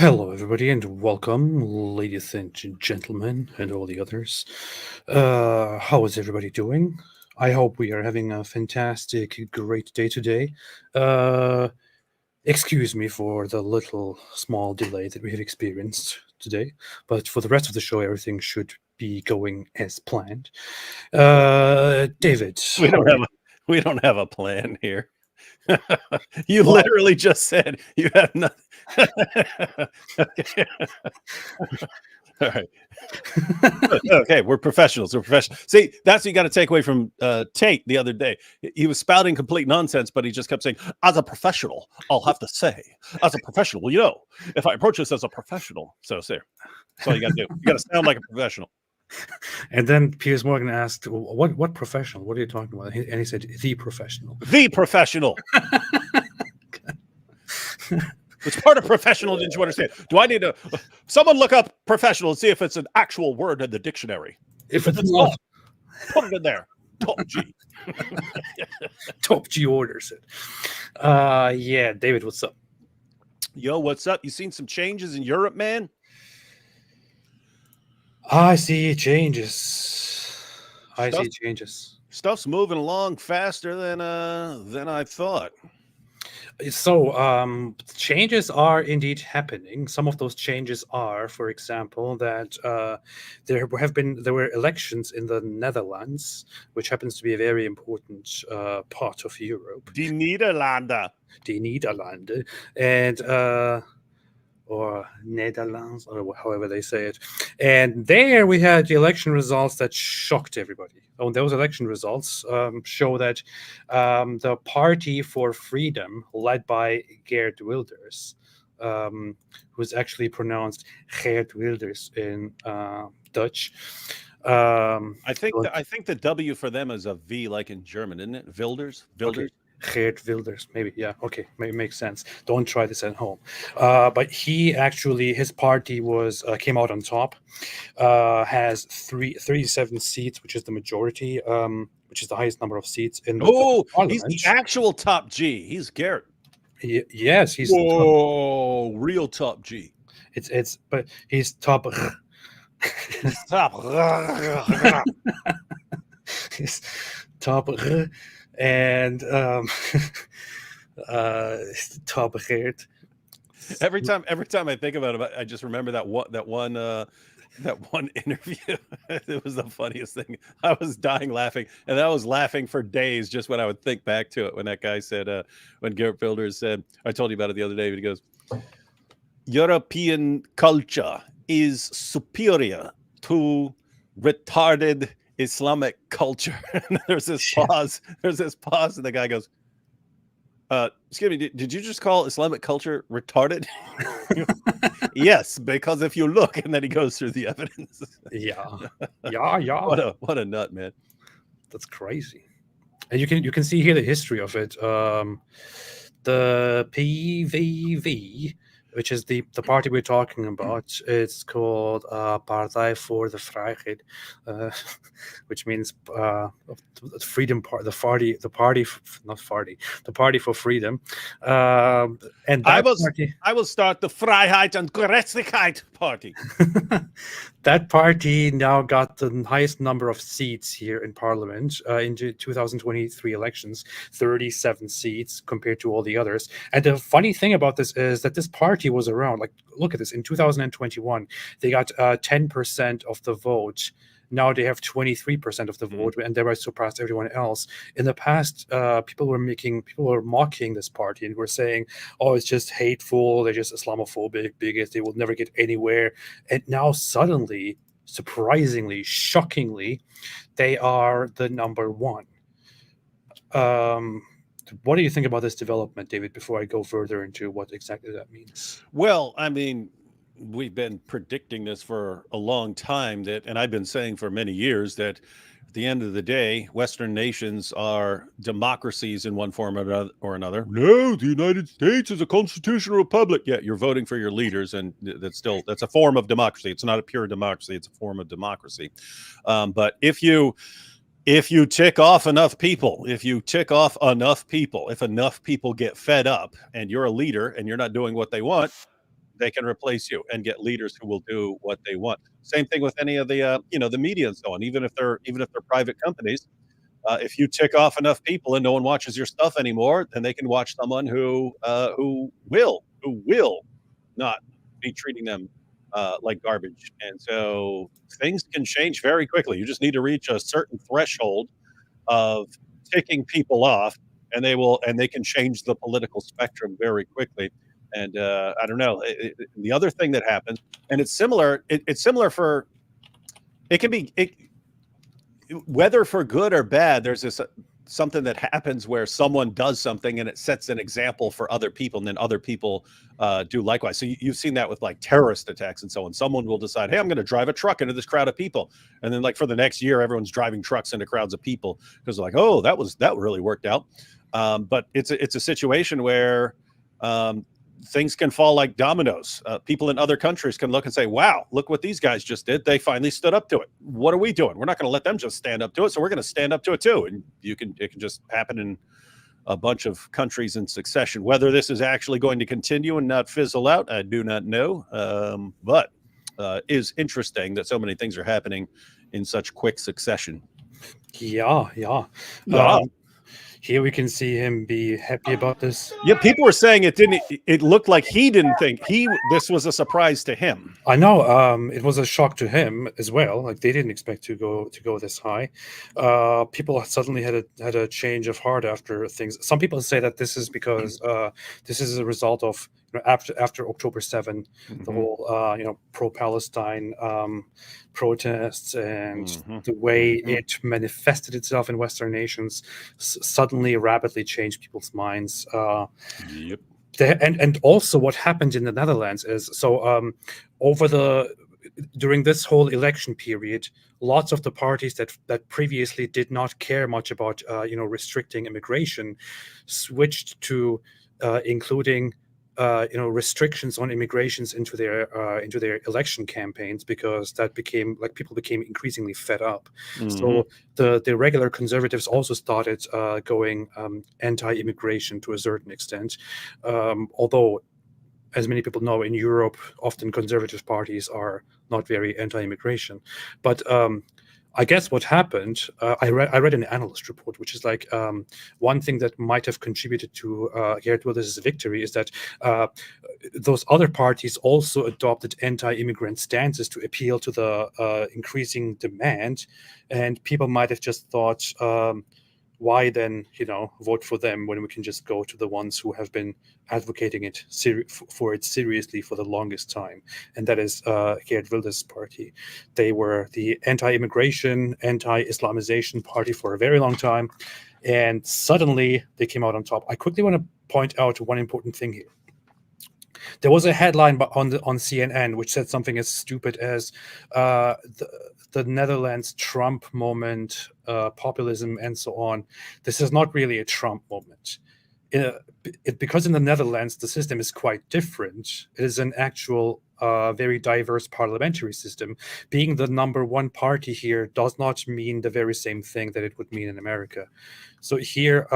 Hello, everybody, and welcome, ladies and gentlemen, and all the others. How is everybody doing? I hope we are having a fantastic, great day today. Uh, Excuse me for the little small delay that we have experienced today, but for the rest of the show, everything should be going as planned. David, We how don't are you? have a we don't have a plan here. You Well, literally just said you have nothing. Okay. All right. Okay, we're professionals. We're professionals. See, that's what you got to take away from Tate the other day. He was spouting complete nonsense, but he just kept saying, "As a professional, I'll have to say, as a professional, well, if I approach this as a professional." So, there. That's all you got to do. You got to sound like a professional. and then Piers Morgan asked, "What professional? What are you talking about?" And he said, "The professional." The professional. Which part of professional did you understand? Do I need to someone look up professional and see if it's an actual word in the dictionary? If If it's it's not, not, put it in there. Top G. Top G orders it. Yeah, David, what's up? Yo, what's up? You seen some changes in Europe, man? I see changes. I Stuff see changes. stuff's moving along faster than I thought. So, changes are indeed happening. Some of those changes are, for example, that there were elections in the Netherlands, which happens to be a very important part of Europe, Die Niederlande. the Niederlande, and or Netherlands, or however they say it. And there we had the election results that shocked everybody. Oh, those election results show that the Party for Freedom, led by Geert Wilders, who's actually pronounced Geert Wilders in Dutch. I think the W for them is a V, like in German, isn't it? Wilders. Okay. Wilders. Geert Wilders, maybe, yeah, okay, maybe makes sense. Don't try this at home. But he actually, his party was came out on top. Has 37 seats, which is the majority, which is the highest number of seats in the Oh, he's parliament. the actual top G. He's Garrett. Yes, he's top. Whoa, real top G. But he's top. He's top. He's top, and top Geert. Every time I think about it, I just remember that one interview. It was the funniest thing. I was dying laughing, and I was laughing for days just when I would think back to it. When that guy said, when Garrett Wilders said, I told you about it the other day, but he goes, European culture is superior to retarded Islamic culture. And there's this pause, and the guy goes, excuse me, did you just call Islamic culture retarded? Yes, because if you look, and then he goes through the evidence. Yeah. What a nut, man. That's crazy. And you can see here the history of it. The PVV, which is the party we're talking about, it's called Partij voor de Vrijheid, which means freedom part, the party, the party for freedom. And that I will start the Freiheit und Gerechtigkeit party. That party now got the highest number of seats here in Parliament in the 2023 elections, 37 seats compared to all the others. And the funny thing about this is that this party was around, like, look at this, in 2021, they got 10% of the vote. Now they have 23% of the vote, and thereby surpassed everyone else. In the past, people were mocking this party and were saying, "Oh, it's just hateful. They're just Islamophobic, bigots. They will never get anywhere." And now suddenly, surprisingly, shockingly, they are the number one. What do you think about this development, David? Before I go further into what exactly that means. Well, I mean, we've been predicting this for a long time, and I've been saying for many years that at the end of the day, Western nations are democracies in one form or another. No, the United States is a constitutional republic. Yeah, you're voting for your leaders, and that's a form of democracy. It's not a pure democracy; it's a form of democracy. But if you tick off enough people, if enough people get fed up, and you're a leader and you're not doing what they want, they can replace you and get leaders who will do what they want. Same thing with any of the the media and so on. Even if they're private companies, if you tick off enough people and no one watches your stuff anymore, then they can watch someone who will not be treating them like garbage. And so things can change very quickly. You just need to reach a certain threshold of ticking people off, and they can change the political spectrum very quickly. And I don't know. The other thing that happens, and it's similar. It's similar for. It can be whether for good or bad. There's this something that happens where someone does something and it sets an example for other people, and then other people do likewise. So you've seen that with like terrorist attacks and so on. Someone will decide, hey, I'm going to drive a truck into this crowd of people, and then like for the next year, everyone's driving trucks into crowds of people because they're like, oh, that really worked out. But it's a situation where things can fall like dominoes. People in other countries can look and say, wow, look what these guys just did. They finally stood up to it. What are we doing? We're not going to let them just stand up to it. So we're going to stand up to it too. And it can just happen in a bunch of countries in succession. Whether this is actually going to continue and not fizzle out, I do not know. But is interesting that so many things are happening in such quick succession. Yeah. Here we can see him be happy about this. Yeah, people were saying it looked like he didn't think this was a surprise to him. I know. It was a shock to him as well. Like they didn't expect to go this high. People suddenly had a change of heart after things. Some people say that this is because this is a result of after October 7, the whole pro-Palestine protests and the way it manifested itself in Western nations suddenly rapidly changed people's minds. Yep. And also what happened in the Netherlands is during this whole election period, lots of the parties that previously did not care much about restricting immigration switched to including restrictions on immigrations into their election campaigns, because that became like people became increasingly fed up. So the regular conservatives also started going anti-immigration to a certain extent, although, as many people know, in Europe, often conservative parties are not very anti-immigration. But I guess what happened, I read an analyst report, which is like one thing that might have contributed to Geert Wilders' victory is that those other parties also adopted anti-immigrant stances to appeal to the increasing demand. And people might have just thought, why then, vote for them when we can just go to the ones who have been advocating it for it seriously for the longest time, and that is Geert Wilders' party. They were the anti-immigration, anti-Islamization party for a very long time, and suddenly they came out on top. I quickly want to point out one important thing here. There was a headline on CNN which said something as stupid as the Netherlands Trump moment, populism, and so on. This is not really a Trump moment. Because in the Netherlands, the system is quite different. It is an actual very diverse parliamentary system. Being the number one party here does not mean the very same thing that it would mean in America. So here,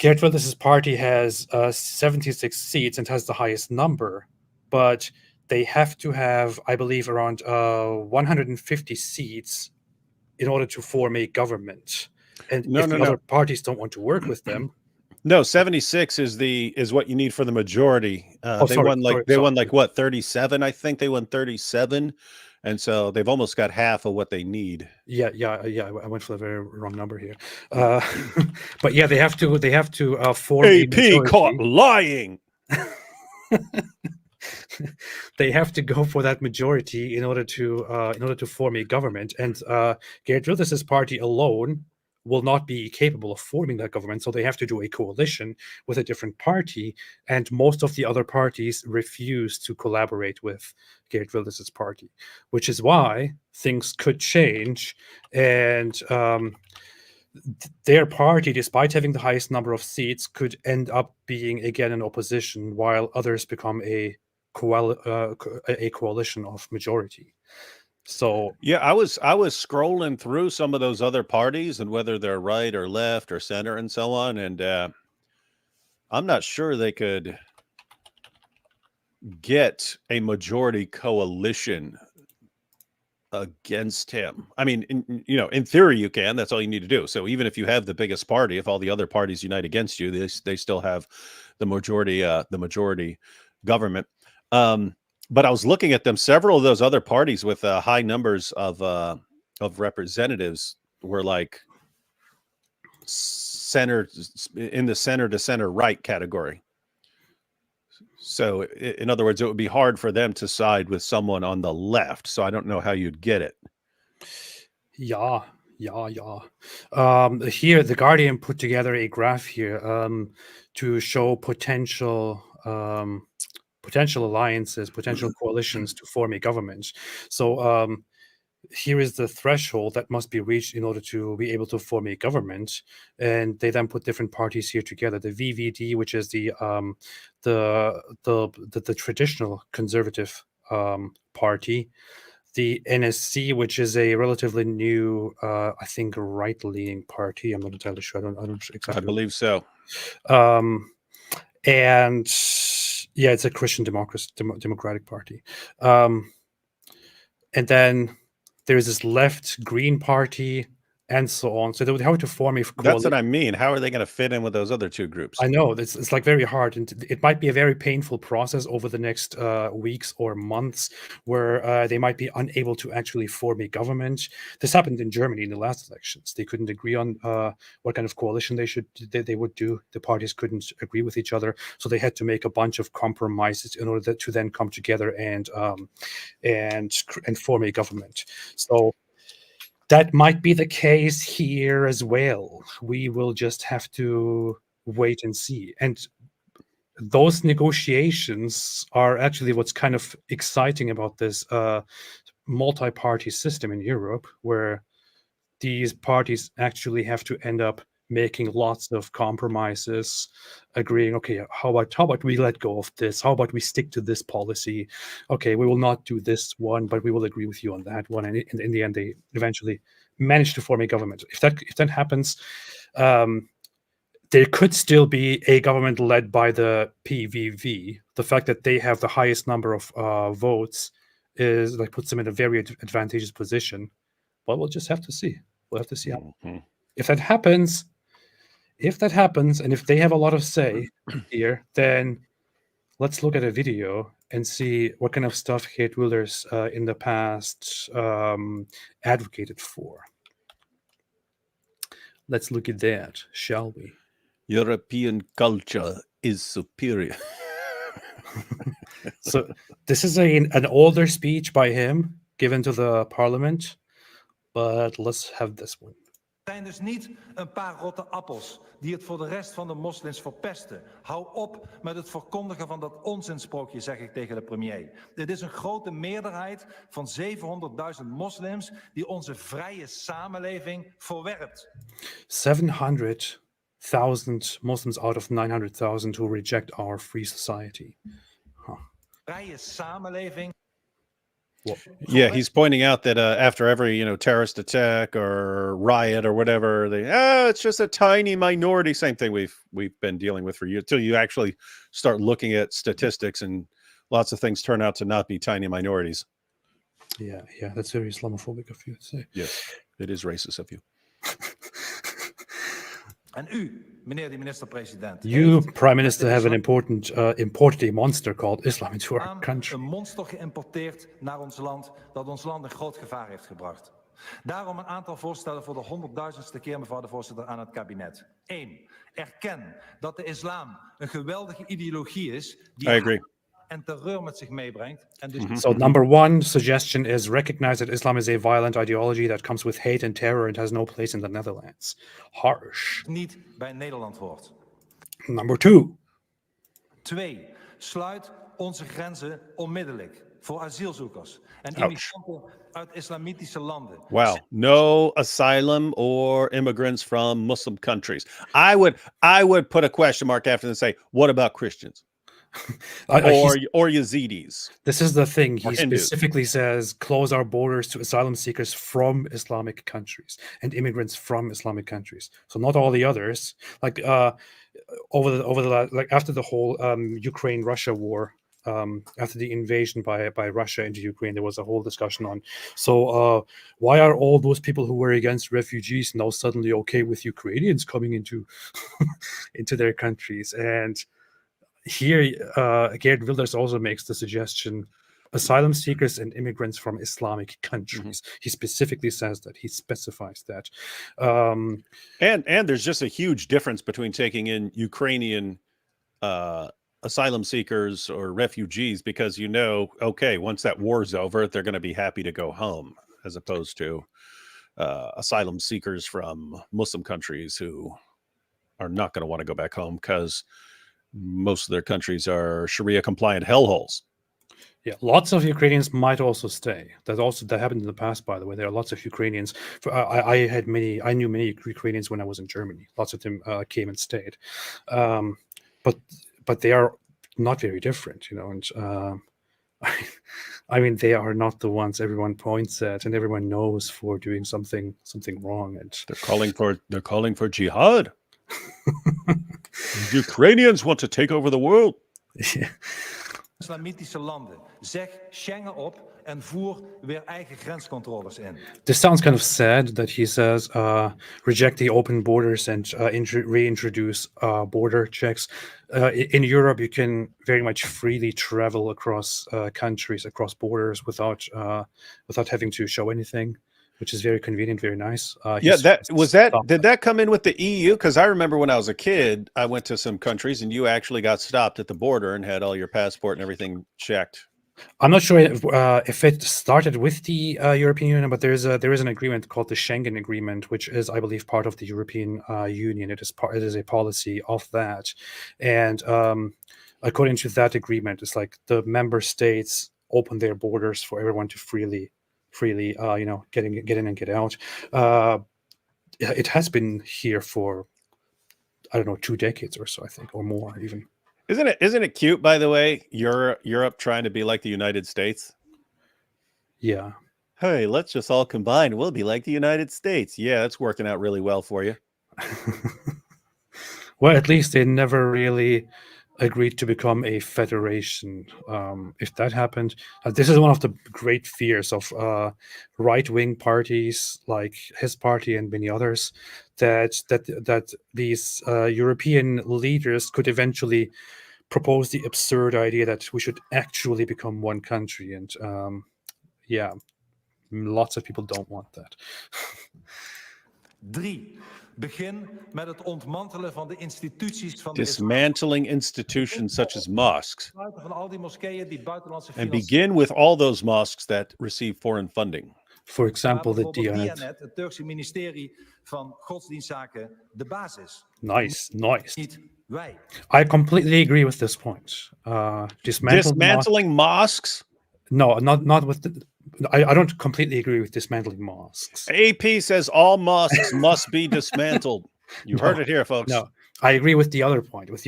Geert Wilders' party has 76 seats and has the highest number, but they have to have, I believe, around 150 seats in order to form a government. And if the other parties don't want to work with them. No, 76 is what you need for the majority. They won what, 37? I think they won 37. And so they've almost got half of what they need. Yeah. I went for the very wrong number here. But yeah, they have to form AP caught lying. They have to go for that majority in order to form a government. And Geert Wilders' party alone will not be capable of forming that government, so they have to do a coalition with a different party, and most of the other parties refuse to collaborate with Geert Wilders' party, which is why things could change, and their party, despite having the highest number of seats, could end up being again in opposition, while others become a coalition of majority. So yeah, I was scrolling through some of those other parties and whether they're right or left or center and so on, and I'm not sure they could get a majority coalition against him. I mean, in theory you can. That's all you need to do. So even if you have the biggest party, if all the other parties unite against you, they still have the majority government. But I was looking at them. Several of those other parties with high numbers of representatives were like center in the center to center right category. So in other words, it would be hard for them to side with someone on the left. So I don't know how you'd get it. Yeah. Here, The Guardian put together a graph here to show potential alliances, potential coalitions to form a government. So here is the threshold that must be reached in order to be able to form a government, and they then put different parties here together. The VVD, which is the traditional conservative party, the NSC, which is a relatively new, I think, right-leaning party. I'm not entirely sure. I don't exactly. I believe so. And yeah, it's a Christian Democratic Party. And then there's this left Green Party and so on. So they would have to form a coalition. That's what I mean. How are they going to fit in with those other two groups? I know it's like very hard, and it might be a very painful process over the next weeks or months, where they might be unable to actually form a government. This happened in Germany in the last elections. They couldn't agree on what kind of coalition they would do. The parties couldn't agree with each other, so they had to make a bunch of compromises in order to then come together and form a government. So that might be the case here as well. We will just have to wait and see. And those negotiations are actually what's kind of exciting about this multi-party system in Europe, where these parties actually have to end up making lots of compromises, agreeing, okay, how about we let go of this? How about we stick to this policy? Okay, we will not do this one, but we will agree with you on that one. And in the end, they eventually manage to form a government. If that happens, there could still be a government led by the PVV. The fact that they have the highest number of votes is like puts them in a very advantageous position. But we'll just have to see. We'll have to see how. If that happens, and if they have a lot of say here, then let's look at a video and see what kind of stuff Geert Wilders in the past advocated for. Let's look at that, shall we? European culture is superior. So this is an older speech by him given to the parliament, but let's have this one. Zijn dus niet een paar rotte appels die het voor de rest van de moslims verpesten. Hou op met het verkondigen van dat onzinsprookje, zeg ik tegen de premier. Dit is een grote meerderheid van 700.000 moslims die onze vrije samenleving verwerpt. 700,000 Muslims out of 900,000 who reject our free society. Vrije samenleving. Yeah, he's pointing out that after every terrorist attack or riot or whatever, it's just a tiny minority. Same thing we've been dealing with for years. Until you actually start looking at statistics, and lots of things turn out to not be tiny minorities. Yeah, that's very Islamophobic of you to say. Yes, it is racist of you. En u, meneer de minister-president. You, Prime Minister, have an imported a monster called Islam into our country. Een monster geïmporteerd naar ons land, dat ons land in groot gevaar heeft gebracht. Daarom een aantal voorstellen voor de 100.000ste keer, mevrouw de voorzitter, aan het kabinet. 1. Erken dat de islam een geweldige ideologie is die en terreur met zich meebrengt. En dus So number one suggestion is recognize that Islam is a violent ideology that comes with hate and terror and has no place in the Netherlands. Harsh. Niet bij Nederland hoort. Number 2. 2. Sluit onze grenzen onmiddellijk voor asielzoekers en immigranten uit islamitische landen. Wow. No asylum or immigrants from Muslim countries. I would put a question mark after and say, what about Christians? Or Yazidis. This is the thing. He specifically says, close our borders to asylum seekers from Islamic countries and immigrants from Islamic countries. So not all the others. Like after the whole Ukraine-Russia war, after the invasion by Russia into Ukraine, there was a whole discussion on, so why are all those people who were against refugees now suddenly okay with Ukrainians coming into into their countries? And here, Geert Wilders also makes the suggestion: asylum seekers and immigrants from Islamic countries. He specifically says that. He specifies that. And there's just a huge difference between taking in Ukrainian asylum seekers or refugees, because okay, once that war's over, they're going to be happy to go home, as opposed to asylum seekers from Muslim countries who are not going to want to go back home because most of their countries are Sharia compliant hellholes. Yeah, lots of Ukrainians might also stay. That happened in the past, by the way. There are lots of Ukrainians. I knew many Ukrainians when I was in Germany. Lots of them came and stayed, but they are not very different, And I mean, they are not the ones everyone points at and everyone knows for doing something wrong. And they're calling for jihad. Ukrainians want to take over the world. Yeah. Islamitische landen. Zeg Schengen op en voer weer eigen grenscontroles in. This sounds kind of sad that he says reject the open borders and reintroduce border checks. In Europe, you can very much freely travel across countries, across borders without having to show anything, which is very convenient, very nice. Did that come in with the EU? Because I remember when I was a kid, I went to some countries and you actually got stopped at the border and had all your passport and everything checked. I'm not sure if it started with the European Union, but there is an agreement called the Schengen Agreement, which is, I believe, part of the European Union. It is a policy of that, and according to that agreement, it's like the member states open their borders for everyone to freely get in and get out. It has been here for, I don't know, 2 decades or so, I think, or more even. Isn't it cute, by the way, Europe trying to be like the United States? Yeah. Hey, let's just all combine. We'll be like the United States. Yeah, that's working out really well for you. Well, at least they never really agreed to become a federation. If that happened, this is one of the great fears of right-wing parties like his party and many others, that these European leaders could eventually propose the absurd idea that we should actually become one country. And yeah, lots of people don't want that. 3. Begin met het ontmantelen van de instituties van dismantling institutions such as mosques. van al die moskeeën die buitenlandse And begin with all those mosques that receive foreign funding. For example, the Diyanet, het Turkse ministerie van Godsdienstzaken, de basis. Nice. Niet wij. I completely agree with this point. Dismantling mosques? No, not with the. I don't completely agree with dismantling mosques. AP says all mosques must be dismantled. You heard it here, folks. No, I agree with the other point. Which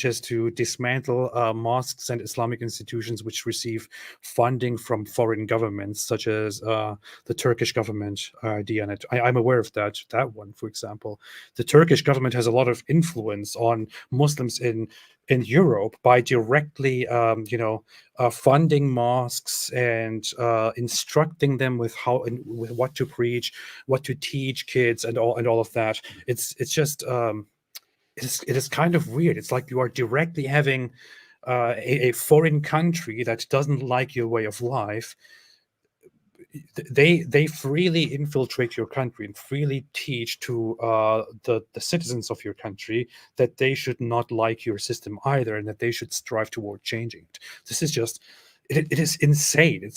is to dismantle mosques and Islamic institutions which receive funding from foreign governments, such as the Turkish government, Diyanet. I'm aware of that one, for example. The Turkish government has a lot of influence on Muslims in Europe by directly, funding mosques and instructing them with what to preach, what to teach kids, and all of that. It's just it is kind of weird. It's like you are directly having a foreign country that doesn't like your way of life. They freely infiltrate your country and freely teach to the citizens of your country that they should not like your system either, and that they should strive toward changing it. This is just it is insane.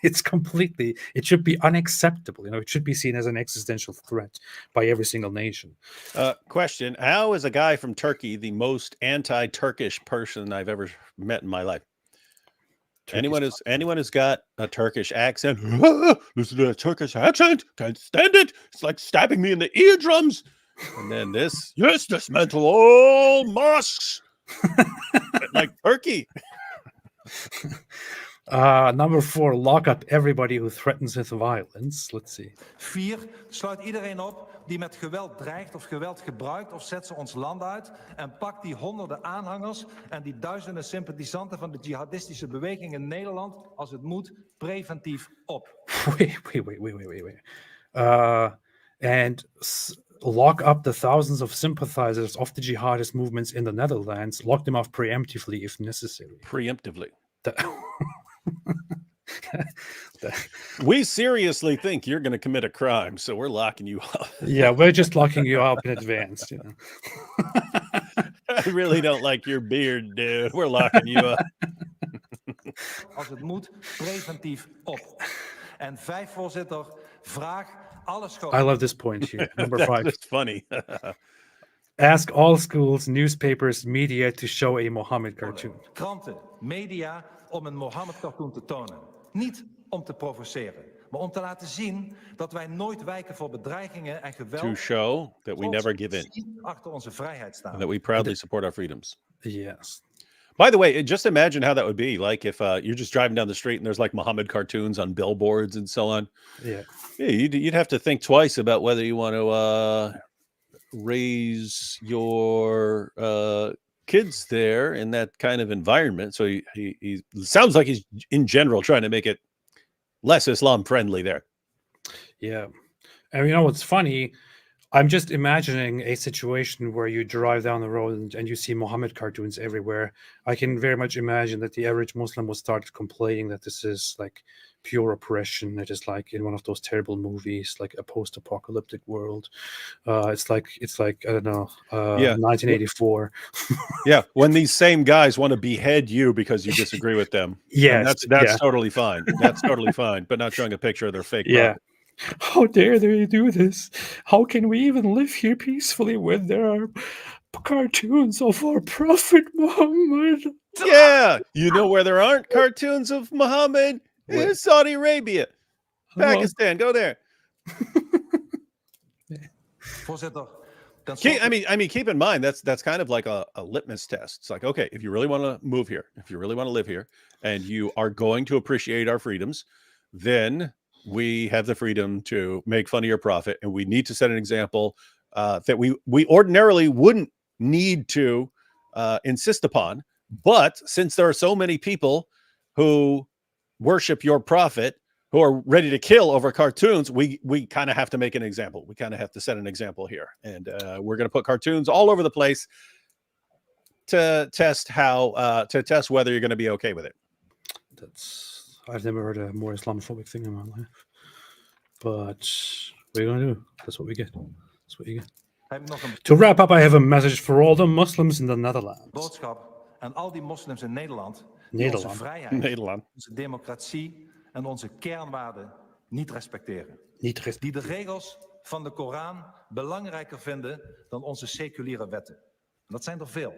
It's completely, it should be unacceptable. It should be seen as an existential threat by every single nation. Question: how is a guy from Turkey the most anti-Turkish person I've ever met in my life? Anyone who's got a Turkish accent, listen to that Turkish accent, can't stand it. It's like stabbing me in the eardrums. And then this, yes, dismantle all mosques, like Turkey. Number 4, lock up everybody who threatens with violence. Let's see. 4, sluit iedereen op die met geweld dreigt of geweld gebruikt, of zet ze ons land uit en pak die honderden aanhangers en die duizenden sympathisanten van de jihadistische beweging in Nederland, als het moet, preventief op. Wait. And lock up the thousands of sympathizers of the jihadist movements in the Netherlands, lock them off preemptively if necessary. Preemptively. We seriously think you're going to commit a crime, so we're locking you up. Yeah, we're just locking you up in advance. You know? I really don't like your beard, dude. We're locking you up. Als het moet, preventief op. En 5, voorzitter, vraag alle scholen. I love this point here. Number 5. That's funny. Ask all schools, newspapers, media to show a Mohammed cartoon. Kranten, media, om een Mohammed cartoon te tonen. Niet om te provoceren, maar om te laten zien dat wij nooit wijken voor bedreigingen en geweld. To show that we never give in. Achter onze vrijheid staan. And that we proudly support our freedoms. Yes. By the way, just imagine how that would be. Like if you're just driving down the street and there's like Muhammad cartoons on billboards and so on. Yeah. You'd have to think twice about whether you want to raise your kids there in that kind of environment. So he sounds like he's in general trying to make it less Islam friendly there. Yeah. And you know what's funny? I'm just imagining a situation where you drive down the road and you see Mohammed cartoons everywhere. I can very much imagine that the average Muslim will start complaining that this is like pure oppression. It is like in one of those terrible movies, like a post-apocalyptic world. It's like I don't know, 1984. Yeah, when these same guys want to behead you because you disagree with them. Yeah, that's totally fine. That's totally fine. But not showing a picture of their fake. Yeah. Body. How dare they do this? How can we even live here peacefully when there are cartoons of our Prophet Muhammad? Yeah, you know where there aren't cartoons of Muhammad? In Saudi Arabia, Pakistan. Go there. Keep in mind that's kind of like a litmus test. It's like, okay, if you really want to move here, if you really want to live here, and you are going to appreciate our freedoms, then we have the freedom to make fun of your prophet, and we need to set an example that we ordinarily wouldn't need to insist upon. But since there are so many people who worship your prophet, who are ready to kill over cartoons, we kind of have to make an example. We kind of have to set an example here, and we're going to put cartoons all over the place to test whether you're going to be okay with it. I've never heard a more Islamophobic thing in my life. But what are you going to do? That's what we get. That's what you get. To wrap up, I have a message for all the Muslims in the Netherlands. Boodschap aan al die moslims in Nederland. Die onze vrijheid, onze democratie en onze kernwaarden niet respecteren. Die de regels van de Koran belangrijker vinden dan onze seculiere wetten. En dat zijn er veel.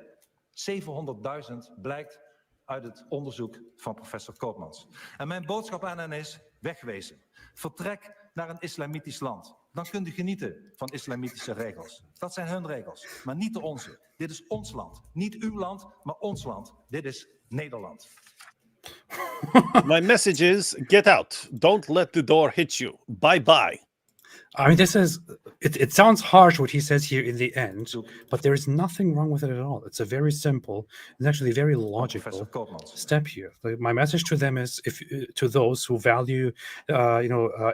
700.000 blijkt uit het onderzoek van professor Koopmans. En mijn boodschap aan hen is: wegwezen. Vertrek naar een islamitisch land. Dan kunt u genieten van islamitische regels. Dat zijn hun regels, maar niet de onze. Dit is ons land. Niet uw land, maar ons land. Dit is Nederland. My message is: get out. Don't let the door hit you. Bye-bye. I mean, it sounds harsh what he says here in the end, but there is nothing wrong with it at all. It's a very simple and actually very logical step here. My message to them is, to those who value,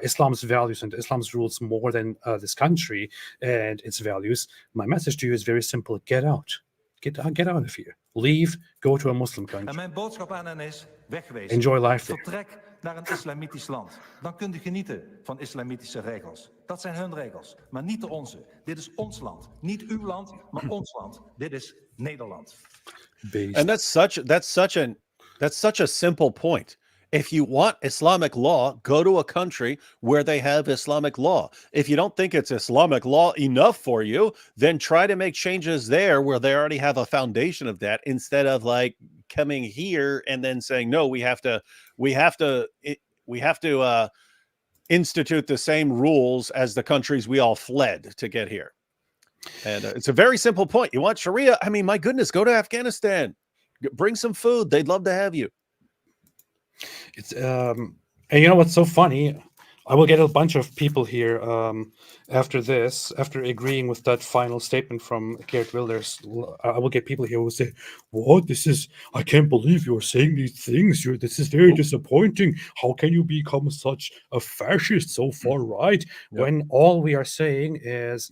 Islam's values and Islam's rules more than this country and its values, my message to you is very simple: get out. Get out of here. Leave, go to a Muslim country. En mijn boodschap aan hen is: wegwezen. Enjoy life there. Vertrek naar een islamitisch land. Dan kunt u genieten van islamitische regels. Dat zijn hun regels, maar niet de onze. Dit is ons land. Niet uw land, maar ons land. Dit is Nederland. And that's such a simple point. If you want Islamic law, go to a country where they have Islamic law. If you don't think it's Islamic law enough for you, then try to make changes there where they already have a foundation of that, instead of like coming here and then saying, no, we have to institute the same rules as the countries we all fled to get here. And it's a very simple point. You want Sharia? I mean, my goodness, go to Afghanistan. Bring some food. They'd love to have you. It's and you know what's so funny? I will get a bunch of people here after this, after agreeing with that final statement from Geert Wilders. I will get people here who will say, "What? I can't believe you're saying these things. This is very disappointing. How can you become such a fascist so far right?" Yep. When all we are saying is,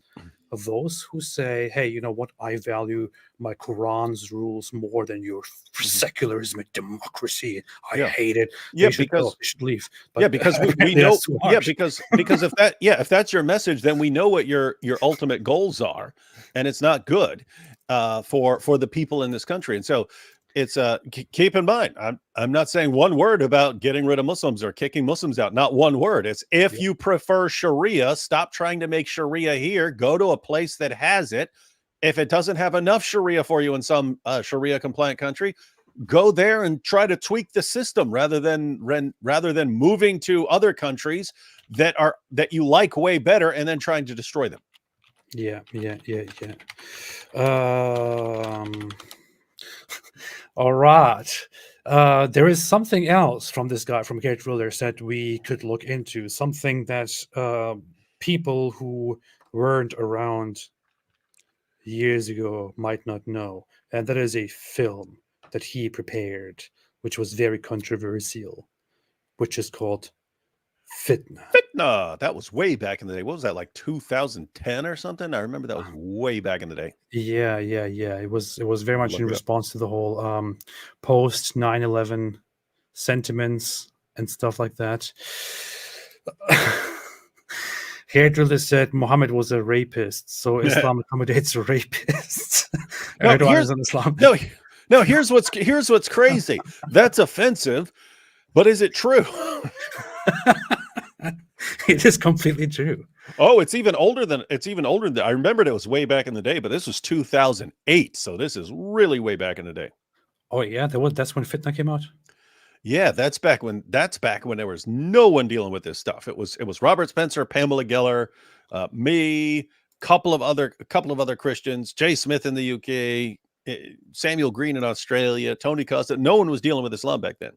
those who say, "Hey, you know what? I value my Quran's rules more than your secularism and democracy. I Yeah. hate it. Yeah, They should go. because They should leave." But yeah, because we apparently know that's too yeah, harsh. because if that's your message, then we know what your ultimate goals are, and it's not good for the people in this country. And so it's keep in mind, I'm not saying one word about getting rid of Muslims or kicking Muslims out. Not one word. It's if you prefer Sharia, stop trying to make Sharia here. Go to a place that has it. If it doesn't have enough Sharia for you in some Sharia compliant country, go there and try to tweak the system rather than moving to other countries that you like way better and then trying to destroy them. Yeah. All right. There is something else from this guy from Geert Wilders that we could look into. Something that people who weren't around years ago might not know, and that is a film that he prepared, which was very controversial, which is called Fitna. Fitna. That was way back in the day. What was that, like 2010 or something? I remember that was way back in the day. Yeah. It was very much Look in it up. response to the whole post 9/11 sentiments and stuff like that. Hairdriller said Muhammad was a rapist, so Islam accommodates rapists. No, Erdogan is an Islam. No, here's what's crazy. That's offensive, but is it true? It is completely true. Oh, it's even older than I remembered it was way back in the day, but this was 2008, so this is really way back in the day. Oh yeah, that's when Fitna came out. Yeah, that's back when there was no one dealing with this stuff. It was Robert Spencer, Pamela Geller, me, couple of other Christians, Jay Smith in the UK, Samuel Green in Australia, Tony Costa. No one was dealing with Islam back then.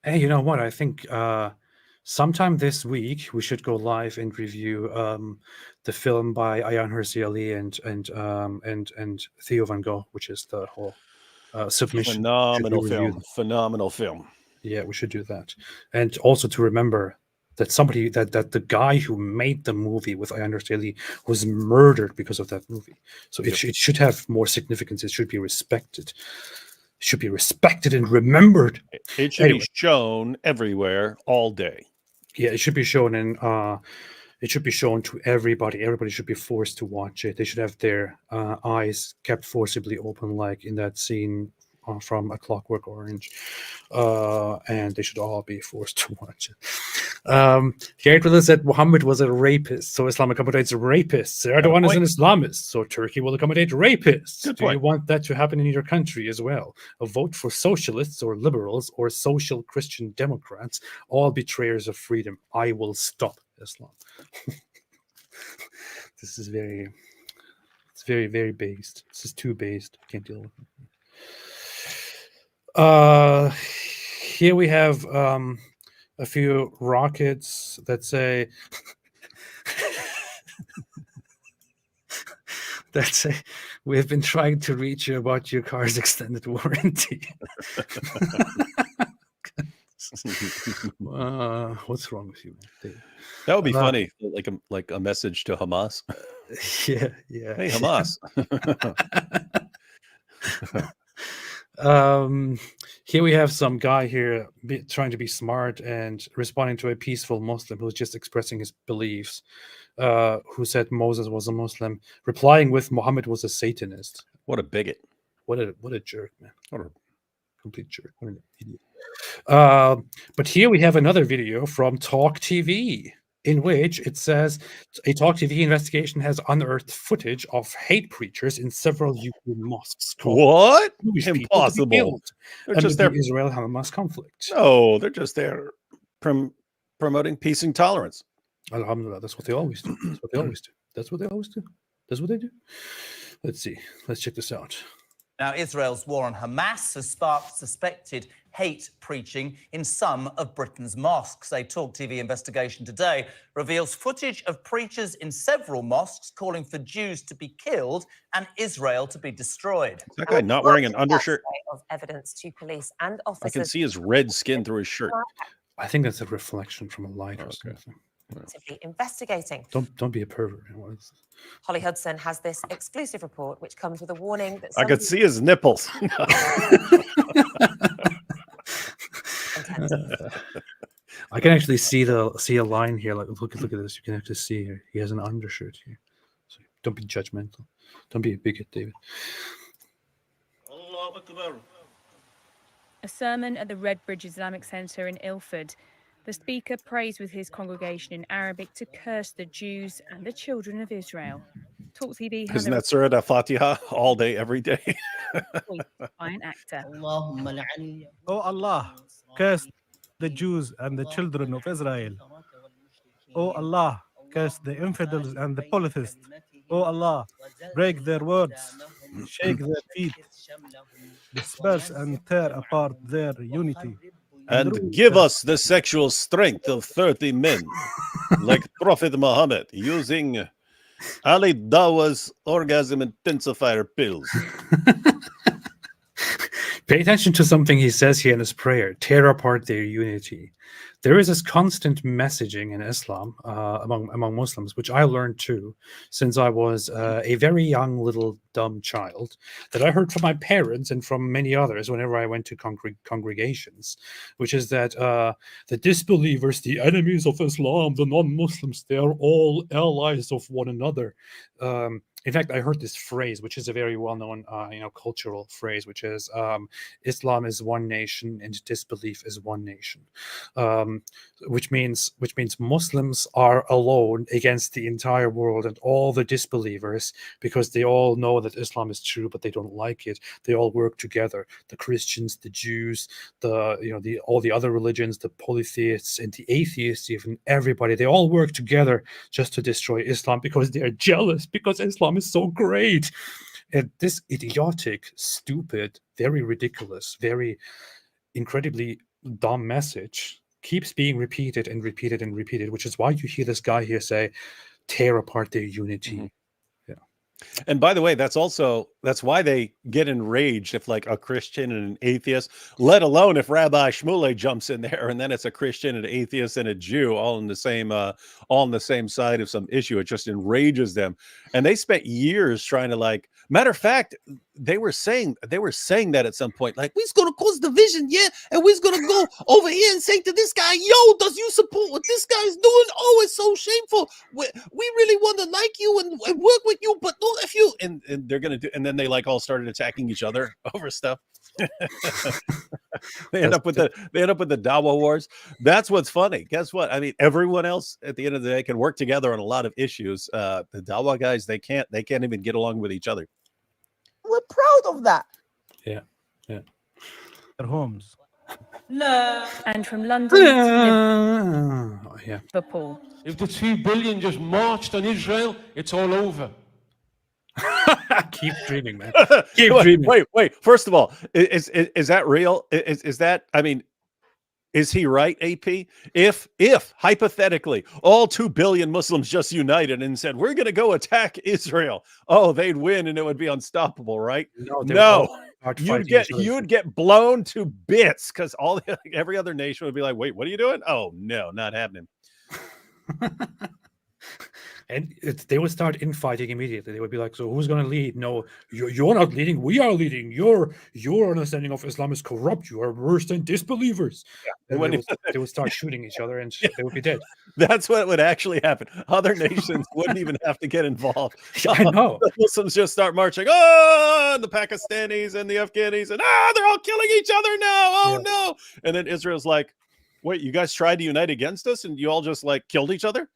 Hey, you know what? I think sometime this week we should go live and review the film by Ayaan Hirsi Ali and Theo Van Gogh, which is the whole submission. Phenomenal film. Yeah, we should do that. And also to remember that that the guy who made the movie with Ayaan Hirsi Ali was murdered because of that movie. So it should have more significance. It should be respected. It should be respected and remembered. It should be shown everywhere all day. Yeah, it should be shown it should be shown to everybody. Everybody should be forced to watch it. They should have their eyes kept forcibly open, like in that scene from A Clockwork Orange, and they should all be forced to watch it. Geert said Muhammad was a rapist, so Islam accommodates rapists. Erdogan is an Islamist, so Turkey will accommodate rapists. Do you want that to happen in your country as well? A vote for socialists or liberals or social Christian Democrats, all betrayers of freedom. I will stop Islam. This is very based. This is too based. I can't deal with it. Here we have a few rockets that say we have been trying to reach you about your car's extended warranty. What's wrong with you, man? That would be funny, like a message to Hamas. Yeah. Hey, Hamas. Here we have some guy here trying to be smart and responding to a peaceful Muslim who's just expressing his beliefs, who said Moses was a Muslim, replying with Muhammad was a Satanist. What a bigot. What a jerk, man. What a complete jerk. What an idiot. But here we have another video from Talk TV, in which it says a Talk TV investigation has unearthed footage of hate preachers in several UK mosques. What? Impossible. They're just there. Israel-Hamas conflict. No, they're just there promoting peace and tolerance. Alhamdulillah, that's what they always do. That's what they do. Let's see. Let's check this out. Now, Israel's war on Hamas has sparked suspected hate preaching in some of Britain's mosques. A Talk TV investigation today reveals footage of preachers in several mosques calling for Jews to be killed and Israel to be destroyed. Is that guy not wearing an undershirt? Of evidence to police and officers. I can see his red skin through his shirt. I think that's a reflection from a light or something. Actively investigating. Don't be a pervert. Holly Hudson has this exclusive report, which comes with a warning that I could see his nipples. I can actually see a line here. Like look at this. You can actually see here. He has an undershirt here. So don't be judgmental. Don't be a bigot, David. A sermon at the Redbridge Islamic Centre in Ilford. The speaker prays with his congregation in Arabic to curse the Jews and the children of Israel. Talk TV. Isn't that Surah Al-Fatiha all day, every day? By an actor. Oh Allah, curse the Jews and the children of Israel. Oh Allah, curse the infidels and the polytheists. Oh Allah, break their words, shake their feet, disperse and tear apart their unity. And give us the sexual strength of 30 men, like Prophet Muhammad, using Ali Dawa's orgasm intensifier pills. Pay attention to something he says here in his prayer: tear apart their unity. There is this constant messaging in Islam among Muslims, which I learned too, since I was a very young little dumb child, that I heard from my parents and from many others whenever I went to congregations, which is that the disbelievers, the enemies of Islam, the non-Muslims, they are all allies of one another. In fact, I heard this phrase, which is a very well-known, cultural phrase, which is Islam is one nation and disbelief is one nation, which means Muslims are alone against the entire world and all the disbelievers, because they all know that Islam is true, but they don't like it. They all work together: the Christians, the Jews, all the other religions, the polytheists and the atheists, even everybody. They all work together just to destroy Islam because they are jealous, because Islam is so great. And this idiotic, stupid, very ridiculous, very incredibly dumb message keeps being repeated and repeated and repeated, which is why you hear this guy here say, tear apart their unity. Mm-hmm. And by the way, that's why they get enraged if like a Christian and an atheist, let alone if Rabbi Shmuley jumps in there and then it's a Christian, an atheist, and a Jew all on the same side of some issue. It just enrages them. And they spent years trying to matter of fact, they were saying that at some point, like, we're gonna cause division, yeah, and we're gonna go over here and say to this guy, yo, does you support what this guy's doing? Oh, it's so shameful. We really want to like you and work with you, but not if you and they're gonna do, and then they all started attacking each other over stuff. They end up with the Dawa wars. That's what's funny. Guess what? I mean, everyone else at the end of the day can work together on a lot of issues. The Dawa guys, they can't even get along with each other. We're proud of that. Yeah. Their homes. And from London to Yeah. Liverpool. If the 2 billion just marched on Israel, it's all over. Keep dreaming, man. Keep dreaming. Wait. First of all, is that real? Is that? I mean, is he right, AP? If hypothetically all 2 billion Muslims just united and said we're going to go attack Israel, they'd win and it would be unstoppable, right? No. You'd get blown to bits because every other nation would be like, wait, what are you doing? Oh no, not happening. And they would start infighting immediately. They would be like, so who's going to lead? No, you're not leading. We are leading. Your understanding of Islam is corrupt. You are worse than disbelievers. Yeah. And they would start shooting each other and they would be dead. That's what would actually happen. Other nations wouldn't even have to get involved. I know. The Muslims just start marching. Oh, and the Pakistanis and the Afghanis. And they're all killing each other now. Oh, yeah. No. And then Israel's like, wait, you guys tried to unite against us and you all just killed each other?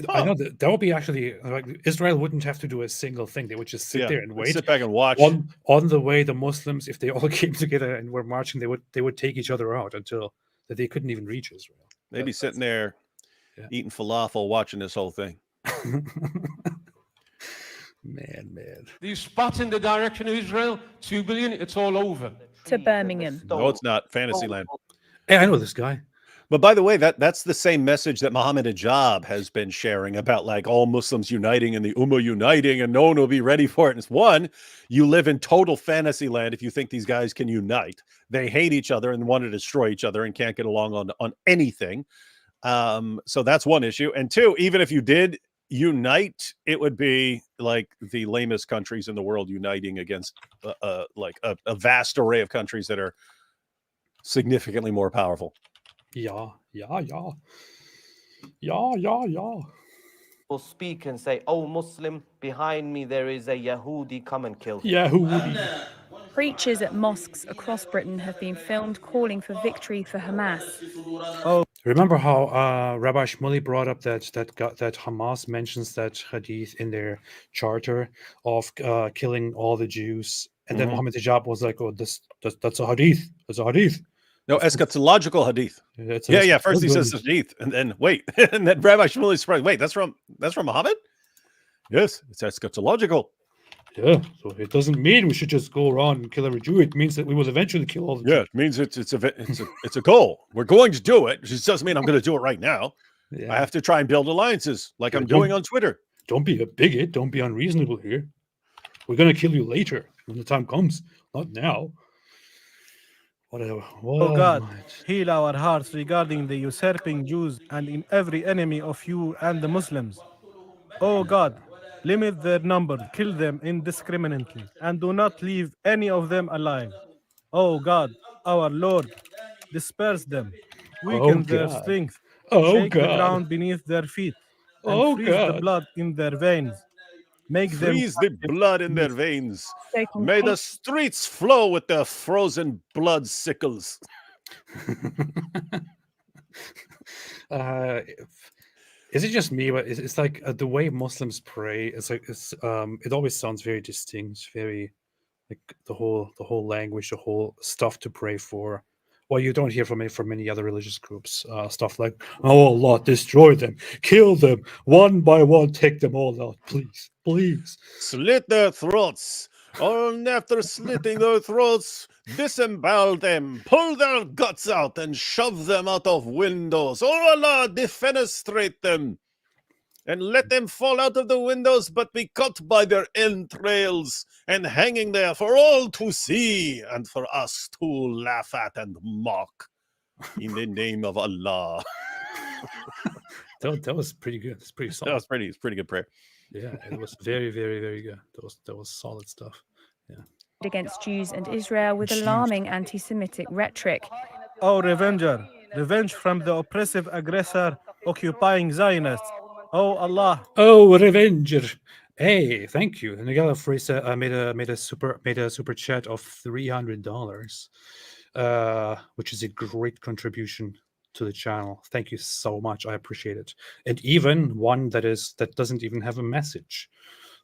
I know that would be actually Israel wouldn't have to do a single thing. They would just sit there and wait. Sit back and watch. On the way, the Muslims, if they all came together and were marching, they would take each other out until that they couldn't even reach Israel. They'd be sitting there eating falafel, watching this whole thing. Man. These spots in the direction of Israel, 2 billion, it's all over. To Birmingham. No, it's not Fantasyland. Hey, I know this guy. But by the way, that's the same message that Mohammed Hijab has been sharing about, like, all Muslims uniting and the Ummah uniting, and no one will be ready for it. And it's one, you live in total fantasy land if you think these guys can unite. They hate each other and want to destroy each other and can't get along on anything. So that's one issue. And two, even if you did unite, it would be like the lamest countries in the world uniting against like a vast array of countries that are significantly more powerful. Yeah. Will speak and say, "Oh, Muslim, behind me there is a Yahudi, come and kill him." Yahudi. Preachers at mosques across Britain have been filmed calling for victory for Hamas. Remember how Rabbi Shmuley brought up that Hamas mentions that hadith in their charter of killing all the Jews, and then Mohammed Hijab was like, "Oh, that's a hadith. That's a hadith." No, eschatological hadith. Yeah. First he says hadith, and then wait, and then Rabbi Shmuley is surprised. Wait, that's from Muhammad? Yes, it's eschatological. Yeah, so it doesn't mean we should just go around and kill every Jew. It means that we will eventually kill all the Jews. Yeah, it means it's a goal. We're going to do it. It just doesn't mean I'm going to do it right now. Yeah. I have to try and build alliances, like I'm doing on Twitter. Don't be a bigot. Don't be unreasonable here. We're going to kill you later when the time comes, not now. Whatever. Oh God, heal our hearts regarding the usurping Jews and in every enemy of you and the Muslims. Oh God, limit their number, kill them indiscriminately, and do not leave any of them alive. Oh God, our Lord, disperse them, weaken their strength, shake the ground beneath their feet, and freeze the blood in their veins. Freeze the blood in their veins. May the streets flow with their frozen blood sickles. Is it just me? But it's like the way Muslims pray. It's like it always sounds very distinct, very like the whole language, the whole stuff to pray for. Well, you don't hear from many other religious groups. Stuff like, "Oh Allah, destroy them, kill them, one by one, take them all out, please. Slit their throats. And after slitting their throats, disembowel them, pull their guts out, and shove them out of windows. Oh Allah, defenestrate them, and let them fall out of the windows, but be cut by their entrails, and hanging there for all to see, and for us to laugh at and mock. In the name of Allah." That was pretty good. It's pretty solid. It's pretty good prayer. Yeah, it was very, very, very good. That was solid stuff. Yeah. Against Jews and Israel with alarming anti-Semitic rhetoric. Oh, revenger, revenge from the oppressive aggressor occupying Zionists. Oh Allah. Oh, revenger. Hey, thank you. And Nigella Frisa made a super chat of $300, which is a great contribution to the channel. Thank you so much. I appreciate it. And even one that doesn't even have a message.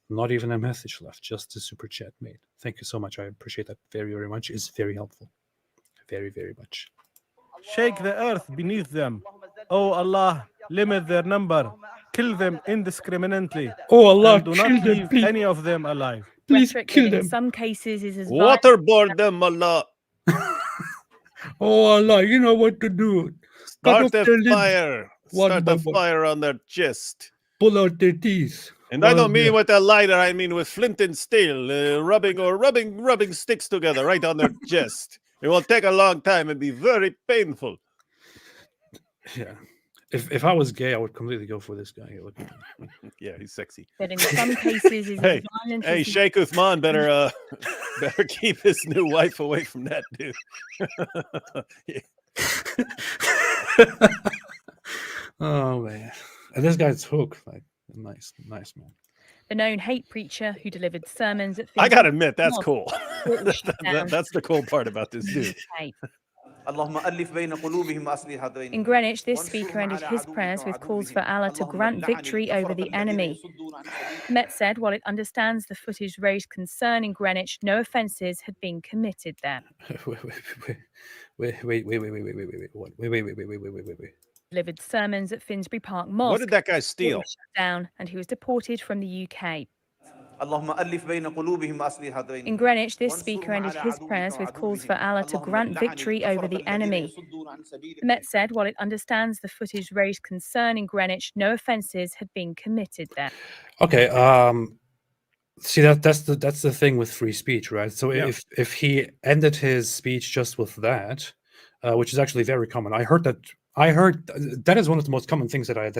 Not even a message left, just a super chat made. Thank you so much. I appreciate that very, very much. It's very helpful. Very, very much. Shake the earth beneath them. Oh Allah, limit their number. Kill them indiscriminately. Oh Allah, and do not leave any of them alive. Please kill them. In some cases is as Waterboard them, Allah. Oh Allah, you know what to do. Start a fire. Start a fire on their chest. Pull out their teeth. And I don't mean with a lighter, I mean with flint and steel, rubbing sticks together right on their chest. It will take a long time and be very painful. Yeah. If I was gay, I would completely go for this guy. Yeah, he's sexy. But in some cases is hey, Sheikh Uthman better keep his new wife away from that dude. Oh man. And this guy's hook, like nice man. The known hate preacher who delivered sermons at I gotta admit, that's cool. That's the cool part about this dude. In Greenwich, this speaker ended his prayers with calls for Allah to grant victory over the enemy. Met said while it understands the footage raised concern in Greenwich, no offences had been committed there. Wait. Delivered sermons at Finsbury Park Mosque. What did that guy steal? Shut down, and he was deported from the UK. In Greenwich, this speaker ended his prayers with calls for Allah to grant victory over the enemy. The Met said while it understands the footage raised concern in Greenwich, no offences had been committed there. Okay, see that's the thing with free speech, right? So Yeah. if he ended his speech just with that, which is actually very common. I heard that is one of the most common things that I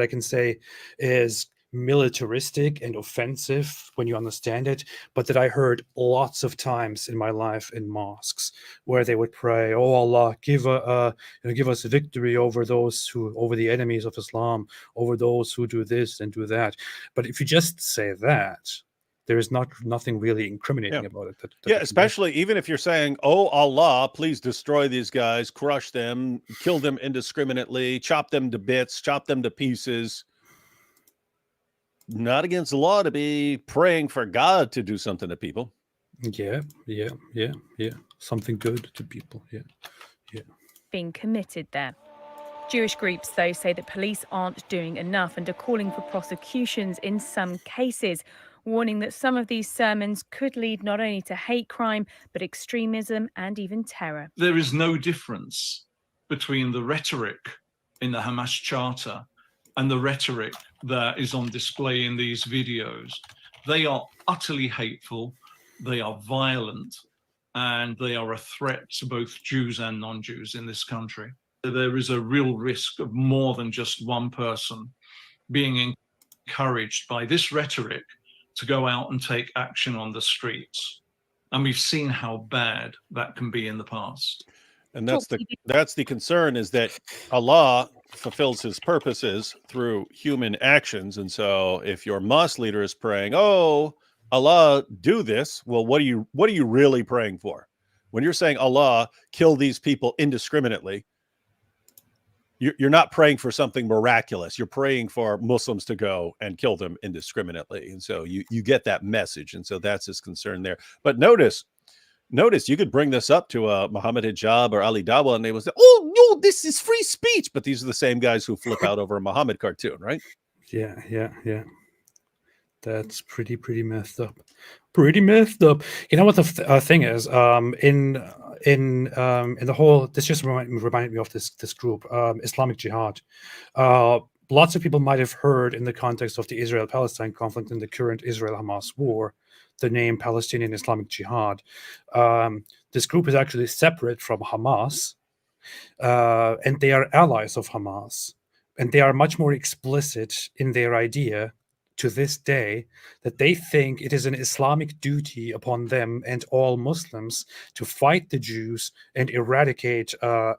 can say is militaristic and offensive when you understand it, but that I heard lots of times in my life in mosques where they would pray, "Oh Allah, give us victory over over the enemies of Islam, over those who do this and do that." But if you just say that, there is nothing really incriminating about it. Yeah, especially even if you're saying, "Oh Allah, please destroy these guys, crush them, kill them indiscriminately, chop them to bits, chop them to pieces." Not against the law to be praying for God to do something to people. Yeah. Something good to people. Yeah. Being committed there. Jewish groups, though, say that police aren't doing enough and are calling for prosecutions in some cases, warning that some of these sermons could lead not only to hate crime, but extremism and even terror. There is no difference between the rhetoric in the Hamas Charter and the rhetoric that is on display in these videos. They are utterly hateful, they are violent, and they are a threat to both Jews and non-Jews in this country. There is a real risk of more than just one person being encouraged by this rhetoric to go out and take action on the streets. And we've seen how bad that can be in the past. And that's the concern, is that Allah fulfills his purposes through human actions. And so if your mosque leader is praying, "Oh, Allah, do this," well, what are you really praying for? When you're saying, "Allah, kill these people indiscriminately," you're not praying for something miraculous. You're praying for Muslims to go and kill them indiscriminately. And so you get that message. And so that's his concern there. But notice, you could bring this up to Muhammad Hijab or Ali Dawah, and they would say, "Oh, no, this is free speech." But these are the same guys who flip out over a Muhammad cartoon, right? Yeah. That's pretty messed up. Pretty messed up. You know what the thing is? In the whole, this just reminded me of this group, Islamic Jihad. Lots of people might have heard in the context of the Israel-Palestine conflict and the current Israel-Hamas war, the name Palestinian Islamic Jihad. This group is actually separate from Hamas, and they are allies of Hamas, and they are much more explicit in their idea to this day that they think it is an Islamic duty upon them and all Muslims to fight the Jews and eradicate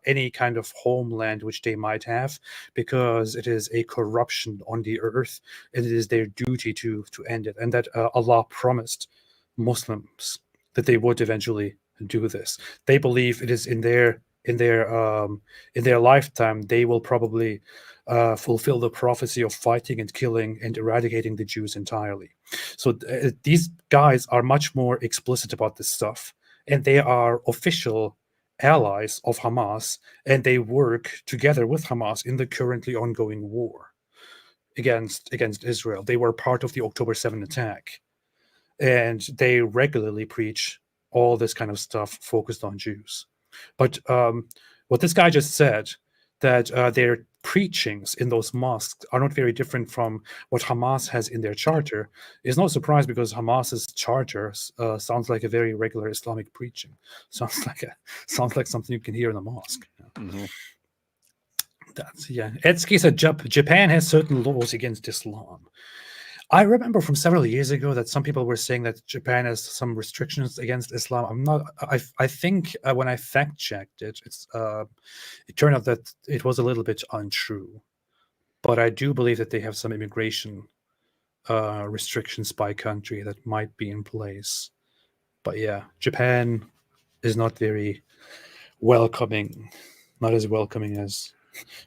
any kind of homeland which they might have, because it is a corruption on the earth and it is their duty to end it, and that Allah promised Muslims that they would eventually do this. They believe it is in their lifetime they will probably fulfill the prophecy of fighting and killing and eradicating the Jews entirely. So these guys are much more explicit about this stuff, and they are official allies of Hamas, and they work together with Hamas in the currently ongoing war against Israel. They were part of the October 7 attack, and they regularly preach all this kind of stuff focused on Jews. But what this guy just said, that their preachings in those mosques are not very different from what Hamas has in their charter, is no surprise, because Hamas's charter sounds like a very regular Islamic preaching. Sounds like something you can hear in a mosque. Mm-hmm. Etsky said Japan has certain laws against Islam. I remember from several years ago that some people were saying that Japan has some restrictions against Islam. I think when I fact checked it, it turned out that it was a little bit untrue. But I do believe that they have some immigration restrictions by country that might be in place. But yeah, Japan is not very welcoming, not as welcoming as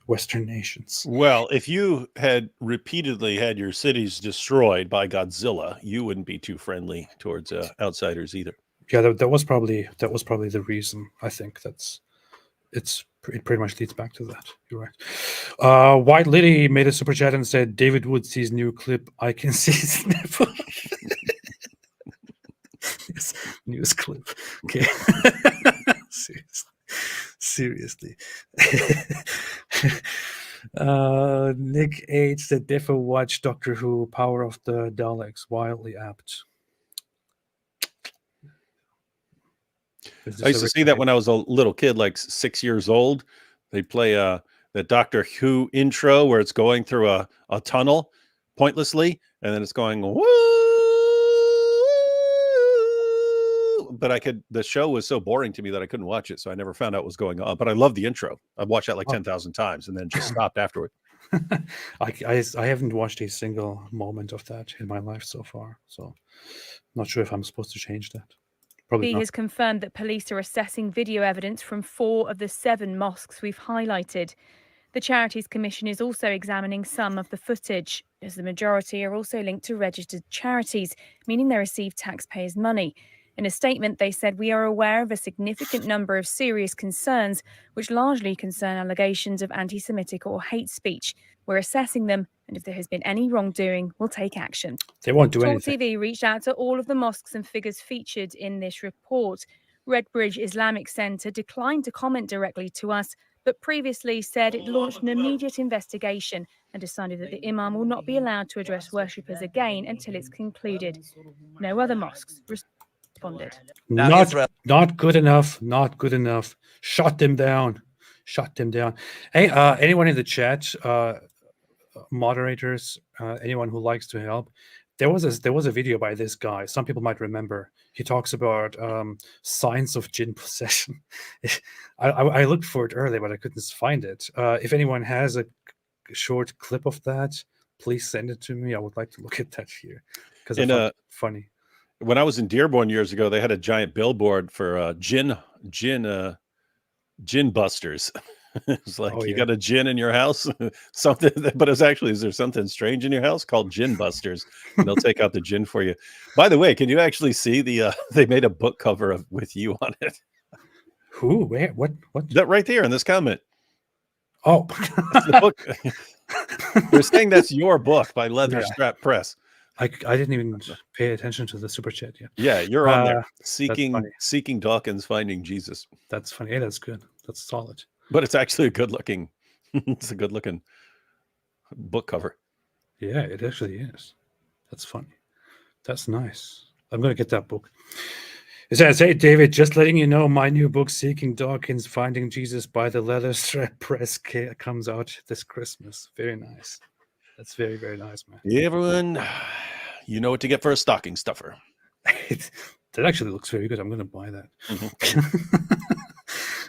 Western nations. Well, if you had repeatedly had your cities destroyed by Godzilla, you wouldn't be too friendly towards outsiders either. Yeah, that was probably the reason. I think it's It pretty much leads back to that. You're right. White Lily made a super chat and said, David Wood's new clip, I can see his nipple. Yes, news clip. Okay. Seriously. Nick H said, Defo watch Doctor Who, Power of the Daleks, wildly apt. I used to see that when I was a little kid, like 6 years old. They play the Doctor Who intro where it's going through a tunnel pointlessly, and then it's going woo. But the show was so boring to me that I couldn't watch it, so I never found out what was going on. But I love the intro. I've watched that like 10,000 times and then just stopped afterward. I haven't watched a single moment of that in my life so far, so not sure if I'm supposed to change that. Probably not. has confirmed that police are assessing video evidence from 4 of the 7 mosques we've highlighted. The Charities Commission is also examining some of the footage, as the majority are also linked to registered charities, meaning they receive taxpayers' money. In a statement, they said, we are aware of a significant number of serious concerns, which largely concern allegations of anti-Semitic or hate speech. We're assessing them, and if there has been any wrongdoing, we'll take action. They won't do Talk anything. TV reached out to all of the mosques and figures featured in this report. Redbridge Islamic Centre declined to comment directly to us, but previously said it launched an immediate investigation and decided that the imam will not be allowed to address worshippers again until it's concluded. No other mosques responded. Not good enough. Not good enough. Shut them down. Shut them down. Hey, anyone in the chat, moderators, anyone who likes to help, there was a video by this guy. Some people might remember. He talks about signs of jinn possession. I looked for it earlier, but I couldn't find it. If anyone has a short clip of that, please send it to me. I would like to look at that here because I found it funny. When I was in Dearborn years ago, they had a giant billboard for jinn busters. It's like, you got a jinn in your house, something, but it's actually, is there something strange in your house called jinn busters? And they'll take out the jinn for you. By the way, can you actually see they made a book cover with you on it? Who? Where? What? That right there in this comment. Oh, that's the book. They're saying that's your book by Leather Strap Press. I didn't even pay attention to the super chat yet. Yeah, you're on there. Seeking Dawkins, Finding Jesus. That's funny. Yeah, that's good. That's solid. But it's actually a good looking book cover. Yeah, it actually is. That's funny. That's nice. I'm going to get that book. It says, hey, David, just letting you know my new book, Seeking Dawkins, Finding Jesus by the Leather Strap Press comes out this Christmas. Very nice. That's very, very nice, man. Everyone, you know what to get for a stocking stuffer. That actually looks very good. I'm going to buy that.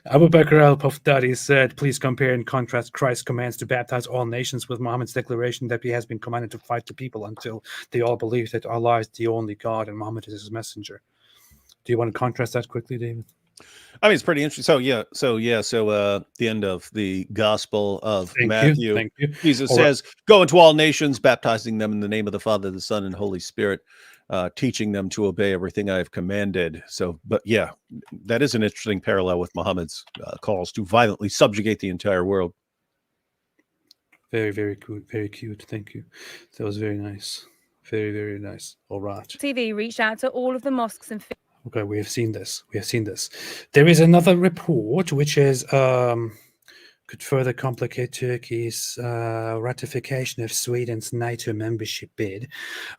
Abu Bakr al-Pafdari said, please compare and contrast Christ's commands to baptize all nations with Muhammad's declaration that he has been commanded to fight the people until they all believe that Allah is the only God and Muhammad is his messenger. Do you want to contrast that quickly, David? I mean, it's pretty interesting. So the end of the Gospel of Matthew, Jesus says, go into all nations, baptizing them in the name of the Father, the Son, and Holy Spirit, teaching them to obey everything I have commanded. So, but yeah, that is an interesting parallel with Muhammad's calls to violently subjugate the entire world. Very, very good. Very cute. Thank you. That was very nice. Very, very nice. All right. TV reached out to all of the mosques and... Okay, we have seen this. We have seen this. There is another report which is could further complicate Turkey's ratification of Sweden's NATO membership bid.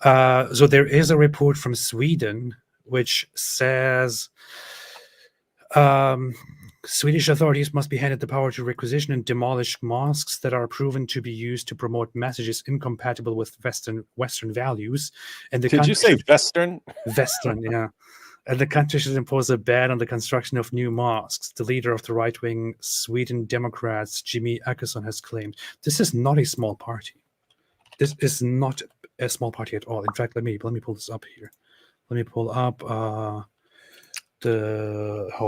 So there is a report from Sweden which says Swedish authorities must be handed the power to requisition and demolish mosques that are proven to be used to promote messages incompatible with Western values. And Did you say Western? Western, yeah. And the country should impose a ban on the construction of new mosques. The leader of the right-wing Sweden Democrats, Jimmy Åkesson, has claimed this is not a small party. This is not a small party at all. In fact, let me pull this up here. Let me pull up how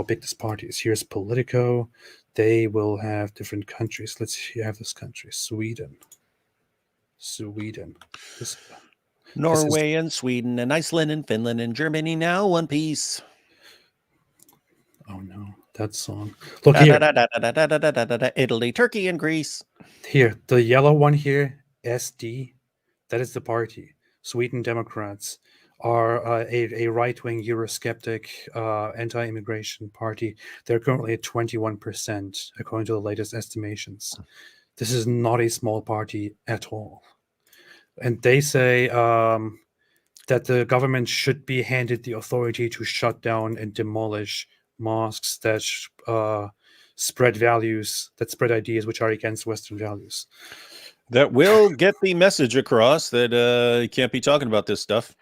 big this party is. Here's Politico. They will have different countries. Let's have this country: Sweden. Norway and Sweden and Iceland and Finland and Germany now one piece. Oh no. That song. Look here. Italy, Turkey, and Greece. Here, the yellow one here, SD, that is the party. Sweden Democrats are a right-wing Eurosceptic anti-immigration party. They're currently at 21%, according to the latest estimations. This is not a small party at all. And they say that the government should be handed the authority to shut down and demolish mosques that spread values, that spread ideas which are against Western values. That will get the message across that you can't be talking about this stuff.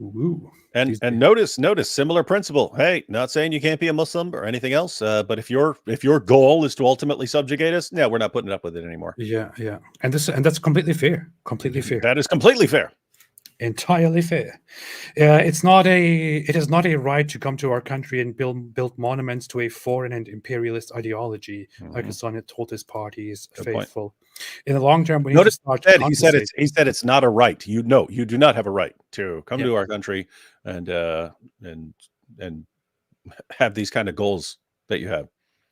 Ooh. And notice similar principle. Hey, not saying you can't be a Muslim or anything else, but if your goal is to ultimately subjugate us, no, we're not putting up with it anymore. Yeah, and that's completely fair. Completely fair. That is completely fair. Entirely fair. It is not a right to come to our country and build monuments to a foreign and imperialist ideology, like Hassan told his party is faithful. In the long term, we need to start. He said it's not a right. You do not have a right to come to our country and have these kind of goals that you have.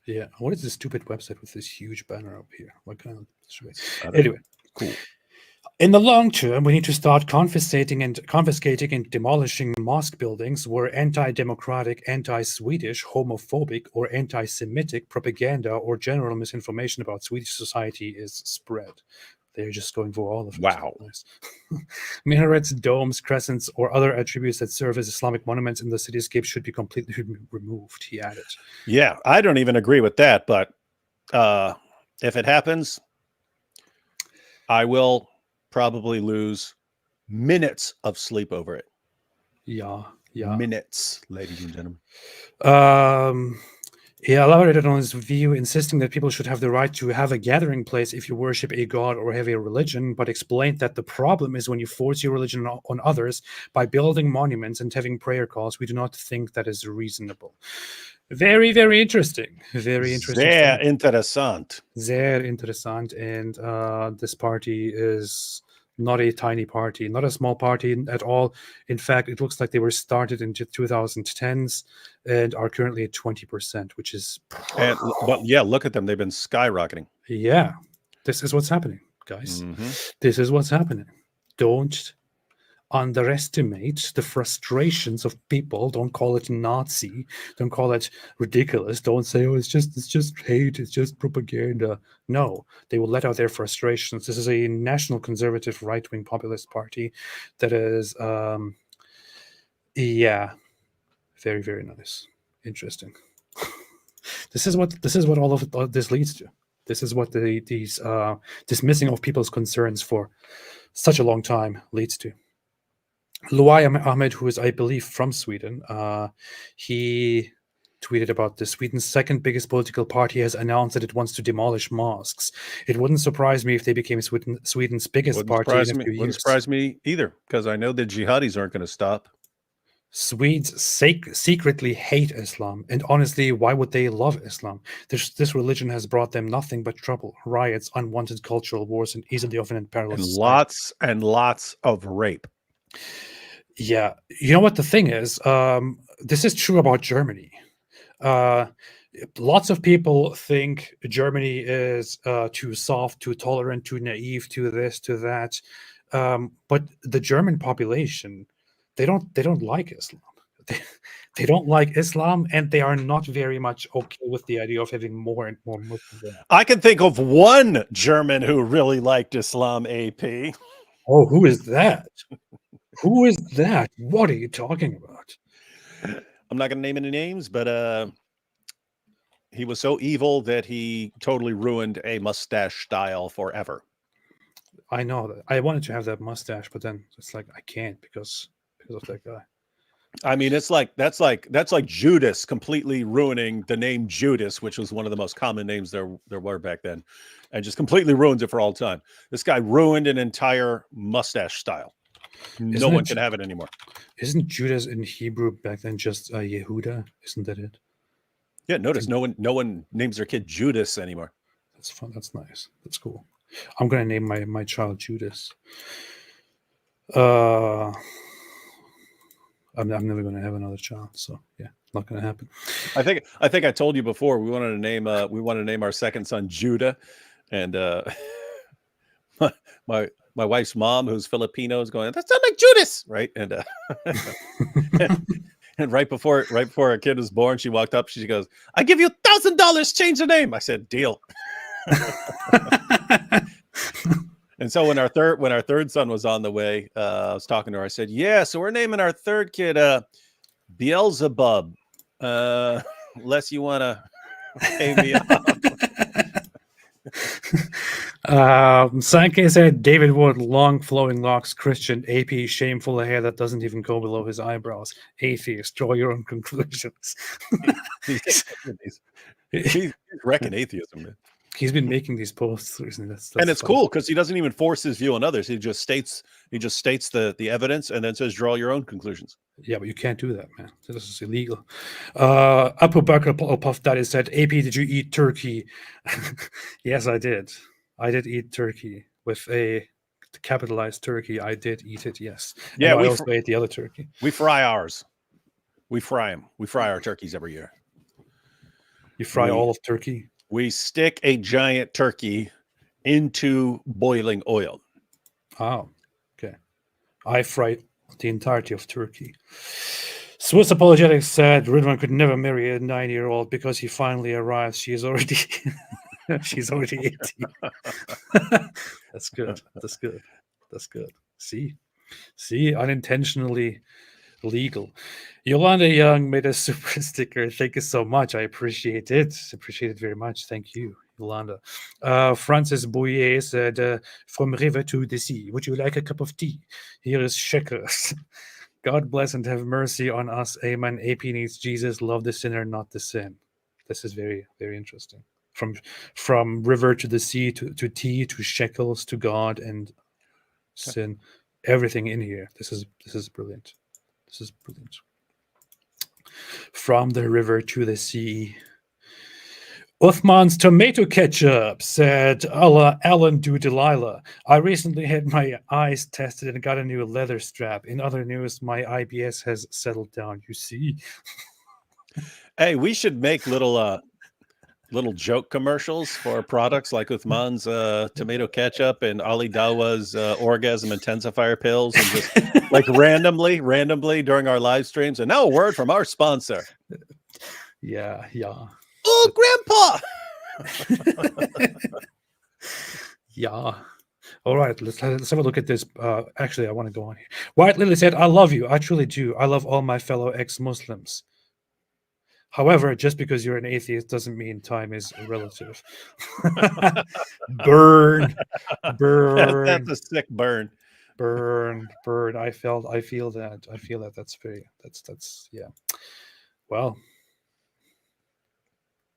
Yeah. What is this stupid website with this huge banner up here? What kind of anyway? Cool. In the long term, we need to start confiscating and demolishing mosque buildings where anti-democratic, anti-Swedish, homophobic, or anti-Semitic propaganda or general misinformation about Swedish society is spread. They're just going for all of it. Wow. Nice. Minarets, domes, crescents, or other attributes that serve as Islamic monuments in the cityscape should be completely removed, he added. Yeah, I don't even agree with that, but if it happens, I will probably lose minutes of sleep over it. Yeah. Minutes, ladies and gentlemen. He elaborated on his view, insisting that people should have the right to have a gathering place if you worship a god or have a religion, but explained that the problem is when you force your religion on others by building monuments and having prayer calls. We do not think that is reasonable. Very, very interesting. Very interesting. Sehr interessant. Sehr interessant. And this party is not a tiny party, not a small party at all. In fact, it looks like they were started in 2010s and are currently at 20%, which is... But yeah, look at them. They've been skyrocketing. Yeah. This is what's happening, guys. This is what's happening. Don't underestimate the frustrations of people. Don't call it Nazi. Don't call it ridiculous. Don't say, oh, it's just hate. It's just propaganda. No, they will let out their frustrations. This is a national conservative right-wing populist party that is, very, very nice. Interesting. This is what all of this leads to. This is what these dismissing of people's concerns for such a long time leads to. Luai Ahmed, who is, I believe, from Sweden, he tweeted about this. Sweden's second biggest political party has announced that it wants to demolish mosques. It wouldn't surprise me if they became Sweden's biggest party in a few years. Wouldn't surprise me either, because I know the jihadis aren't going to stop. Swedes secretly hate Islam, and honestly, why would they love Islam? This religion has brought them nothing but trouble, riots, unwanted cultural wars, and easily often parallel and lots and lots of rape. Yeah, you know what the thing is? This is true about Germany. Lots of people think Germany is too soft, too tolerant, too naive, too this, to that. But the German population, they don't like Islam. They don't like Islam, and they are not very much okay with the idea of having more and more Muslims. I can think of one German who really liked Islam, AP. Oh, who is that? Who is that? What are you talking about? I'm not going to name any names, but he was so evil that he totally ruined a mustache style forever. I know that. I wanted to have that mustache, but then it's like I can't because of that guy. I mean, that's like Judas completely ruining the name Judas, which was one of the most common names there were back then, and just completely ruins it for all time. This guy ruined an entire mustache style. No one can have it anymore. Isn't Judas in Hebrew back then just Yehuda? Isn't that it? Yeah, notice no one names their kid Judas anymore. That's fun. That's nice. That's cool. I'm gonna name my child Judas. I'm never going to have another child, so yeah, not going to happen. I think I told you before we wanted to name our second son Judah, and my wife's mom, who's Filipino, is going, that sounds like Judas, right? And and right before our kid was born, she walked up, she goes, I give you $1,000, change the name. I said, deal. And so when our third son was on the way, I was talking to her. I said, yeah, so we're naming our third kid Beelzebub, unless you want to pay me up. Sanke said, David Wood, long flowing locks, Christian, AP, shameful hair that doesn't even go below his eyebrows, atheist, draw your own conclusions. He's wrecking atheism, man. He's been making these posts recently. And it's cool because he doesn't even force his view on others. He just states the evidence and then says, draw your own conclusions. Yeah, but you can't do that, man. This is illegal. Abu Bakr Puff Daddy said, AP, did you eat turkey? Yes, I did. I did eat turkey with a capitalized turkey. I did eat it, yes. Yeah, we also ate the other turkey. We fry ours. We fry them. We fry our turkeys every year. You fry all of turkey? We stick a giant turkey into boiling oil. Oh, okay. I fried the entirety of turkey. Swiss Apologetics said Ridwan could never marry a 9-year-old because he finally arrives. She's already 18. That's good. That's good. That's good. See, unintentionally legal. Yolanda Young made a super sticker. Thank you so much. I appreciate it. Appreciate it very much. Thank you, Yolanda. Francis Bouillet said, from river to the sea, would you like a cup of tea? Here is shekels. God bless and have mercy on us. Amen. AP needs Jesus. Love the sinner, not the sin. This is very, very interesting. From river to the sea, to tea, to shekels, to God and sin. Everything in here. This is brilliant. This is brilliant. From the river to the sea. Uthman's tomato ketchup said, Alan do Delilah. I recently had my eyes tested and got a new leather strap. In other news, my IBS has settled down. You see? Hey, we should make little joke commercials for products like Uthman's tomato ketchup and Ali Dawa's orgasm intensifier pills, and just like randomly during our live streams. And now a word from our sponsor. Yeah. Oh, Grandpa. Yeah. All right, let's have a look at this. Actually, I want to go on here. White Lily said, I love you. I truly do. I love all my fellow ex-Muslims. However, just because you're an atheist doesn't mean time is relative. Burn. That's a sick burn. Burn. I feel that. That's yeah. Well,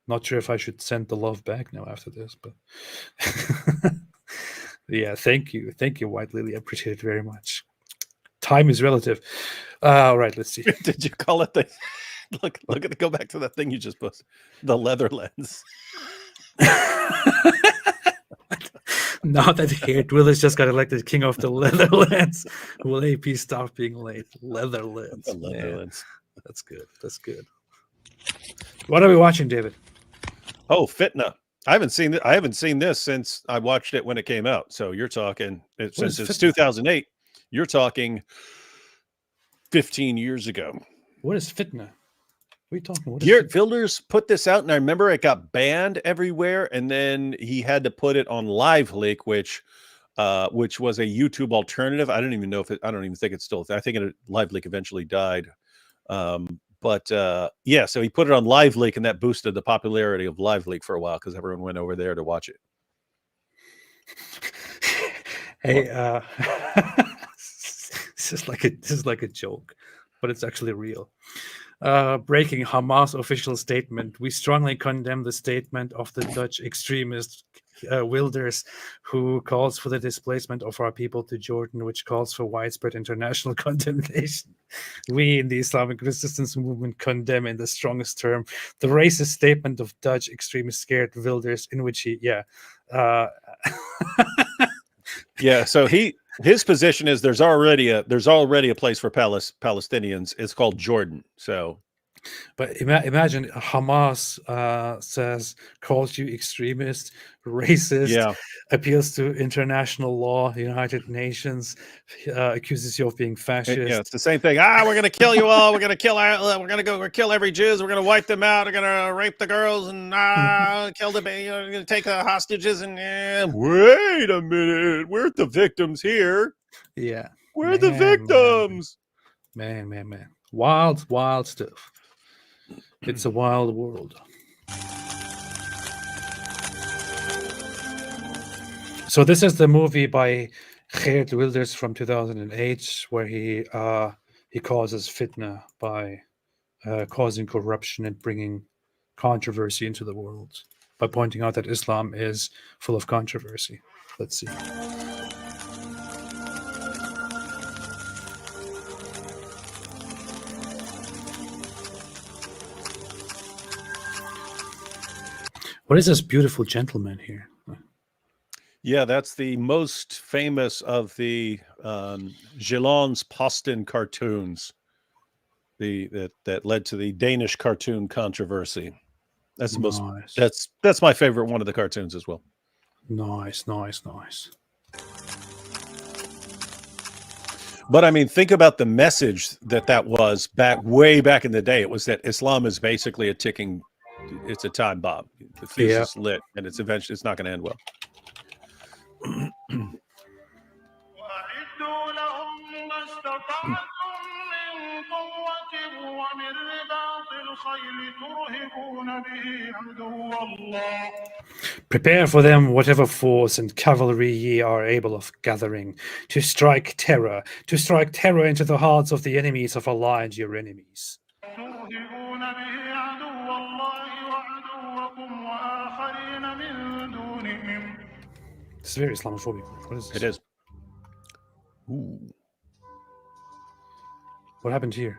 not sure if I should send the love back now after this, but yeah, thank you, White Lily. I appreciate it very much. Time is relative. All right, let's see. Did you call it the? Go back to that thing you just posted. The leather lens. Now that Geert Wilders just got elected king of the leather lens, will AP stop being late? Leather lens. The leather lens. That's good. What are we watching, David? Oh, Fitna. I haven't seen this since I watched it when it came out. So you're talking since it's 2008. You're talking 15 years ago. What is Fitna? What are you talking? Geert Wilders put this out, and I remember it got banned everywhere, and then he had to put it on LiveLeak, which was a YouTube alternative. I don't even think it's still. I think LiveLeak eventually died. Yeah, so he put it on LiveLeak, and that boosted the popularity of LiveLeak for a while because everyone went over there to watch it. Hey, this is like a joke, but it's actually real. Breaking Hamas official statement. We strongly condemn the statement of the Dutch extremist Wilders, who calls for the displacement of our people to Jordan, which calls for widespread international condemnation. We in the Islamic resistance movement condemn in the strongest term the racist statement of Dutch extremist Geert Wilders, in which he, so he his position is there's already a place for Palestinians. It's called Jordan. So, but imagine Hamas calls you extremist, racist, appeals to international law, United Nations, accuses you of being fascist. Yeah, it's the same thing. We're going to kill you all. We're going to kill kill every Jews. We're going to wipe them out. We're going to rape the girls and kill the baby. We're going to take the hostages. And wait a minute, we're the victims here. Yeah, we're the victims. Man, wild stuff. It's a wild world. So this is the movie by Geert Wilders from 2008, where he causes fitna by causing corruption and bringing controversy into the world by pointing out that Islam is full of controversy. Let's see. What is this beautiful gentleman here? Yeah, that's the most famous of the Gillan's Posten cartoons. That led to the Danish cartoon controversy. That's the most. That's my favorite one of the cartoons as well. Nice. But I mean, think about the message that was way back in the day. It was that Islam is basically it's a time bomb. The fuse is lit, and it's not going to end well. Prepare for them whatever force and cavalry ye are able of gathering, to strike terror into the hearts of the enemies of Allah and your enemies. It's very Islamophobic. What is this? It is. Ooh. What happened here?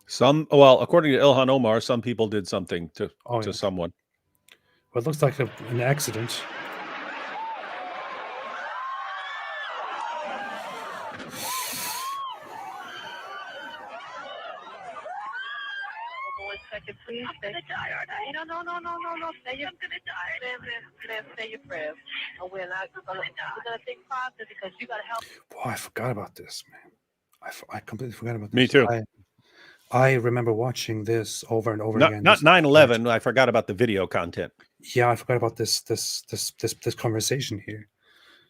According to Ilhan Omar, some people did something to someone. Well, it looks like an accident. Please, I'm gonna die, aren't I? No. Say your, I'm gonna die. Say your prayers. And we're gonna think positive because you gotta help. Boy, I forgot about this, man. I completely forgot about this. Me too. I remember watching this over and over again. Not 9/11. I forgot about the video content. Yeah, I forgot about this conversation here.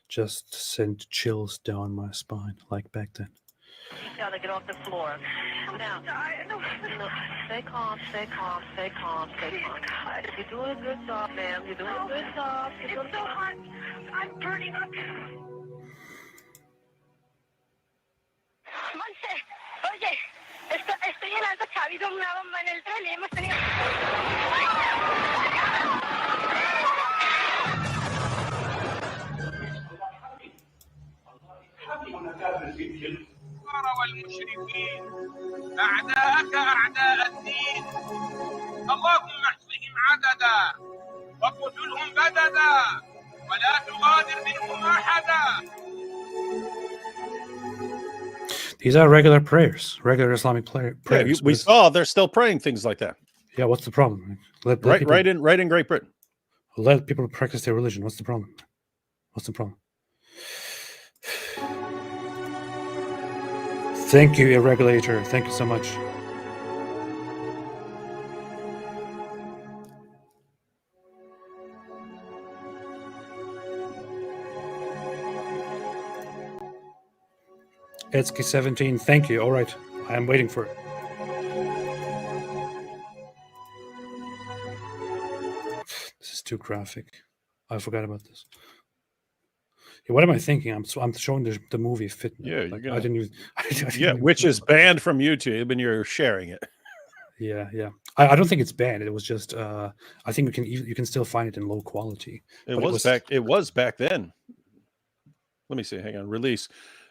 Just sent chills down my spine, like back then. You gotta get off the floor. Now, stay calm. You're doing a good job, ma'am. You're doing a good job. It's so hot. I'm burning up. Monse, oye, estoy llenando chavido una bomba en el tren y hemos tenido... والمشركين أعداءك أعداء الدين اللهم احصهم عددا وقتلهم بددا ولا تغادر منهم أحدا. These are regular prayers, regular Islamic prayers. Yeah, we saw they're still praying things like that. Yeah, what's the problem? Right in Great Britain. Let people practice their religion. What's the problem? Thank you, Irregulator. Thank you so much. Etsky 17, thank you. All right, I am waiting for it. This is too graphic. I forgot about this. Yeah, what am I thinking? I'm showing the movie Fitna. Yeah, like, I didn't which is banned from YouTube, and you're sharing it. Yeah. I don't think it's banned. It was just I think you can still find it in low quality. It was back then. Let me see. Hang on. Release.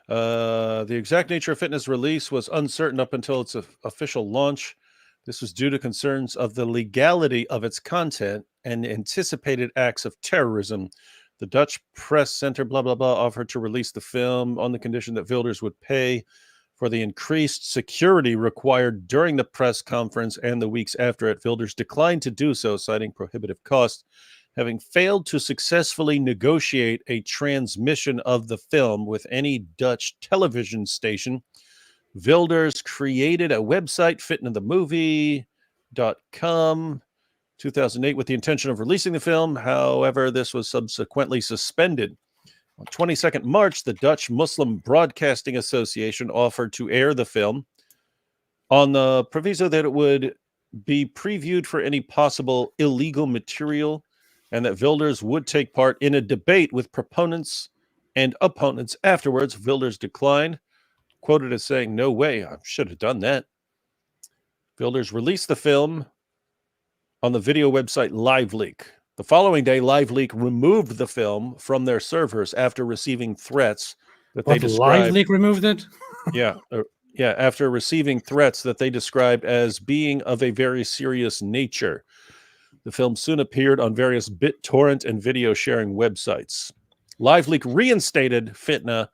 The exact nature of fitness release was uncertain up until its official launch. This was due to concerns of the legality of its content and anticipated acts of terrorism. The Dutch press center, blah, blah, blah, offered to release the film on the condition that Wilders would pay for the increased security required during the press conference and the weeks after it. Wilders declined to do so, citing prohibitive costs, having failed to successfully negotiate a transmission of the film with any Dutch television station. Wilders created a website, fitnathemovie.com, 2008, with the intention of releasing the film. However, this was subsequently suspended. On 22nd March, the Dutch Muslim Broadcasting Association offered to air the film on the proviso that it would be previewed for any possible illegal material and that Wilders would take part in a debate with proponents and opponents afterwards. Wilders declined, quoted as saying, "No way, I should have done that." Wilders released the film on the video website LiveLeak. The following day, LiveLeak removed the film from their servers after receiving threats that they described. LiveLeak removed it? After receiving threats that they described as being of a very serious nature. The film soon appeared on various BitTorrent and video sharing websites. LiveLeak reinstated Fitna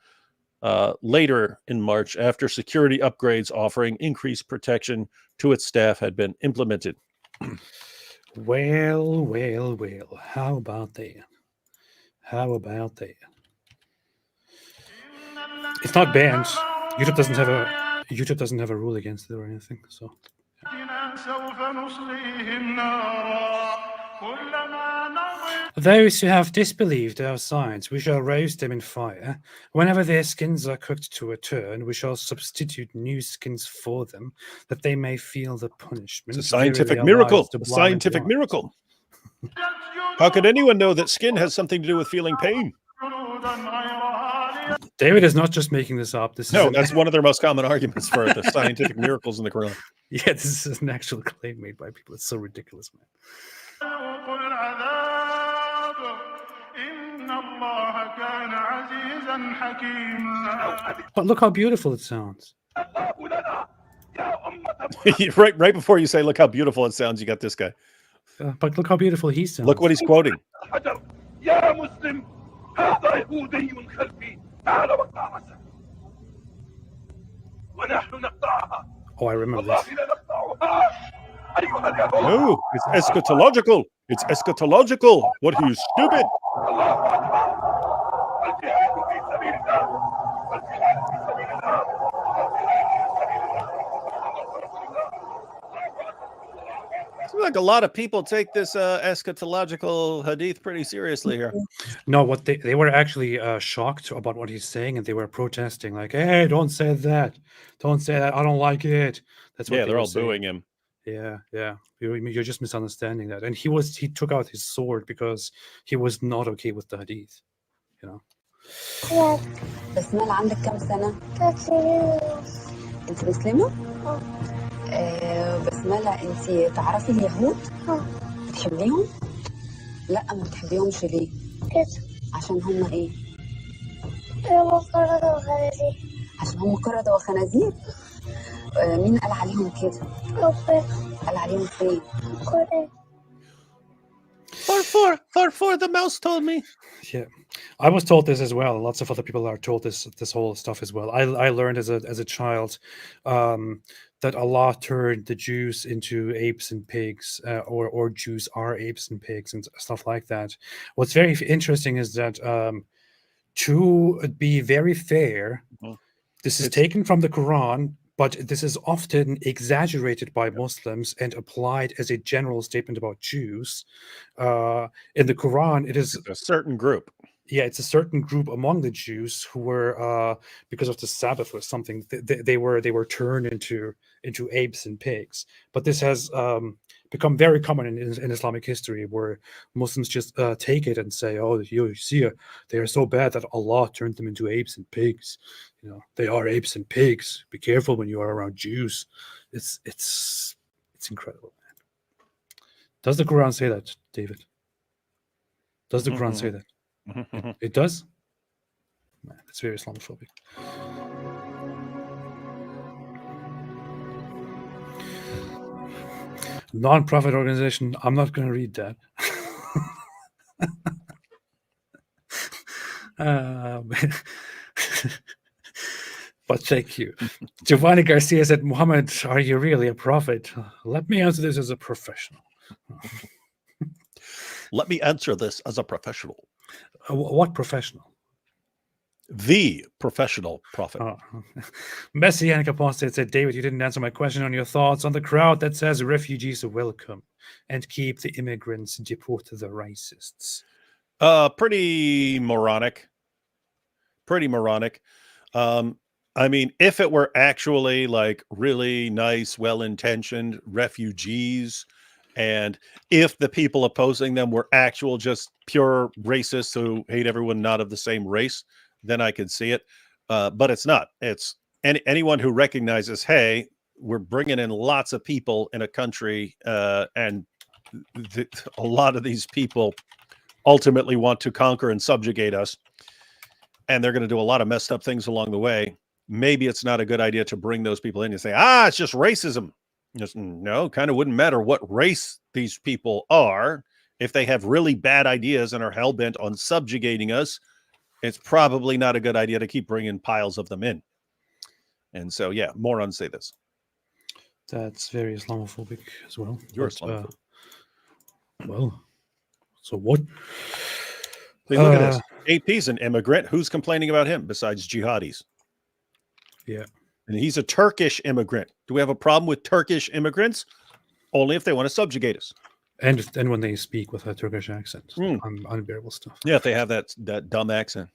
later in March after security upgrades offering increased protection to its staff had been implemented. Well. How about that? It's not banned. YouTube doesn't have a rule against it or anything. So. Those who have disbelieved our signs, we shall roast them in fire. Whenever their skins are cooked to a turn, we shall substitute new skins for them, that they may feel the punishment. It's a scientific miracle. A scientific miracle. How could anyone know that skin has something to do with feeling pain? David is not just making this up. That's one of their most common arguments for the scientific miracles in the Quran. Yeah, this is an actual claim made by people. It's so ridiculous, man. But look how beautiful it sounds. right before you say, look how beautiful it sounds, you got this guy. But look how beautiful he sounds. Look what he's quoting. Oh, I remember this. No, it's eschatological. It's eschatological. What are you, stupid? Seems like a lot of people take this eschatological hadith pretty seriously here. No, what they were actually shocked about what he's saying, and they were protesting, like, "Hey, don't say that! Don't say that! I don't like it." That's what they're all booing him. Yeah. You're just misunderstanding that. And he took out his sword because he was not okay with the hadith. You know. بسملة عندك كم سنة؟ 3 سنين. أنت مسلمة؟ بسملة أنت تعرفي اليهود؟ بتحبيهم؟ لا ما بتحبيهمش ليه؟ كده. عشان هم إيه؟ هم قردة وخنازير. عشان هم قردة وخنازير؟ مين قال عليهم كده؟ ربنا. قال عليهم فين؟ القرآن. For the mouse told me. Yeah, I was told this as well. Lots of other people are told this whole stuff as well. I learned as a child that Allah turned the Jews into apes and pigs, or Jews are apes and pigs and stuff like that. What's very interesting is that to be very fair, this is taken from the Quran. But this is often exaggerated by Muslims and applied as a general statement about Jews. In the Quran, it is a certain group. Yeah, it's a certain group among the Jews who were, because of the Sabbath or something, they were turned into apes and pigs. But this has become very common in Islamic history, where Muslims just take it and say, "Oh, you see, they are so bad that Allah turned them into apes and pigs. You know, they are apes and pigs. Be careful when you are around Jews." It's incredible, man. Does the Quran say that, David? Does the Quran say that? It does? Man, it's very Islamophobic. Non-profit organization. I'm not going to read that. But thank you. Giovanni Garcia said, Muhammad, are you really a prophet? Let me answer this as a professional. Let me answer this as a professional. What professional? The professional prophet. Messianic Apostate said, David, you didn't answer my question on your thoughts on the crowd that says refugees are welcome and keep the immigrants, deport the racists. Pretty moronic. Pretty moronic. I mean, if it were actually like really nice, well-intentioned refugees, and if the people opposing them were actual just pure racists who hate everyone not of the same race, then I could see it. But it's not. It's anyone who recognizes, hey, we're bringing in lots of people in a country, and a lot of these people ultimately want to conquer and subjugate us, and they're going to do a lot of messed up things along the way. Maybe it's not a good idea to bring those people in and say, it's just racism. Just, no, kind of wouldn't matter what race these people are. If they have really bad ideas and are hell-bent on subjugating us, it's probably not a good idea to keep bringing piles of them in. And so, yeah, morons say this. That's very Islamophobic as well. You're Islamophobic. Well, so what? See, look at this. AP's an immigrant. Who's complaining about him besides jihadis? Yeah. And he's a Turkish immigrant. Do we have a problem with Turkish immigrants? Only if they want to subjugate us. And when they speak with a Turkish accent. Unbearable stuff. Yeah, if they have that dumb accent.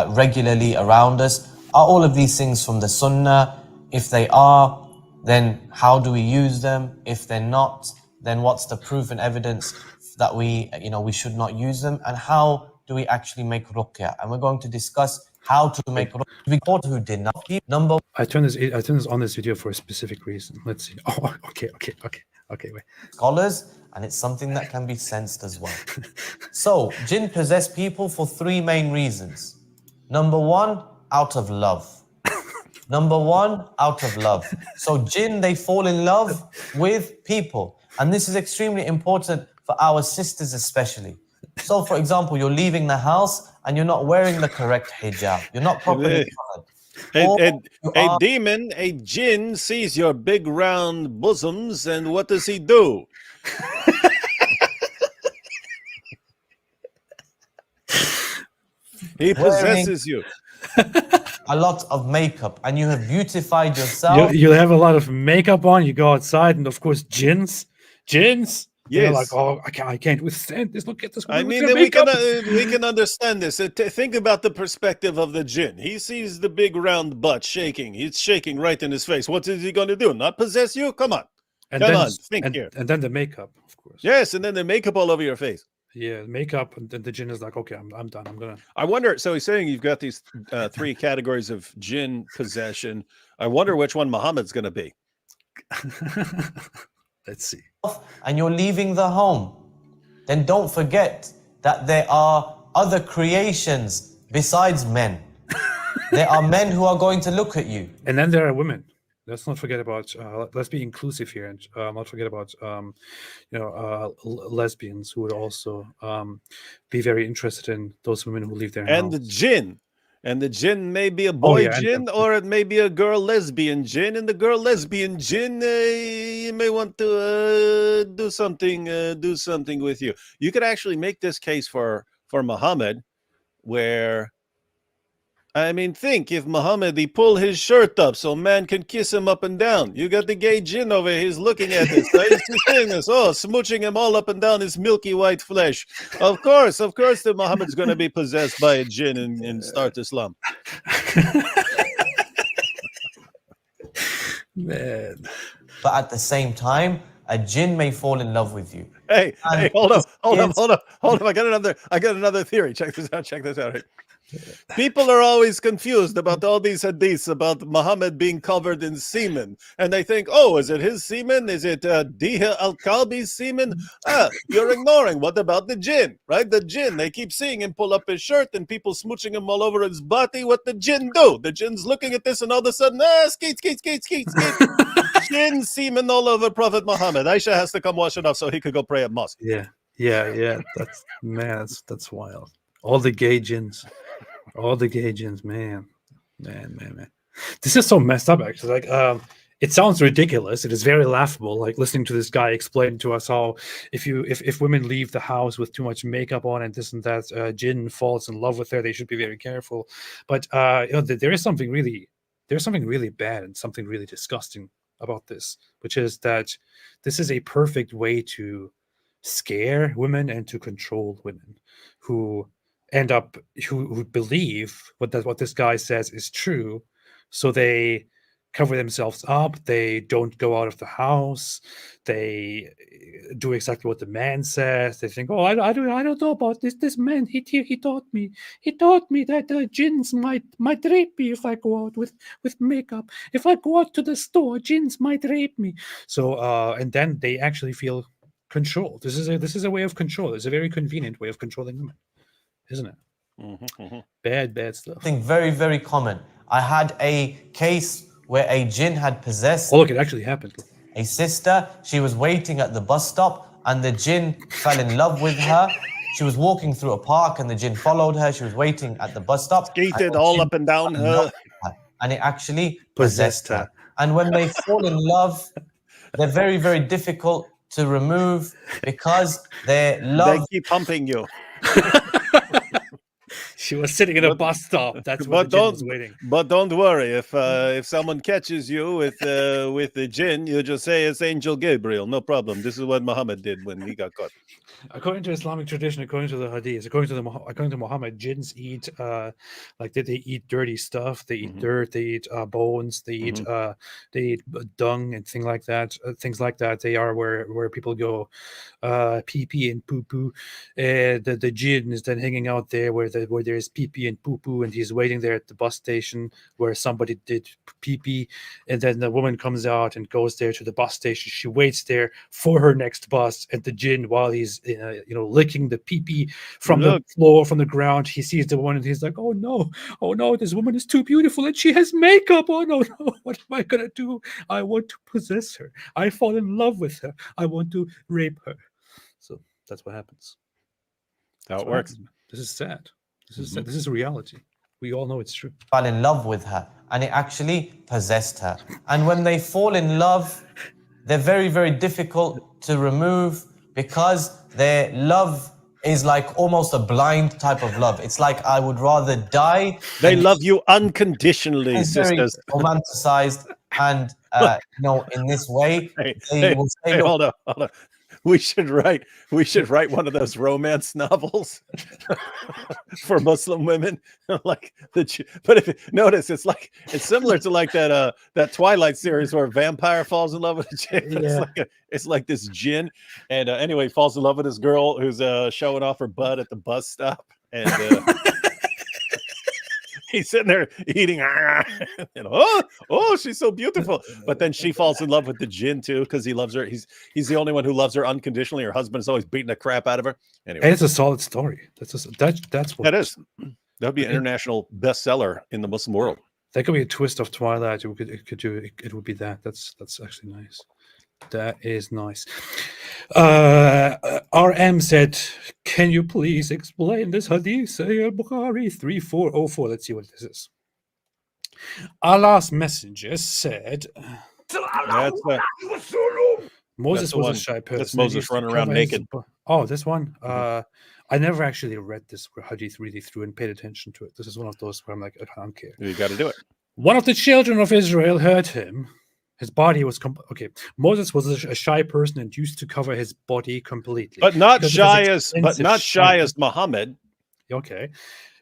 Regularly around us. Are all of these things from the Sunnah? If they are, then how do we use them? If they're not, then what's the proof and evidence that we should not use them? And how do we actually make ruqya? And we're going to discuss how to make ruqya. Who did not keep number. I turn this on this video for a specific reason. Let's see. Oh, okay, wait. Scholars, and it's something that can be sensed as well. So, jinn possess people for three main reasons. Number one, out of love. So jinn, they fall in love with people. And this is extremely important for our sisters especially. So, for example, you're leaving the house and you're not wearing the correct hijab. You're not properly covered. A demon, a jinn, sees your big round bosoms, and what does he do? He possesses you. A lot of makeup, and you have beautified yourself. You have a lot of makeup on. You go outside, and of course, jinns. Yes. You're like, oh, I can't withstand this. Look at this. I mean, we can understand this. Think about the perspective of the jinn. He sees the big round butt shaking. He's shaking right in his face. What is he going to do? Not possess you? Come on. Come on. Think here. And then the makeup, of course. Yes, and then the makeup all over your face. Yeah, makeup, and then the jinn is like, okay, I'm done. I'm gonna. I wonder. So he's saying you've got these three categories of jinn possession. I wonder which one Muhammad's going to be. Let's see. And you're leaving the home, then don't forget that there are other creations besides men. There are men who are going to look at you. And then there are women. Let's not forget about, let's be inclusive here and not forget about, lesbians who would also be very interested in those women who leave their house. And the jinn. And the jinn may be a boy jinn, or it may be a girl lesbian jinn. And the girl lesbian jinn, you may want to do something with you. You could actually make this case for Muhammad, where, I mean, think if Muhammad, he pull his shirt up so man can kiss him up and down. You got the gay jinn over here. He's looking at this. Right? He's just saying this. Oh, smooching him all up and down his milky white flesh. Of course, that Muhammad's going to be possessed by a jinn and start Islam. Man. But at the same time, a jinn may fall in love with you. Hey, hold up. I got another theory. Check this out. Right? People are always confused about all these hadiths about Muhammad being covered in semen. And they think, oh, is it his semen? Is it Diha al-Kalbi's semen? You're ignoring. What about the jinn, right? The jinn, they keep seeing him pull up his shirt and people smooching him all over his body. What the jinn do? The jinn's looking at this and all of a sudden, skeet. Jinn semen all over Prophet Muhammad. Aisha has to come wash it off so he could go pray at mosque. Yeah. That's wild. All the gay jinns. Man. This is so messed up, actually. Like, it sounds ridiculous. It is very laughable. Like listening to this guy explain to us how if women leave the house with too much makeup on and this and that, jinn falls in love with her. They should be very careful. But there's something really bad and something really disgusting about this, which is that this is a perfect way to scare women and to control women who end up who believe what this guy says is true, so they cover themselves up, they don't go out of the house, they do exactly what the man says. They think, oh, I don't know about this man, he taught me that jinns might rape me if I go out with makeup. If I go out to the store, jinns might rape me. So and then they actually feel controlled. This is a way of control. It's a very convenient way of controlling women, isn't it? Bad stuff. Something very, very common. I had a case where a jinn had possessed. Oh, look, it actually happened. A sister. She was waiting at the bus stop, and the jinn fell in love with her. She was walking through a park, and the jinn followed her. She was waiting at the bus stop. Skated all up and down her. And it actually possessed her. And when they fall in love, they're very, very difficult to remove because their love. They keep pumping you. She was sitting at a bus stop. That's what the jinn was waiting. But don't worry. If someone catches you with the jinn, you just say it's Angel Gabriel. No problem. This is what Muhammad did when he got caught. According to Islamic tradition, according to the Hadith, according to Muhammad, jinns eat they eat dirty stuff. They eat dirt. They eat bones. They eat dung and things like that. They are where people go pee pee and poo poo. The jinn is then hanging out there where there's pee pee and poo poo, and he's waiting there at the bus station where somebody did pee pee, and then the woman comes out and goes there to the bus station. She waits there for her next bus, and the jinn, while he's licking the pee pee from the floor, from the ground, he sees the woman and he's like, oh no, this woman is too beautiful and she has makeup. Oh no, what am I gonna do? I want to possess her. I fall in love with her. I want to rape her. So that's what happens. How it works. This is sad. This is sad. This is reality. We all know it's true. Fell in love with her, and it actually possessed her. And when they fall in love, they're very, very difficult to remove because their love is like almost a blind type of love. It's like, I would rather die. They love you unconditionally, it's very sisters. romanticized, and in this way, will say, hold on. We should write one of those romance novels for Muslim women. But notice it's similar to like that Twilight series where a vampire falls in love with a chick. Yeah. It's like this jinn, and anyway, falls in love with this girl who's showing off her butt at the bus stop, and he's sitting there eating, and oh, she's so beautiful. But then she falls in love with the jinn too because he loves her. He's the only one who loves her unconditionally. Her husband is always beating the crap out of her. Anyway, and it's a solid story. That's what that is. That would be an international bestseller in the Muslim world. That could be a twist of Twilight. It would be that. That's actually nice. That is nice. RM said, can you please explain this hadith? Sahih Bukhari 3404. Let's see what this is. Allah's messenger said, Moses was a shy person. That's Moses running around naked. Oh, this one? I never actually read this hadith really through and paid attention to it. This is one of those where I'm like, I don't care. You got to do it. One of the children of Israel heard him. His body was Moses was a shy person and used to cover his body completely, but not shy as Muhammad. Okay,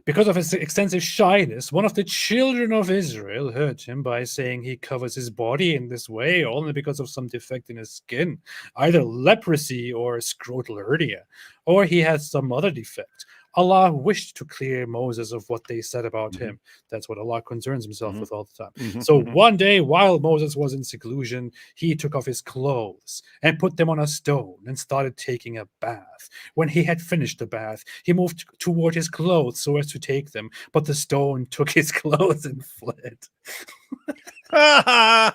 because of his extensive shyness, one of the children of Israel hurt him by saying he covers his body in this way only because of some defect in his skin, either leprosy or scrotal hernia, or he has some other defect. Allah wished to clear Moses of what they said about him. That's what Allah concerns himself with all the time. So one day, while Moses was in seclusion, he took off his clothes and put them on a stone and started taking a bath. When he had finished the bath, he moved toward his clothes so as to take them, but the stone took his clothes and fled. I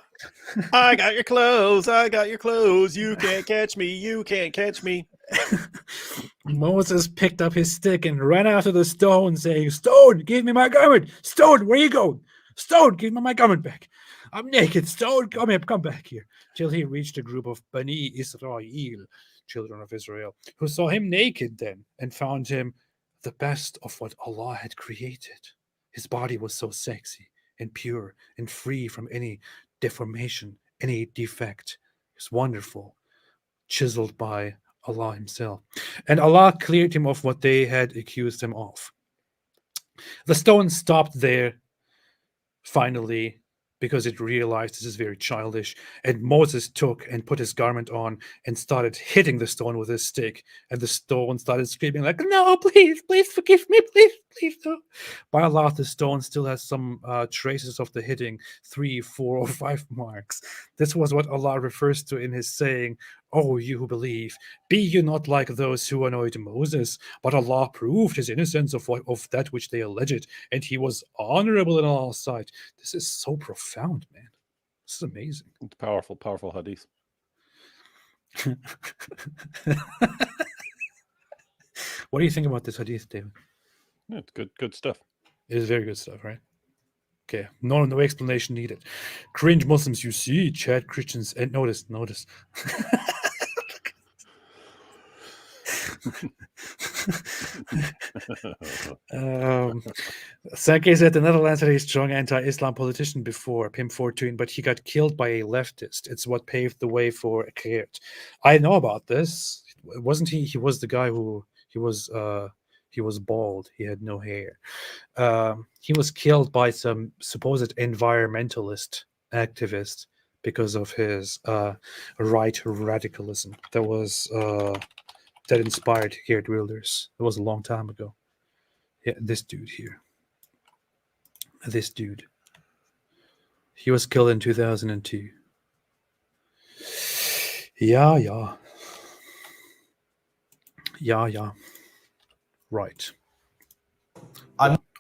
got your clothes. I got your clothes. You can't catch me. You can't catch me. Moses picked up his stick and ran after the stone, saying, "Stone, give me my garment! Stone, where are you going? Stone, give me my garment back! I'm naked! Stone, come here, come back here!" Till he reached a group of Bani Israel, children of Israel, who saw him naked then and found him the best of what Allah had created. His body was so sexy and pure and free from any deformation, any defect. It was wonderful, chiseled by Allah himself. And Allah cleared him of what they had accused him of. The stone stopped there finally because it realized this is very childish. And Moses took and put his garment on and started hitting the stone with his stick. And the stone started screaming like, "No, please, please forgive me, please, please no." By Allah, the stone still has some traces of the hitting, 3, 4, or 5 marks. This was what Allah refers to in his saying, "Oh, you who believe, be you not like those who annoyed Moses, but Allah proved his innocence of that which they alleged, and he was honorable in Allah's sight." This is so profound, man. This is amazing. It's powerful, powerful hadith. What do you think about this hadith, David? Yeah, it's good stuff. It is very good stuff, right? Okay, no explanation needed. Cringe Muslims, you see, chat Christians, and notice. Sankey said the Netherlands had a strong anti-Islam politician before, Pim Fortuyn, but he got killed by a leftist. It's what paved the way for Geert. I know about this. Wasn't he? He was the guy who he was bald. He had no hair. He was killed by some supposed environmentalist activist because of his right radicalism. That inspired Geert Wilders. It was a long time ago. Yeah, this dude here. This dude. He was killed in 2002. Yeah. Right.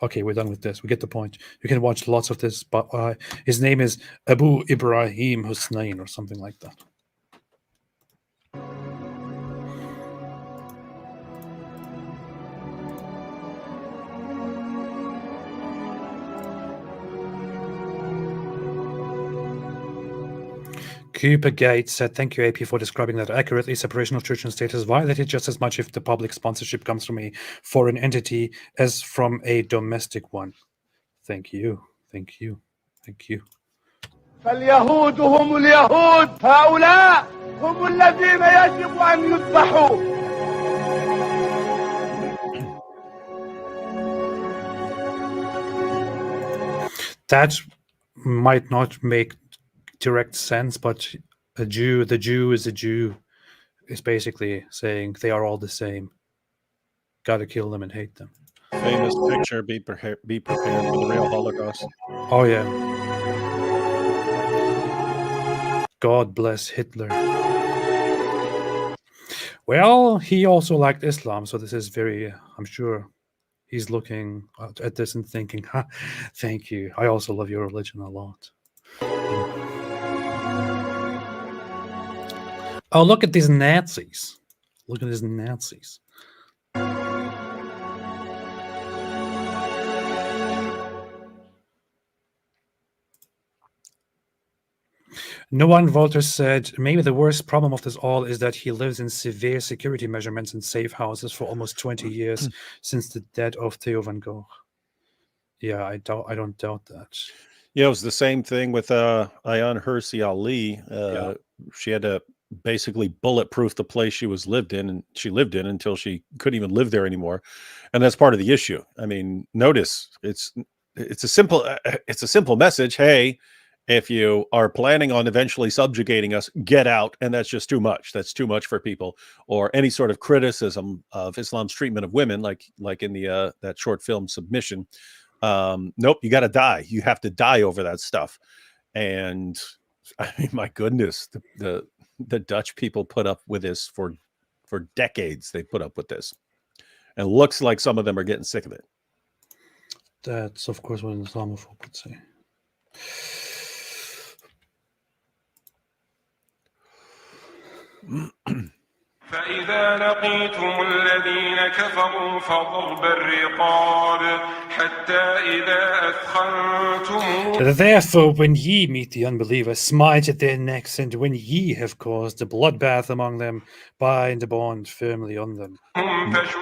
Okay, we're done with this. We get the point. You can watch lots of this, but his name is Abu Ibrahim Hussein or something like that. Cooper Gates said, "Thank you, AP, for describing that accurately. Separation of church and state is violated just as much if the public sponsorship comes from a foreign entity as from a domestic one." Thank you. فاليهود هم اليهود هؤلاء هم الذين يجب أن يذبحوا. That might not make direct sense, but the Jew is a Jew, is basically saying they are all the same. Gotta kill them and hate them. Famous picture, be prepared for the real Holocaust. Oh yeah. God bless Hitler. Well, he also liked Islam, so this is very, I'm sure he's looking at this and thinking, thank you. I also love your religion a lot. Oh, look at these Nazis. Look at these Nazis. No one voter said, maybe the worst problem of this all is that he lives in severe security measurements in safe houses for almost 20 years since the death of Theo van Gogh. Yeah, I don't doubt that. Yeah, it was the same thing with Ayaan Hirsi Ali. She had to basically bulletproof the place she lived in until she couldn't even live there anymore, and that's part of the issue. I mean, notice it's a simple message. Hey, if you are planning on eventually subjugating us, get out. And that's just too much. That's too much for people. Or any sort of criticism of Islam's treatment of women, like in the that short film Submission. Nope, you got to die. You have to die over that stuff. And I mean, my goodness, the Dutch people put up with this for decades. They put up with this. And it looks like some of them are getting sick of it. That's, of course, what an Islamophobe would say. فإذا لقيتم الذين كفروا فضرب الرقاب حتى إذا أثخنتم. Therefore, when ye meet the unbelievers, smite at their necks, and when ye have caused a bloodbath among them, bind a bond firmly on them.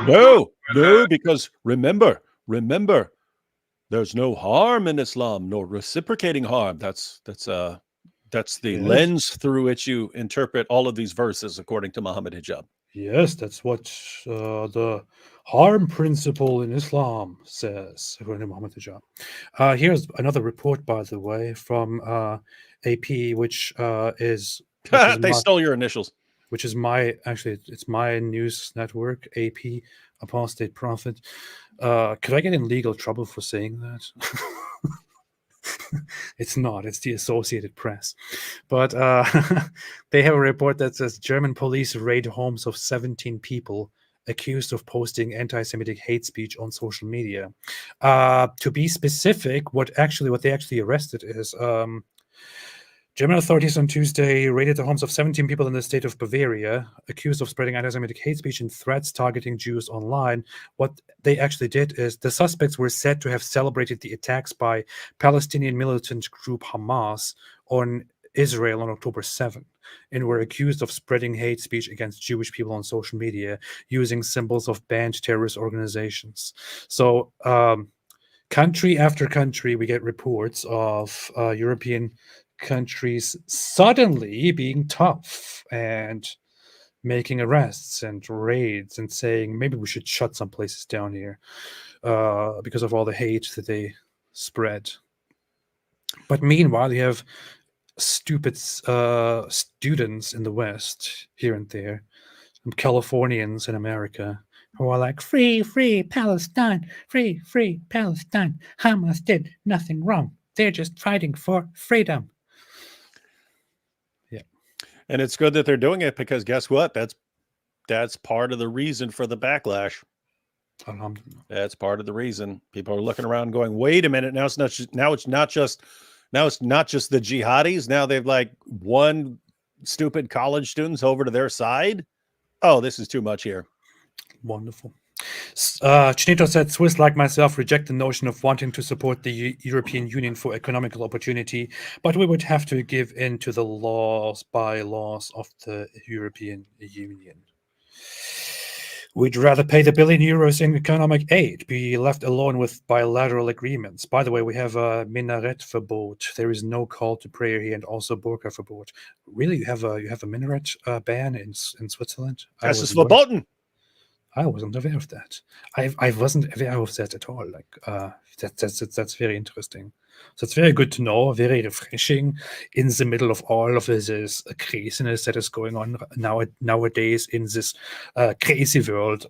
No, because remember, there's no harm in Islam, nor reciprocating harm. That's the lens through which you interpret all of these verses, according to Muhammad Hijab. Yes, that's what the harm principle in Islam says, according to Muhammad Hijab. Here's another report, by the way, from AP, which is they stole your initials. Which is it's my news network, AP, Apostate Prophet. Could I get in legal trouble for saying that? It's not. It's the Associated Press. But they have a report that says German police raid homes of 17 people accused of posting anti-Semitic hate speech on social media. To be specific, what they actually arrested is German authorities on Tuesday raided the homes of 17 people in the state of Bavaria, accused of spreading anti-Semitic hate speech and threats targeting Jews online. What they actually did is the suspects were said to have celebrated the attacks by Palestinian militant group Hamas on Israel on October 7, and were accused of spreading hate speech against Jewish people on social media using symbols of banned terrorist organizations. So, country after country, we get reports of European countries suddenly being tough and making arrests and raids and saying maybe we should shut some places down here because of all the hate that they spread. But meanwhile, you have stupid students in the West here and there, some Californians in America who are like, free Palestine, free Palestine. Hamas did nothing wrong. They're just fighting for freedom. And it's good that they're doing it because guess what? That's part of the reason for the backlash. That's part of the reason. People are looking around going, wait a minute, now it's not just the jihadis. Now they've like won stupid college students over to their side. Oh, this is too much here. Wonderful. Chinito said, Swiss, like myself, reject the notion of wanting to support the European Union for economical opportunity, but we would have to give in to the bylaws of the European Union. We'd rather pay the €1 billion in economic aid, be left alone with bilateral agreements. By the way, we have a minaret verbot. There is no call to prayer here, and also burqa verbot. Really, you have a minaret ban in Switzerland? Das ist verboten. I wasn't aware of that. I wasn't aware of that at all. Like that's very interesting. So it's very good to know, very refreshing in the middle of all of this craziness that is going on nowadays in this crazy world.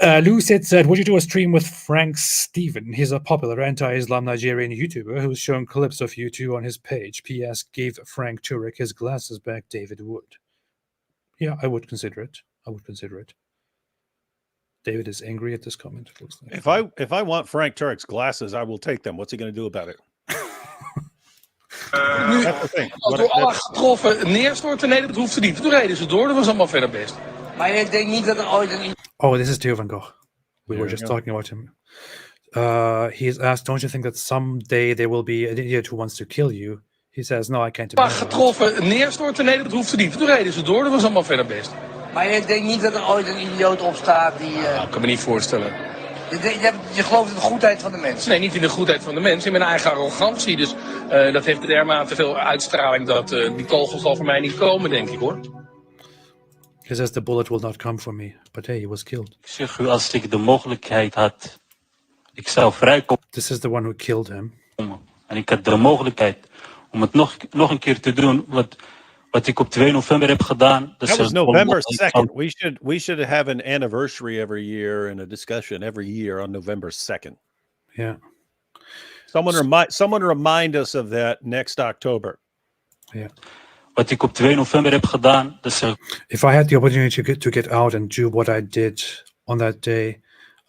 Lou said, would you do a stream with Frank Steven? He's a popular anti-Islam Nigerian YouTuber who's shown clips of you two on his page. P.S. Gave Frank Turek his glasses back, David would. Yeah, I would consider it. David is angry at this comment, it looks like. If I want Frank Turek's glasses, I will take them. What's he going to do about it? That's the thing. Als door Allah getroffen neerstorten, nee, dat hoefde niet. Toen reden ze door, dat was allemaal verder best. Maar ik denk niet dat er ooit een... Oh, this is Theo van Gogh. We were just talking about him. He is asked, don't you think that someday there will be an idiot who wants to kill you? He says, no, I can't imagine. Getroffen neerstorten, nee, dat hoefde niet. Toen reden ze door, dat was allemaal verder best. Maar ik denk niet dat er ooit een idioot opstaat die... Ik kan me niet voorstellen. Je gelooft in de goedheid van de mens? Nee, niet in de goedheid van de mens. In mijn eigen arrogantie. Dus dat heeft dermate veel uitstraling dat die kogel zal voor mij niet komen, denk ik, hoor. He says the bullet will not come for me. But hey, he was killed. Ik zeg u, als ik de mogelijkheid had, ik zou vrijkomen. This is the one who killed him. En ik had de mogelijkheid om het nog een keer te doen wat ik op 2 november heb gedaan. That was November 2nd. We should have an anniversary every year and a discussion every year on November 2nd. Yeah. Someone remind us of that next October. Yeah. Wat ik op 2 november heb gedaan. If I had the opportunity to get out and do what I did on that day,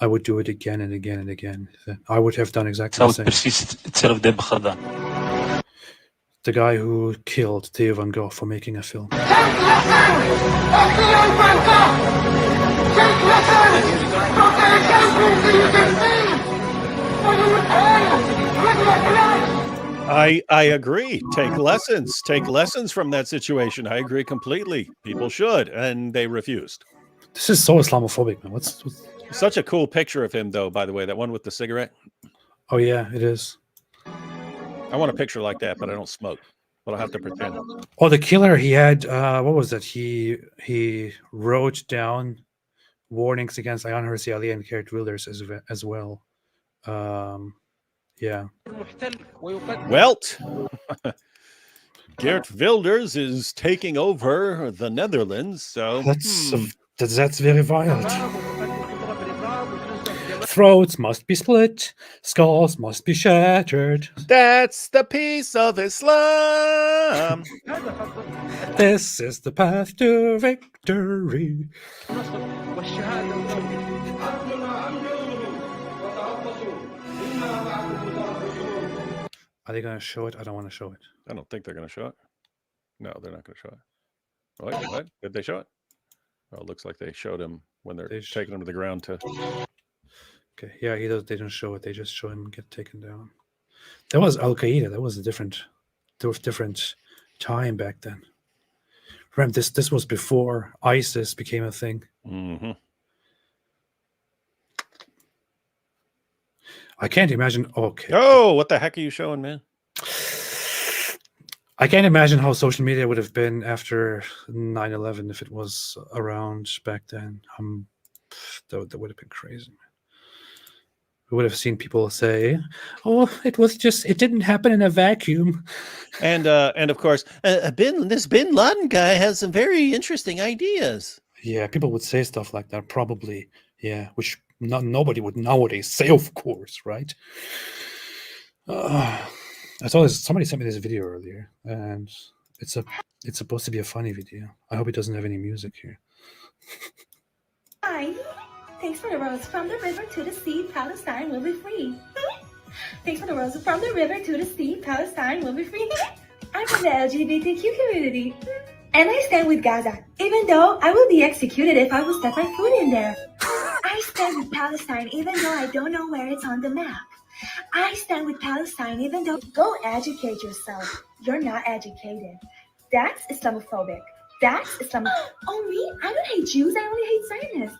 I would do it again and again and again. I would have done exactly the same. Precies hetzelfde hebben gedaan. The guy who killed Theo van Gogh for making a film. I agree. Take lessons. Take lessons from that situation. I agree completely. People should, and they refused. This is so Islamophobic, man. What's Such a cool picture of him, though, by the way, that one with the cigarette. Oh, yeah, it is. I want a picture like that, but I don't smoke. But I'll have to pretend. Oh, the killer, he had, what was it? He wrote down warnings against Ayan Hirsi Ali and Geert Wilders as well. Yeah. Welt. Geert Wilders is taking over the Netherlands, so... That's very violent. Throats must be split, skulls must be shattered. That's the peace of Islam. This is the path to victory. Are they going to show it? I don't want to show it. I don't think they're going to show it. No, they're not going to show it. Wait, what? Did they show it? Oh, it looks like they showed him when they're taking him to the ground to... Okay, yeah, they don't show it. They just show him get taken down. That was Al-Qaeda. That was a different time back then. Remember, this was before ISIS became a thing. Mm-hmm. I can't imagine. Okay. Oh, what the heck are you showing, man? I can't imagine how social media would have been after 9/11 if it was around back then. That would have been crazy. We would have seen people say, "Oh, it didn't happen in a vacuum." And of course, this Bin Laden guy has some very interesting ideas. Yeah, people would say stuff like that, probably. Yeah, which nobody would nowadays say, of course, right? I saw somebody sent me this video earlier, and it's supposed to be a funny video. I hope it doesn't have any music here. Hi. Thanks for the rose. From the river to the sea, Palestine will be free. Thanks for the rose. From the river to the sea, Palestine will be free. I'm from the LGBTQ community. And I stand with Gaza, even though I will be executed if I will step my foot in there. I stand with Palestine, even though I don't know where it's on the map. I stand with Palestine, even though... Go educate yourself. You're not educated. That's Islamophobic. That's Islamophobic. Oh, me? I don't hate Jews. I only hate Zionists.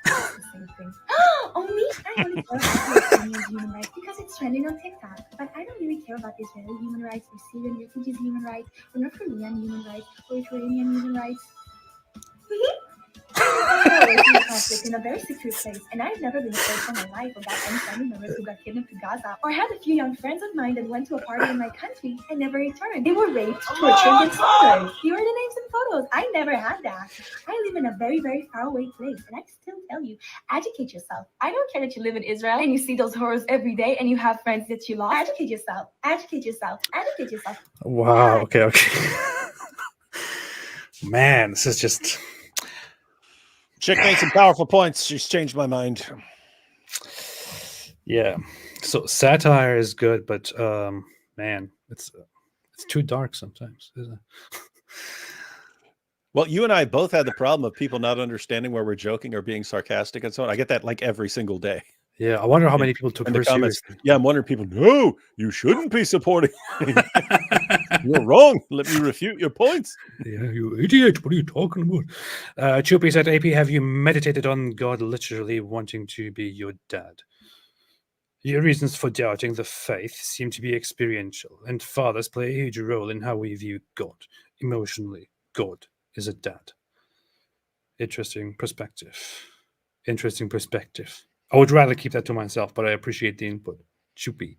That's the same thing. Oh, me? I only care about Palestinian human rights because it's trending on TikTok. But I don't really care about Israeli human rights, or Syrian refugees human rights, or North Korean human rights, or Ukrainian human rights. I always in a conflict in a very secure place, and I've never been afraid for my life about any family members who got kidnapped in Gaza, or had a few young friends of mine that went to a party in my country and never returned. They were raped, tortured, and slaughtered. Here are the names and photos. I never had that. I live in a very, very far away place, and I still tell you, educate yourself. I don't care that you live in Israel and you see those horrors every day and you have friends that you lost. Educate yourself. Educate yourself. Educate yourself. Wow. Okay. Man, this is just... Chick made some powerful points. She's changed my mind. Yeah. So satire is good, but man, it's too dark sometimes, isn't it? Well, you and I both had the problem of people not understanding where we're joking or being sarcastic and so on. I get that like every single day. Yeah, I wonder how many people took her seriously. Yeah, I'm wondering people, no, you shouldn't be supporting. You're wrong. Let me refute your points. Yeah, you idiot. What are you talking about? Chupi said, AP, have you meditated on God literally wanting to be your dad? Your reasons for doubting the faith seem to be experiential, and fathers play a huge role in how we view God. Emotionally, God is a dad. Interesting perspective. I would rather keep that to myself, but I appreciate the input. Chupi.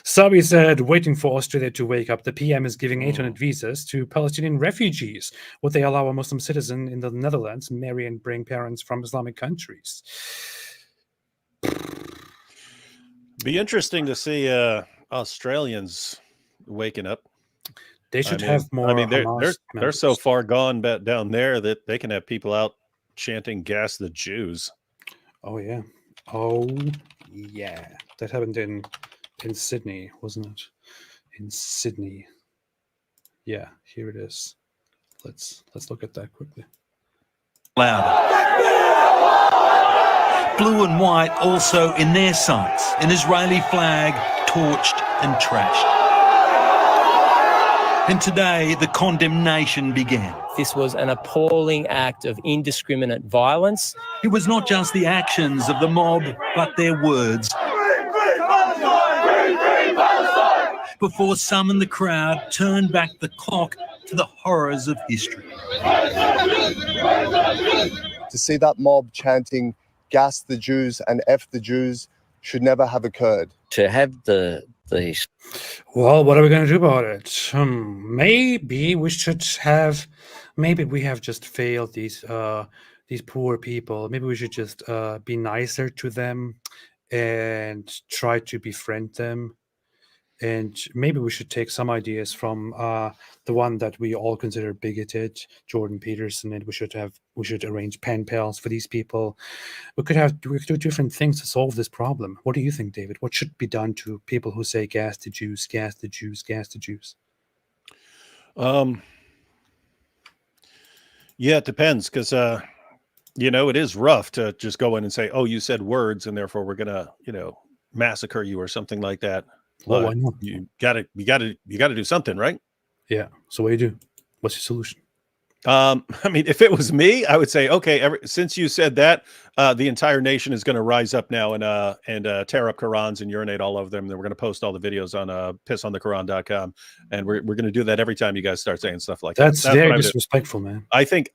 Sabi said, waiting for Australia to wake up. The PM is giving 800 visas to Palestinian refugees. Would they allow a Muslim citizen in the Netherlands marry and bring parents from Islamic countries? Be interesting to see Australians waking up. They should have more. I mean, they're so far gone down there that they can have people out chanting "Gas the Jews." Oh yeah. Oh yeah. That happened in Sydney, wasn't it? In Sydney. Yeah, here it is. Let's look at that quickly. Louder. Blue and white also in their sights. An Israeli flag torched and trashed. And today, the condemnation began. This was an appalling act of indiscriminate violence. It was not just the actions of the mob, but their words. Before some in the crowd turned back the clock to the horrors of history. To see that mob chanting, "Gas the Jews" and "F the Jews" should never have occurred. To have the Well, what are we going to do about it? Maybe we have just failed these poor people. Maybe we should just be nicer to them and try to befriend them. And maybe we should take some ideas from the one that we all consider bigoted, Jordan Peterson, and we should arrange pen pals for these people. We could do different things to solve this problem. What do you think, David? What should be done to people who say gas the Jews, gas the Jews, gas the Jews? Yeah, it depends, because it is rough to just go in and say, "Oh, you said words, and therefore we're gonna, massacre you" or something like that. Well, why not? You gotta do something, right? Yeah. So what do you do? What's your solution? I mean, if it was me, I would say, okay, since you said that, the entire nation is going to rise up now and tear up Qurans and urinate all over them. Then we're going to post all the videos on pissonthequran.com, and we're going to do that every time you guys start saying stuff like that. That's very disrespectful, man. I think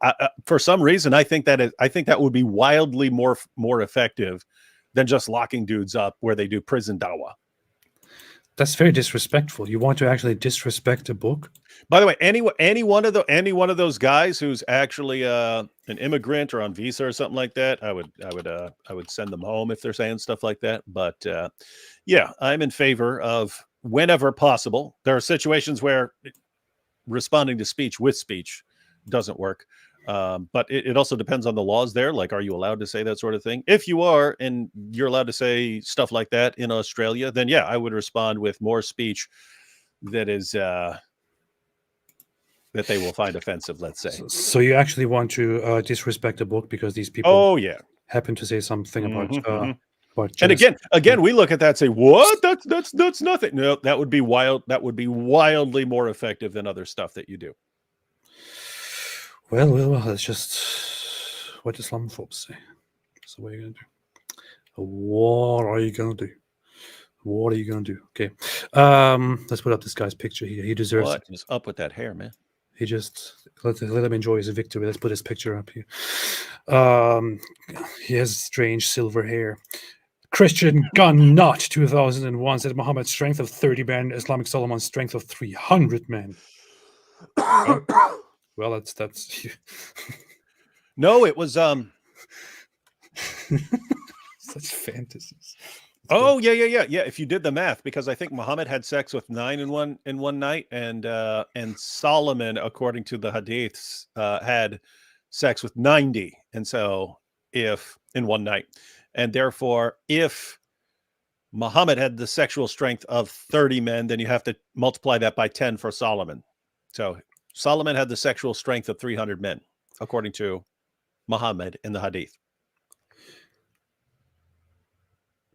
for some reason, I think that would be wildly more effective than just locking dudes up where they do prison dawah. That's very disrespectful. You want to actually disrespect a book? By the way, any one of those guys who's actually an immigrant or on visa or something like that, I would send them home if they're saying stuff like that. But yeah, I'm in favor of, whenever possible. There are situations where responding to speech with speech doesn't work. But it also depends on the laws there. Like, are you allowed to say that sort of thing? If you are, and you're allowed to say stuff like that in Australia, then yeah, I would respond with more speech that is that they will find offensive, let's say. So you actually want to disrespect a book because these people happen to say something about and again, we look at that and say, what? That's nothing. No, that would be wild. That would be wildly more effective than other stuff that you do. Well, that's just what Islamophobes say. So what are you going to do? What are you going to do? What are you going to do? Okay. Let's put up this guy's picture here. He deserves it. What is up with that hair, man? He just let him enjoy his victory. Let's put his picture up here. He has strange silver hair. Christian Gun Nut 2001 said Muhammad's strength of 30 men, Islamic Solomon's strength of 300 men. Well, that's no, it was such fantasies. Oh yeah. If you did the math, because I think Muhammad had sex with 9 in one night, and Solomon, according to the hadiths, had sex with 90, and so if in one night, and therefore if Muhammad had the sexual strength of 30 men, then you have to multiply that by 10 for Solomon. So Solomon had the sexual strength of 300 men, according to Muhammad in the hadith.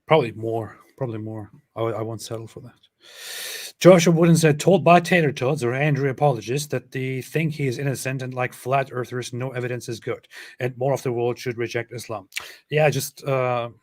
Probably more. I won't settle for that. Joshua Wooden said, told by tater tots or Andrew apologists that they think he is innocent, and like flat earthers, no evidence is good, and more of the world should reject Islam. Yeah, just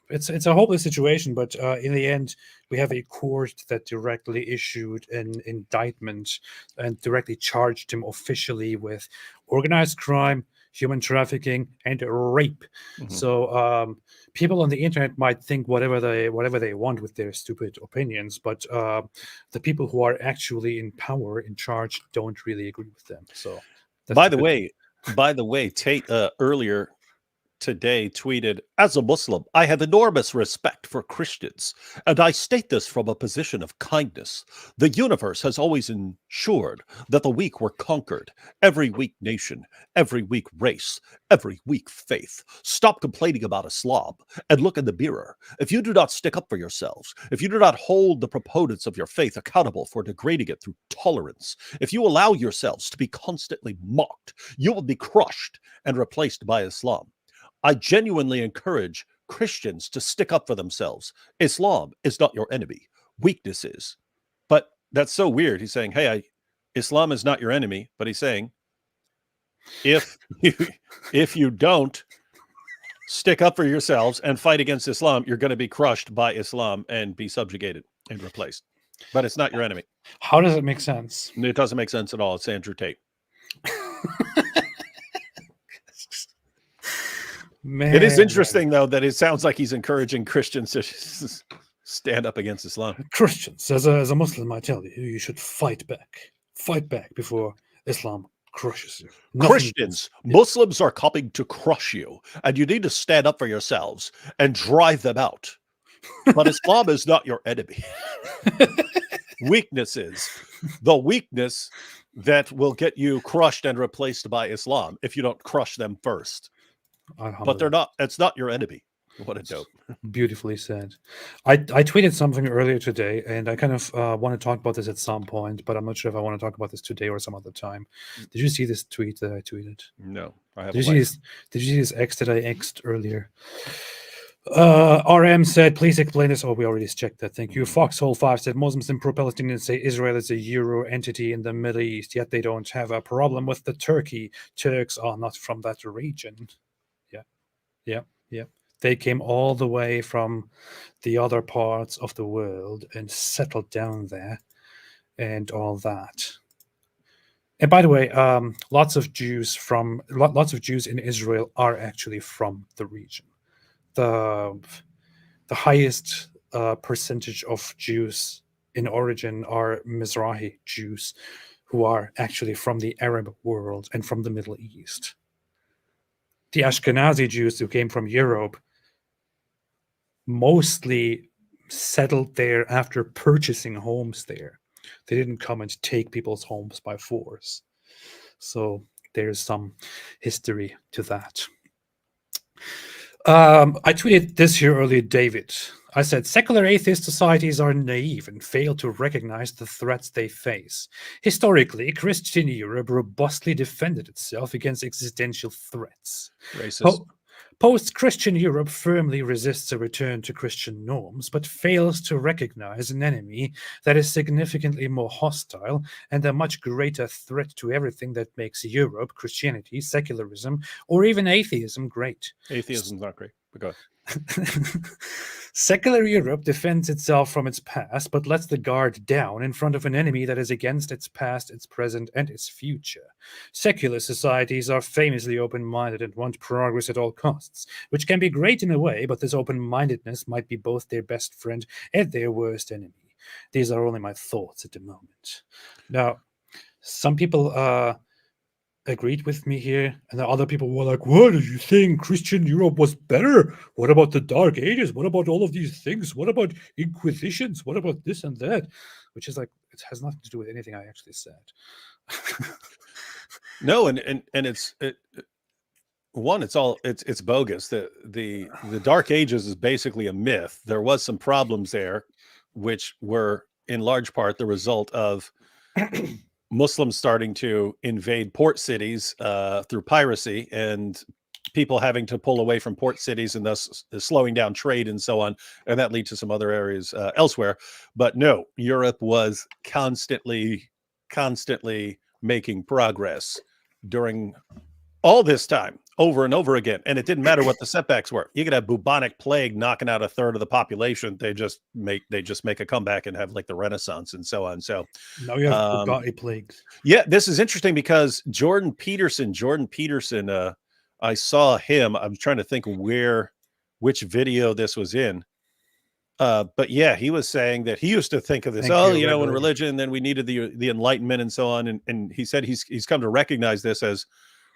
it's a hopeless situation, but in the end, we have a court that directly issued an indictment and directly charged him officially with organized crime, human trafficking, and rape. Mm-hmm. So people on the internet might think whatever they want with their stupid opinions, but the people who are actually in power, in charge, don't really agree with them. So, by the way, Tate earlier today tweeted, as a Muslim, I have enormous respect for Christians, and I state this from a position of kindness. The universe has always ensured that the weak were conquered. Every weak nation, every weak race, every weak faith. Stop complaining about Islam and look in the mirror. If you do not stick up for yourselves, if you do not hold the proponents of your faith accountable for degrading it through tolerance, if you allow yourselves to be constantly mocked, you will be crushed and replaced by Islam. I genuinely encourage Christians to stick up for themselves. Islam is not your enemy. Weakness is. But that's so weird. He's saying, hey, Islam is not your enemy, but he's saying if you don't stick up for yourselves and fight against Islam, you're going to be crushed by Islam and be subjugated and replaced. But it's not your enemy. How does it make sense? It doesn't make sense at all. It's Andrew Tate. Man, it is interesting, though, that it sounds like he's encouraging Christians to stand up against Islam. Christians, as a Muslim, I tell you, you should fight back. Fight back before Islam crushes you. Christians, Muslims are coming to crush you, and you need to stand up for yourselves and drive them out. But Islam is not your enemy. Weaknesses. The weakness that will get you crushed and replaced by Islam if you don't crush them first. But they're not. It's not your enemy. What a dope. Beautifully said. I tweeted something earlier today, and I kind of want to talk about this at some point, but I'm not sure if I want to talk about this today or some other time. Did you see this tweet that I tweeted? No, I haven't. Did you see this X that I X'd earlier? RM said, please explain this. Oh, we already checked that. Thank you. Foxhole 5 said, Muslims and pro-Palestinians say Israel is a Euro entity in the Middle East, yet they don't have a problem with the Turkey. Turks are not from that region. Yeah. They came all the way from the other parts of the world and settled down there and all that. And by the way, lots of Jews in Israel are actually from the region. The highest percentage of Jews in origin are Mizrahi Jews, who are actually from the Arab world and from the Middle East. The Ashkenazi Jews who came from Europe mostly settled there after purchasing homes there. They didn't come and take people's homes by force. So there's some history to that. I tweeted this here earlier, David. I said, secular atheist societies are naive and fail to recognize the threats they face. Historically, Christian Europe robustly defended itself against existential threats. Racist. Post-Christian Europe firmly resists a return to Christian norms, but fails to recognize an enemy that is significantly more hostile and a much greater threat to everything that makes Europe, Christianity, secularism, or even atheism great. Atheism's not great. But go ahead. Secular Europe defends itself from its past, but lets the guard down in front of an enemy that is against its past, its present, and its future. Secular societies are famously open-minded and want progress at all costs, which can be great in a way, but this open-mindedness might be both their best friend and their worst enemy. These are only my thoughts at the moment. Now, some people agreed with me here, and the other people were like, what are you saying? Christian Europe was better? What about the Dark Ages? What about all of these things? What about inquisitions? What about this and that? Which is like, it has nothing to do with anything I actually said. No, and it's bogus. The Dark Ages is basically a myth. There was some problems there, which were in large part the result of Muslims starting to invade port cities through piracy, and people having to pull away from port cities, and thus slowing down trade and so on, and that leads to some other areas elsewhere. But no, Europe was constantly making progress during all this time, over and over again, and it didn't matter what the setbacks were. You could have bubonic plague knocking out a third of the population. They just make a comeback and have like the Renaissance and so on. So now you have bubonic plagues. Yeah, this is interesting because Jordan Peterson, I saw him. I'm trying to think which video this was in. But yeah, he was saying that he used to think of this, in religion, then we needed the Enlightenment and so on. And he said he's come to recognize this as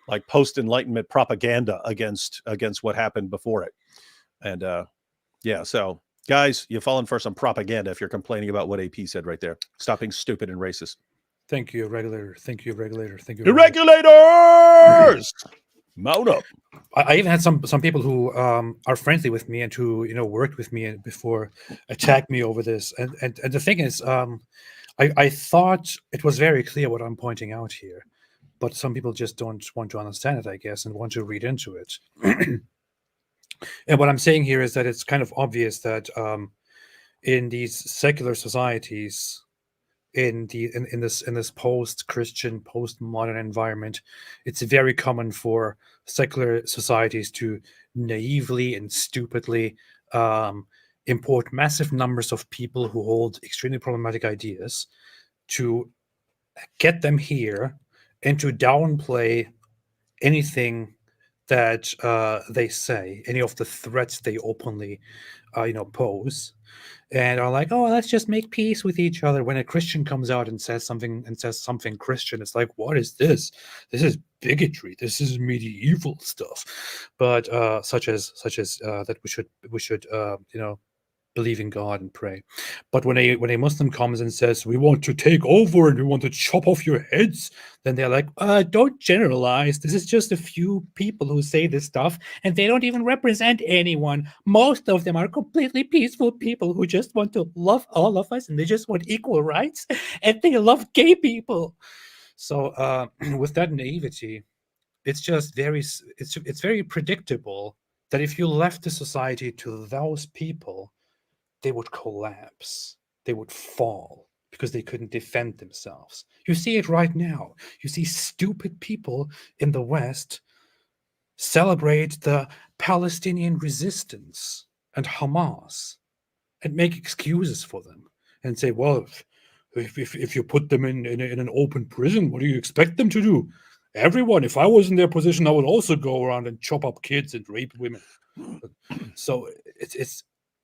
like post-Enlightenment propaganda against what happened before it. And so guys, you've fallen for some propaganda if you're complaining about what AP said right there. Stop being stupid and racist. Thank you, regulator. Thank you, regulator. Thank you, regulators. Mount up. I even had some people who are friendly with me and who worked with me before attacked me over this. And the thing is, I thought it was very clear what I'm pointing out here, but some people just don't want to understand it, I guess, and want to read into it. And what I'm saying here is that it's kind of obvious that in these secular societies, in this post-Christian, post-modern environment, it's very common for secular societies to naively and stupidly import massive numbers of people who hold extremely problematic ideas, to get them here and to downplay anything that they say, any of the threats they openly pose, and are like, oh, let's just make peace with each other. When a Christian comes out and says something Christian, it's like, what is this? This is bigotry. This is medieval stuff. But such as that we should believe in God and pray. But when a Muslim comes and says, we want to take over and we want to chop off your heads, then they're like, don't generalize. This is just a few people who say this stuff, and they don't even represent anyone. Most of them are completely peaceful people who just want to love all of us, and they just want equal rights, and they love gay people. So with that naivety, it's just it's very predictable that if you left the society to those people, they would collapse. They would fall because they couldn't defend themselves. You see it right now. You see stupid people in the West celebrate the Palestinian resistance and Hamas and make excuses for them and say, well, if you put them in an open prison, what do you expect them to do? Everyone, if I was in their position, I would also go around and chop up kids and rape women. So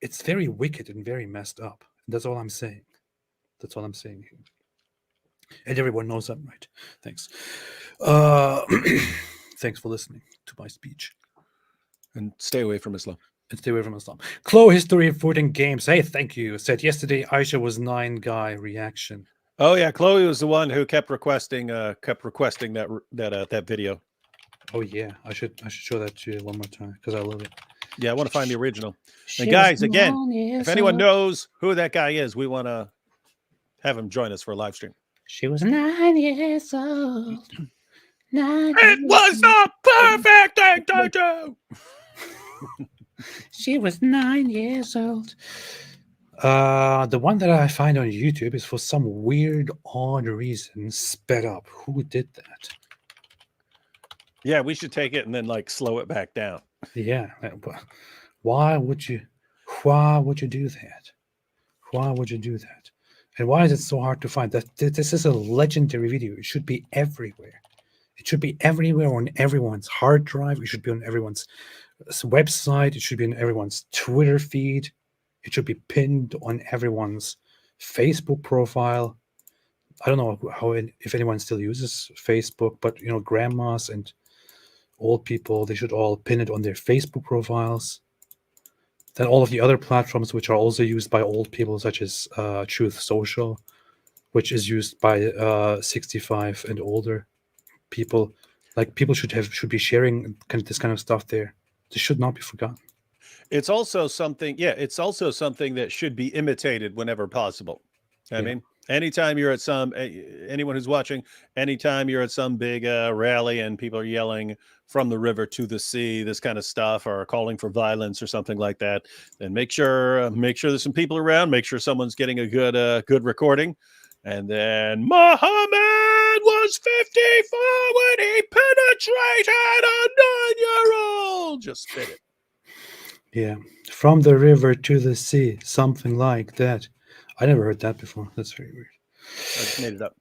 it's very wicked and very messed up. That's all I'm saying. That's all I'm saying here. And everyone knows I'm right. Thanks. Thanks for listening to my speech. And stay away from Islam. And stay away from Islam. Chloe, history of food and games. Hey, thank you. Said yesterday Aisha was 9 guy reaction. Oh yeah, Chloe was the one who kept requesting that video. Oh yeah, I should show that to you one more time because I love it. Yeah, I want to find the original. And guys, again, if anyone knows who that guy is, we want to have him join us for a live stream. She was 9 years old. It was a perfect thing to do. She was 9 years old. The one that I find on YouTube is for some weird, odd reason sped up. Who did that? Yeah, we should take it and then slow it back down. Yeah, but why would you do that? Why would you do that? And why is it so hard to find? That this is a legendary video. It should be everywhere. It should be everywhere on everyone's hard drive. It should be on everyone's website. It should be on everyone's Twitter feed. It should be pinned on everyone's Facebook profile. I don't know if anyone still uses Facebook, but grandmas and old people, they should all pin it on their Facebook profiles. Then all of the other platforms which are also used by old people, such as Truth Social, which is used by 65 and older people. People should be sharing this kind of stuff there. This should not be forgotten. It's also something, it's also something that should be imitated whenever possible. I mean, anytime you're at anyone who's watching, anytime you're at some big rally and people are yelling from the river to the sea, this kind of stuff, or calling for violence or something like that, then make sure there's some people around, make sure someone's getting a good recording. And then Muhammad was 54 when he penetrated a 9-year-old. Just spit it. Yeah, from the river to the sea, something like that. I never heard that before. That's very weird. I just made it up.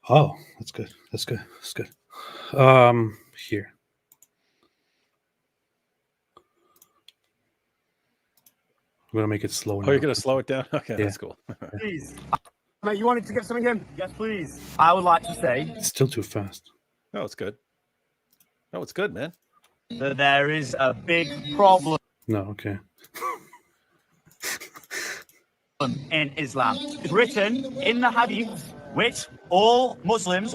Oh, that's good. That's good. That's good. Here. I'm gonna make it slow. Oh, you're gonna slow it down? Okay, Yeah. that's cool. Please. Mate, you wanted to get something in? Yes, please. I would like to say It's still too fast. No, it's good. No, it's good, man. that there is a big problem No, okay. in Islam. It's written in the Hadith, which all good Muslims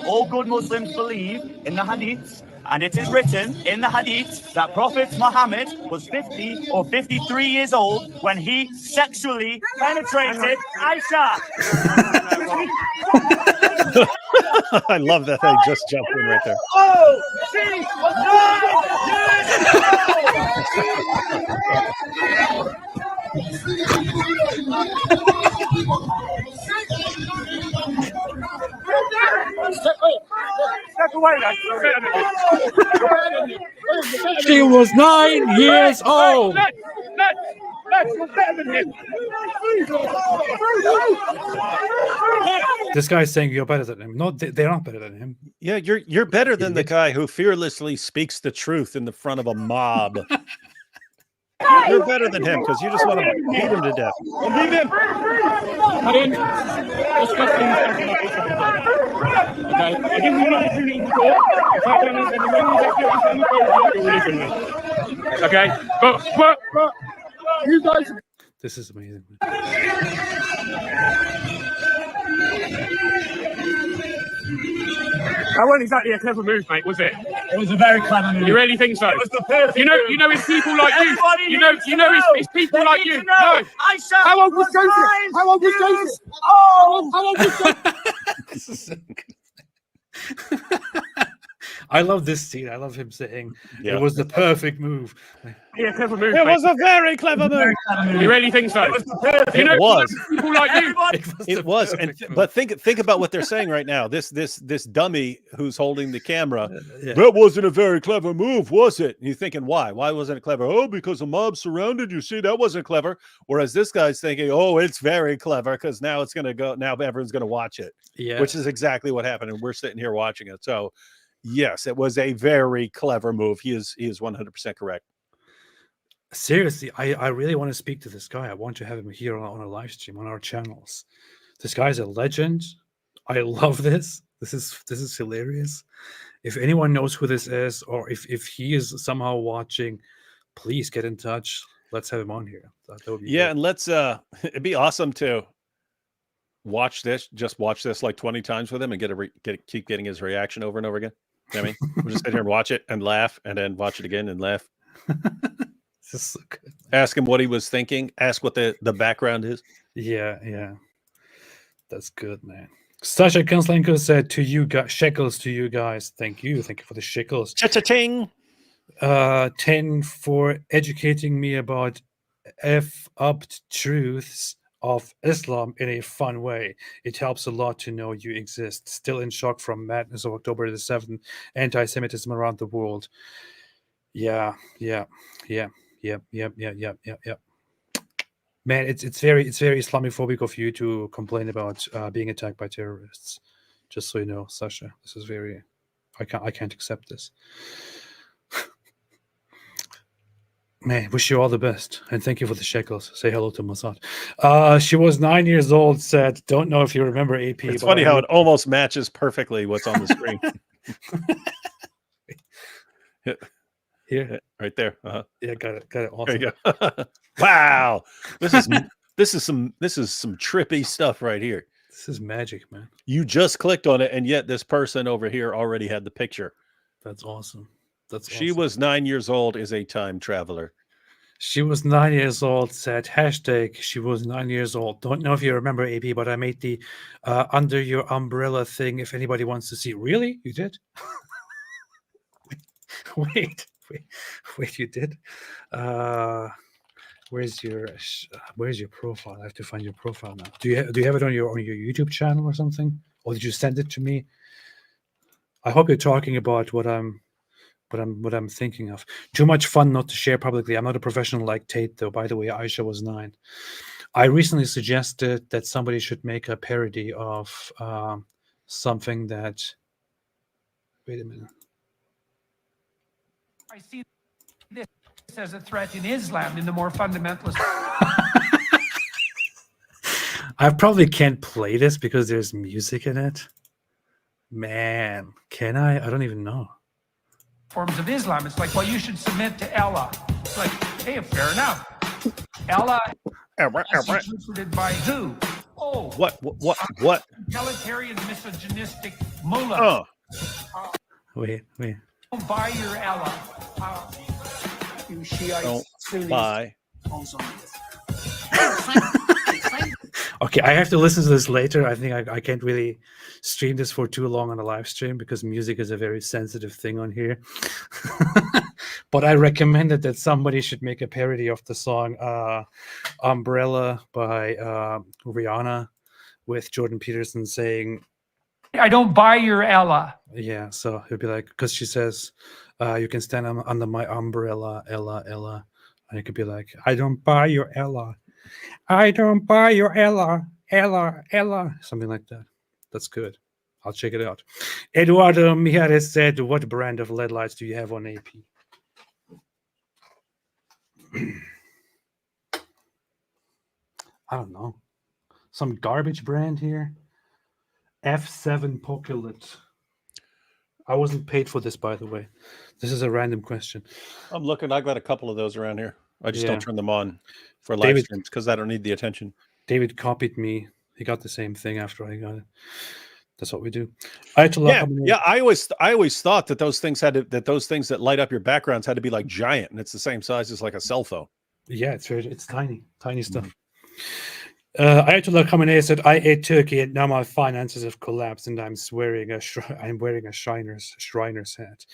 believe in the Hadith. And it is written in the Hadith that Prophet Muhammad was 50 or 53 years old when he sexually penetrated Aisha. I love that they just jumped in right there. Oh, she was 9 years old! She was 9 years old. This guy's saying you're better than him. No, they're not better than him. Yeah, you're better than the guy who fearlessly speaks the truth in the front of a mob. You're better than him because you just want to beat him to death. Okay, but you guys. This is amazing. That wasn't exactly a clever move, mate, was it? It was a very clever move. You really think so? It was the perfect you know, it's people like you. It's people like you. No. I shall. How old was Joseph? How old was Joseph? Oh, how old was Joseph? This is so good. I love this scene. I love him saying it was the perfect move. Yeah, clever move. It was a very clever move. You really think so? It was. People like you. It was. But think about what they're saying right now. This dummy who's holding the camera. That wasn't a very clever move, was it? And you're thinking, why? Why wasn't it clever? Oh, because the mob surrounded you. See, that wasn't clever. Whereas this guy's thinking, oh, it's very clever because now it's going to go. Now everyone's going to watch it. Yeah. Which is exactly what happened, and we're sitting here watching it. So, yes, it was a very clever move. He is 100% correct. Seriously, I really want to speak to this guy. I want to have him here on a live stream on our channels. This guy's a legend. I love this. This is hilarious. If anyone knows who this is, or if he is somehow watching, please get in touch. Let's have him on here. That would be yeah, great. and let's it'd be awesome to watch this like 20 times with him and keep getting his reaction over and over again. You know what I mean? We'll just sit here and watch it and laugh, and then watch it again and laugh. This is so good. Ask him what he was thinking. Ask what the background is. Yeah. That's good, man. Sasha Kanslenko said to you guys, shekels to you guys. Thank you for the shekels. Cha-cha-ching. 10 for educating me about up truths of Islam in a fun way. It helps a lot to know you exist. Still in shock from madness of October the 7th, anti-Semitism around the world. Yeah. Man, it's very Islamophobic of you to complain about being attacked by terrorists. Just so you know, Sasha, this is very. I can't accept this. Man, wish you all the best, and thank you for the shekels. Say hello to Mossad. She was 9 years old. Said, "Don't know if you remember AP." It's funny how it almost matches perfectly what's on the screen. Here, right there. Yeah, got it. Awesome. There you go. Wow, this is some trippy stuff right here. This is magic, man. You just clicked on it, and yet this person over here already had the picture. That's awesome. She was 9 years old, is a time traveler. She was 9 years old, said hashtag she was 9 years old. Don't know if you remember, AB, but I made the under your umbrella thing if anybody wants to see. Really? You did? Wait, you did? Where's your profile? I have to find your profile now. Do you have it on your YouTube channel or something? Or did you send it to me? I hope you're talking about what I'm thinking of. Too much fun not to share publicly. I'm not a professional like Tate, though. By the way, Aisha was 9. I recently suggested that somebody should make a parody of something that. Wait a minute. I see this as a threat in Islam, in the more fundamentalist. I probably can't play this because there's music in it. Man, can I? I don't even know. Forms of Islam. It's like, well, you should submit to Allah. It's like, hey, fair enough. Allah is interpreted by who? Oh, what? Egalitarian, misogynistic mullah. Wait. Don't buy your Allah. You Shiites. Don't buy. Okay, I have to listen to this later. I think I can't really stream this for too long on a live stream because music is a very sensitive thing on here. But I recommended that somebody should make a parody of the song Umbrella by Rihanna with Jordan Peterson saying, I don't buy your Ella. Yeah, so he'll be like, because she says, you can stand under my umbrella, Ella, Ella. And it could be like, I don't buy your Ella. I don't buy your Ella, Ella, Ella. Something like that. That's good. I'll check it out. Eduardo Mijares said, what brand of LED lights do you have on AP? I don't know. Some garbage brand here. F7 Pocket. I wasn't paid for this, by the way. This is a random question. I'm looking. I've got a couple of those around here. I just Yeah. don't turn them on for live streams because I don't need the attention. David copied me. He got the same thing after I got it. That's what we do. Ayatollah I always thought that those things that light up your backgrounds had to be like giant, and it's the same size as like a cell phone. Yeah, it's tiny stuff. Ayatollah Khamenei said, "I ate turkey, and now my finances have collapsed, and I'm wearing a Shriner's hat."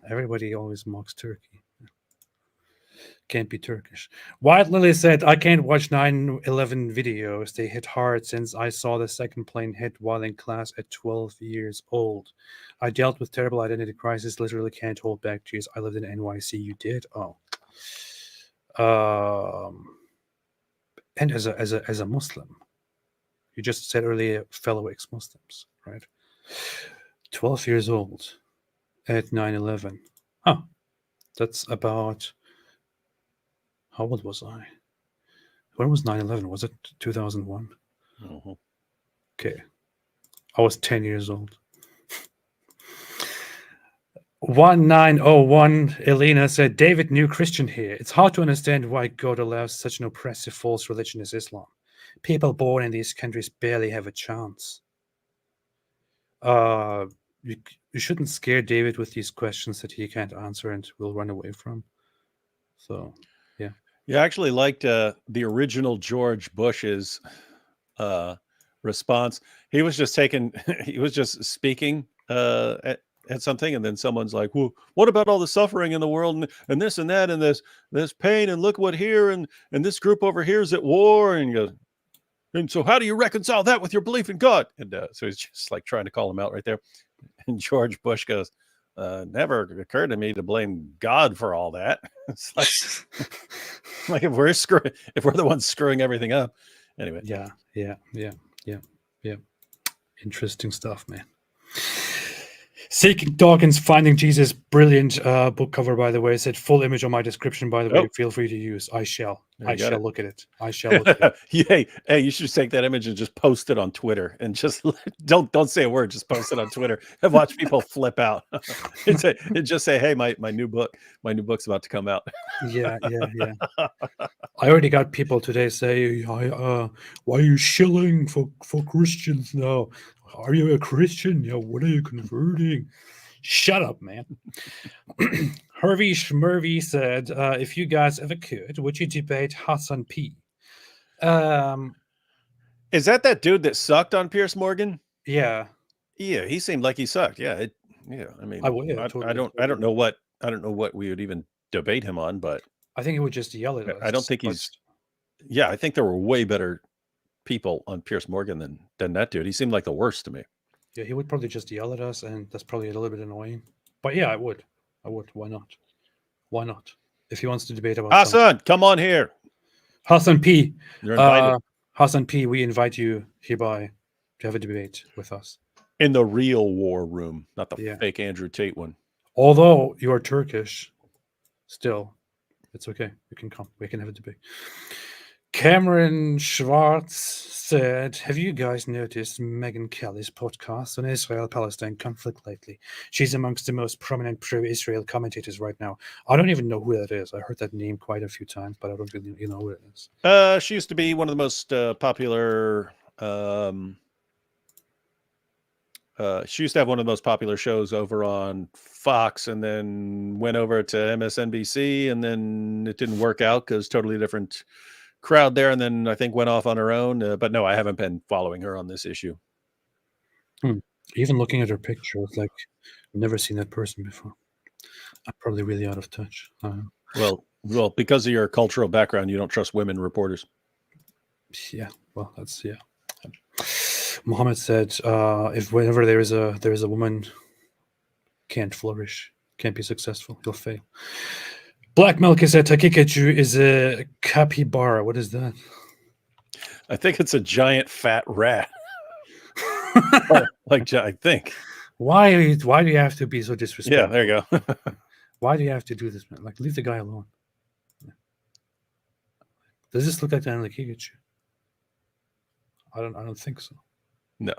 Everybody always mocks Turkey. Can't be Turkish. White Lily said, I can't watch 9/11 videos. They hit hard since I saw the second plane hit while in class at 12 years old. I dealt with terrible identity crisis, literally can't hold back tears. I lived in NYC. You did? Oh. And as a Muslim, you just said earlier, fellow ex-Muslims, right? 12 years old at 9/11. Oh, that's about... How old was I? When was 9/11? Was it 2001? Mm-hmm. Okay. I was 10 years old. 1901, Elena said, David, new Christian here. It's hard to understand why God allows such an oppressive false religion as Islam. People born in these countries barely have a chance. You shouldn't scare David with these questions that he can't answer and will run away from. So, yeah. Yeah, I actually liked the original George Bush's response. He was just speaking at something, and then someone's like, well, what about all the suffering in the world and this and that and this pain, and look what here and this group over here is at war, and you go, and so how do you reconcile that with your belief in God? And so he's just like trying to call him out right there. And George Bush goes, never occurred to me to blame God for all that. It's like if we're the ones screwing everything up. Anyway. Yeah. Interesting stuff, man. Seeking Dawkins, Finding Jesus, brilliant book cover, by the way. It said full image on my description, by the way. Feel free to use. I shall look at it. I shall look at it. Hey, you should take that image and just post it on Twitter, and just don't say a word. Just post it on Twitter and watch people flip out. and just say, hey, my new book's about to come out. Yeah. I already got people today say, why are you shilling for Christians now? Are you a Christian? Yeah, what are you converting? Shut up, man. Hervey Schmervy said, if you guys ever could, would you debate Hassan P? Is that dude that sucked on Piers Morgan? Yeah. Yeah, he seemed like he sucked. Yeah. I mean, I don't know what we would even debate him on, but I think he would just yell at us. I don't think I think there were way better people on Piers Morgan than that dude. He seemed like the worst to me. Yeah, he would probably just yell at us, and that's probably a little bit annoying. But yeah, I would. Why not? If he wants to debate about Hassan, come on here. Hassan P. You're invited. Hassan P, we invite you hereby to have a debate with us. In the real war room, not the fake Andrew Tate one. Although you are Turkish, still, it's okay. You can come. We can have a debate. Cameron Schwartz said, have you guys noticed Megyn Kelly's podcast on Israel-Palestine conflict lately? She's amongst the most prominent pro-Israel commentators right now. I don't even know who that is. I heard that name quite a few times, but I don't really know who it is. She used to be one of the most popular... she used to have one of the most popular shows over on Fox, and then went over to MSNBC, and then it didn't work out because totally different crowd there, and then I think went off on her own. But no, I haven't been following her on this issue. Even looking at her picture, it's like I've never seen that person before. I'm probably really out of touch. Well, because of your cultural background, you don't trust women reporters. Yeah, well, that's Muhammad said, if whenever there is a woman, can't flourish, can't be successful, he'll fail. Black Milk is a Takikachu is a capybara. What is that? I think it's a giant fat rat. like I think. Why do you have to be so disrespectful? Yeah, there you go. Why do you have to do this, man? Like, leave the guy alone. Does this look like the Takikachu? I don't think so. No.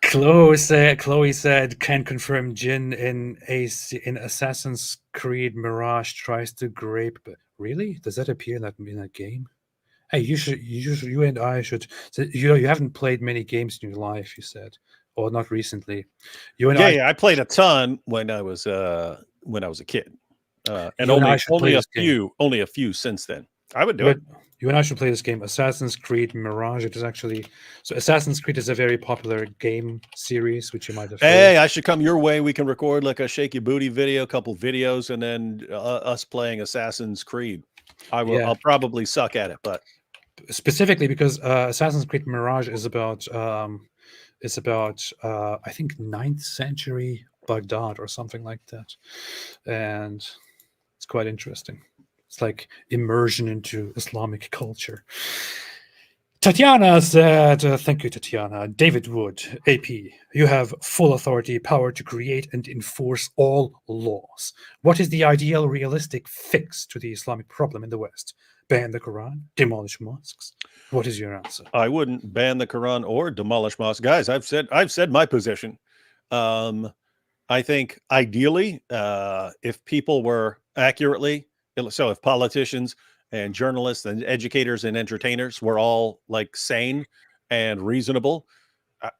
Chloe said, can confirm Jin in Assassin's Creed Mirage tries to grape. Really? Does that appear in that game? Hey, you and I should. You haven't played many games in your life, you said, or not recently. I played a ton when I was a kid, and only a few since then. I would do it. You and I should play this game, Assassin's Creed Mirage. It is actually Assassin's Creed is a very popular game series, which you might have. Hey, I should come your way. We can record like a shaky booty video, a couple videos, and then us playing Assassin's Creed. I will. Yeah. I'll probably suck at it, but specifically because Assassin's Creed Mirage is about I think 9th century Baghdad or something like that, and it's quite interesting. It's like immersion into Islamic culture. Tatiana said, thank you, Tatiana. David Wood, AP, you have full authority, power to create and enforce all laws. What is the ideal, realistic fix to the Islamic problem in the West? Ban the Quran? Demolish mosques? What is your answer? I wouldn't ban the Quran or demolish mosques. Guys, I've said my position. I think ideally, if people were accurately, so if politicians and journalists and educators and entertainers were all like sane and reasonable,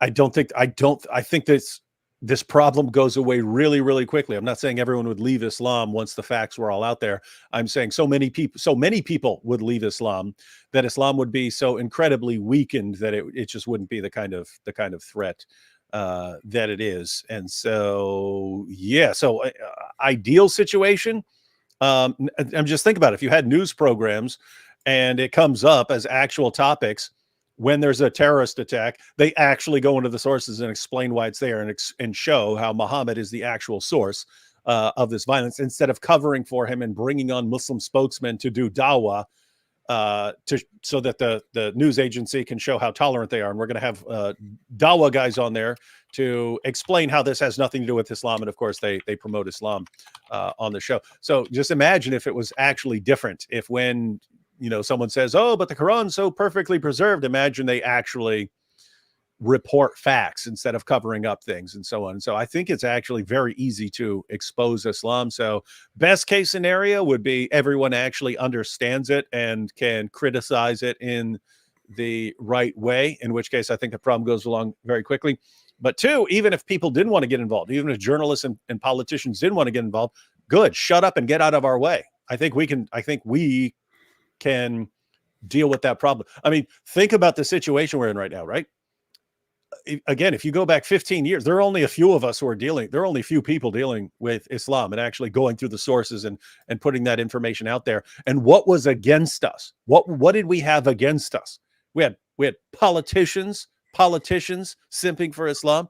I think this problem goes away really, really quickly. I'm not saying everyone would leave Islam once the facts were all out there. I'm saying so many people would leave Islam that Islam would be so incredibly weakened that it just wouldn't be the kind of threat that it is. And so, yeah, so ideal situation. I'm just thinking about it. If you had news programs and it comes up as actual topics when there's a terrorist attack, they actually go into the sources and explain why it's there and show how Muhammad is the actual source of this violence, instead of covering for him and bringing on Muslim spokesmen to do dawah so that the news agency can show how tolerant they are. And we're going to have dawah guys on there to explain how this has nothing to do with Islam. And of course, they promote Islam on the show. So just imagine if it was actually different. If when, someone says, oh, but the Quran's so perfectly preserved, imagine they actually report facts instead of covering up things and so on. And so I think it's actually very easy to expose Islam. So best case scenario would be everyone actually understands it and can criticize it in the right way, in which case I think the problem goes along very quickly. But two, even if people didn't want to get involved, even if journalists and politicians didn't want to get involved, good, shut up and get out of our way. I think we can deal with that problem. I mean, think about the situation we're in right now, right? Again, if you go back 15 years, there are only a few of us who are there are only a few people dealing with Islam and actually going through the sources and putting that information out there. And what was against us? What did we have against us? We had politicians simping for Islam,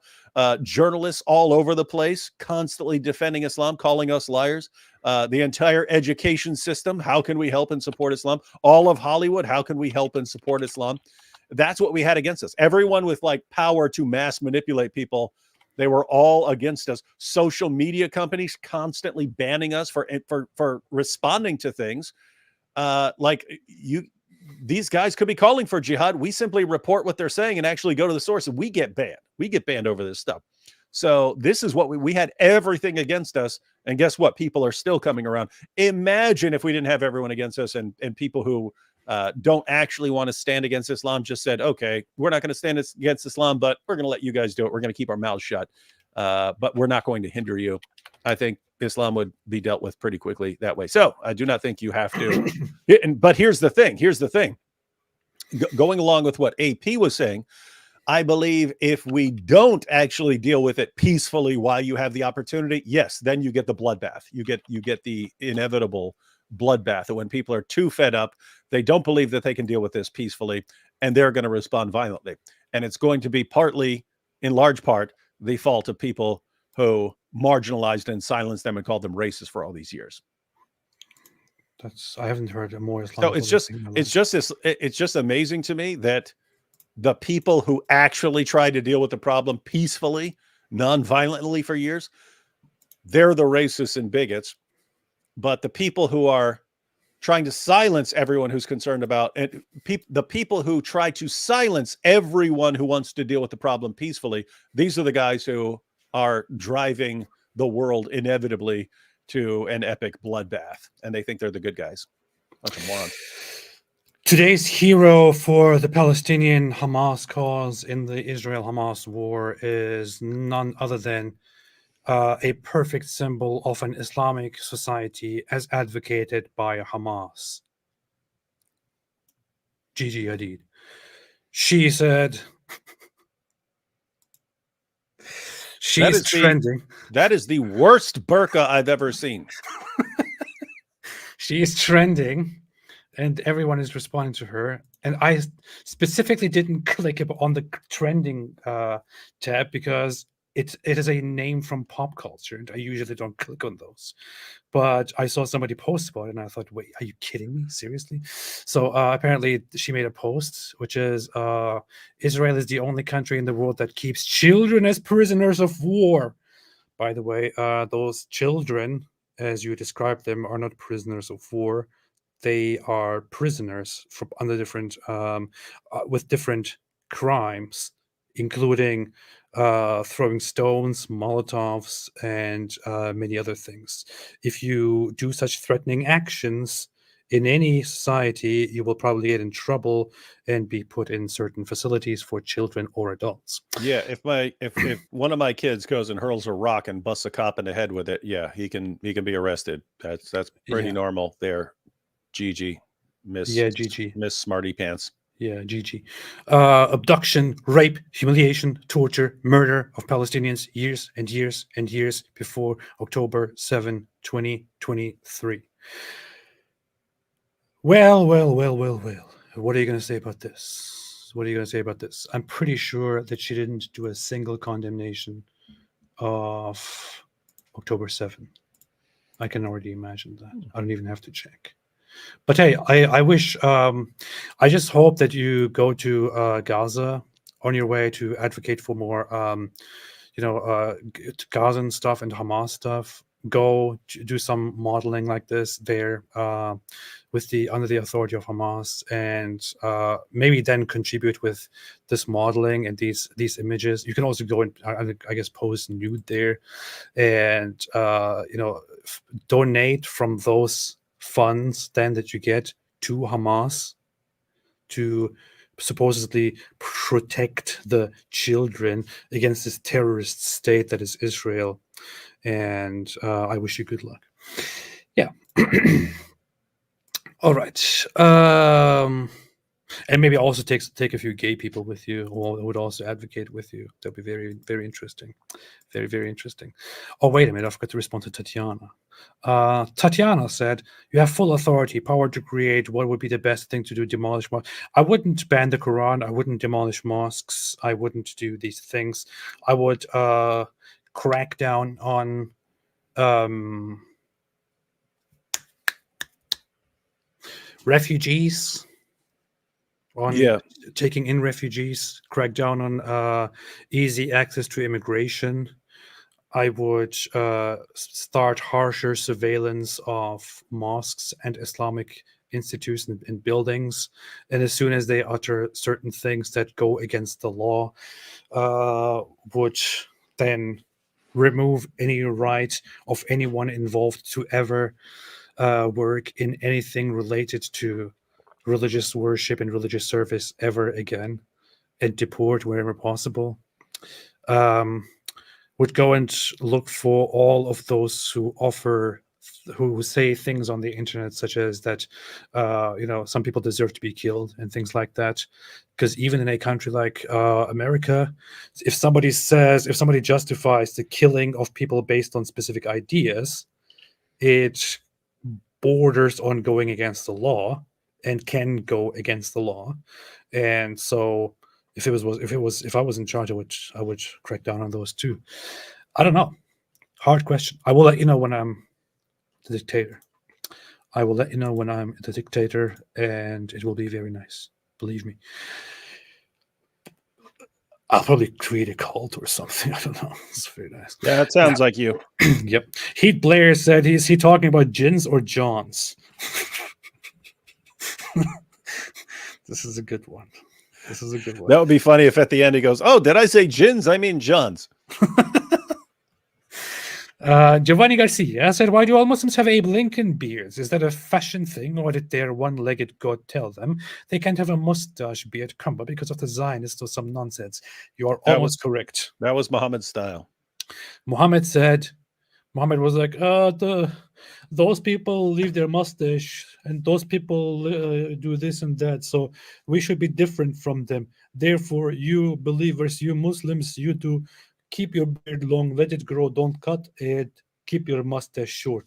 journalists all over the place, constantly defending Islam, calling us liars. The entire education system, how can we help and support Islam? All of Hollywood, how can we help and support Islam? That's what we had against us. Everyone with like power to mass manipulate people, they were all against us. Social media companies constantly banning us for responding to things. These guys could be calling for jihad. We simply report what they're saying and actually go to the source, and we get banned. We get banned over this stuff. So this is what we had everything against us. And guess what? People are still coming around. Imagine if we didn't have everyone against us and people who don't actually want to stand against Islam just said, okay, we're not going to stand against Islam, but we're going to let you guys do it. We're going to keep our mouths shut, but we're not going to hinder you. I think Islam would be dealt with pretty quickly that way. So I do not think you have to. But here's the thing. Going along with what AP was saying, I believe if we don't actually deal with it peacefully while you have the opportunity, yes, then you get the bloodbath. You get the inevitable bloodbath. And when people are too fed up, they don't believe that they can deal with this peacefully, and they're going to respond violently. And it's going to be partly, in large part, the fault of people who marginalized and silenced them and called them racist for all these years. I haven't heard a more So Islamophobic it's just amazing to me that the people who actually tried to deal with the problem peacefully, non-violently for years, they're the racists and bigots. But the people who are trying to silence everyone who's concerned about it, the people who try to silence everyone who wants to deal with the problem peacefully, these are the guys who are driving the world inevitably to an epic bloodbath, and they think they're the good guys. Bunch of morons. Today's hero for the Palestinian Hamas cause in the Israel-Hamas war is none other than a perfect symbol of an Islamic society as advocated by Hamas. Gigi Hadid. She said, she's trending. That is the worst burqa I've ever seen. She is trending, and everyone is responding to her. And I specifically didn't click on the trending tab because it is a name from pop culture, and I usually don't click on those. But I saw somebody post about it, and I thought, wait, are you kidding me? Seriously? So apparently she made a post, which is, Israel is the only country in the world that keeps children as prisoners of war. By the way, those children, as you described them, are not prisoners of war. They are prisoners from under different, with different crimes, including throwing stones, Molotovs, and many other things. If you do such threatening actions in any society, you will probably get in trouble and be put in certain facilities for children or adults. Yeah, if one of my kids goes and hurls a rock and busts a cop in the head with it, yeah, he can be arrested. That's pretty normal there. Gigi, Miss Smarty Pants. Yeah, Gigi. Abduction, rape, humiliation, torture, murder of Palestinians years and years and years before October 7, 2023. Well. What are you going to say about this? I'm pretty sure that she didn't do a single condemnation of October 7. I can already imagine that. I don't even have to check. But hey, I wish, I just hope that you go to Gaza on your way to advocate for more, Gazan stuff and Hamas stuff. Go do some modeling like this there under the authority of Hamas, and maybe then contribute with this modeling and these images. You can also go and I guess pose nude there, and donate from those funds then that you get to Hamas to supposedly protect the children against this terrorist state that is Israel. And I wish you good luck. Yeah. All right. And maybe also take a few gay people with you who would also advocate with you. That'd be very, very interesting. Very, very interesting. Oh, wait a minute. I forgot to respond to Tatiana. Tatiana said, you have full authority, power to create. What would be the best thing to do? Demolish mosques. I wouldn't ban the Quran. I wouldn't demolish mosques. I wouldn't do these things. I would crack down on refugees, taking in refugees, crack down on easy access to immigration. I would start harsher surveillance of mosques and Islamic institutions and buildings. And as soon as they utter certain things that go against the law, would then remove any right of anyone involved to ever work in anything related to religious worship and religious service ever again, and deport wherever possible. Would go and look for all of those who say things on the internet such as that, some people deserve to be killed and things like that. Because even in a country like America, if somebody justifies the killing of people based on specific ideas, it borders on going against the law and can go against the law. And so if I was in charge, I would crack down on those too. I don't know. Hard question. I will let you know when I'm the dictator. I will let you know when I'm the dictator, and it will be very nice. Believe me. I'll probably create a cult or something. I don't know. It's very nice. Yeah, it sounds like you. Yep. Heath Blair said, is he talking about gins or Johns? This is a good one. This is a good one. That would be funny if at the end he goes, "Oh, did I say gins? I mean Johns." Giovanni Garcia said, why do all Muslims have Abe Lincoln beards? Is that a fashion thing, or did their one-legged God tell them they can't have a mustache beard combo because of the Zionists or some nonsense? You are almost correct. That was Muhammad's style. Muhammad was like, those people leave their mustache and those people do this and that, so we should be different from them. Therefore, you believers, you Muslims, you do keep your beard long, let it grow, don't cut it, keep your mustache short.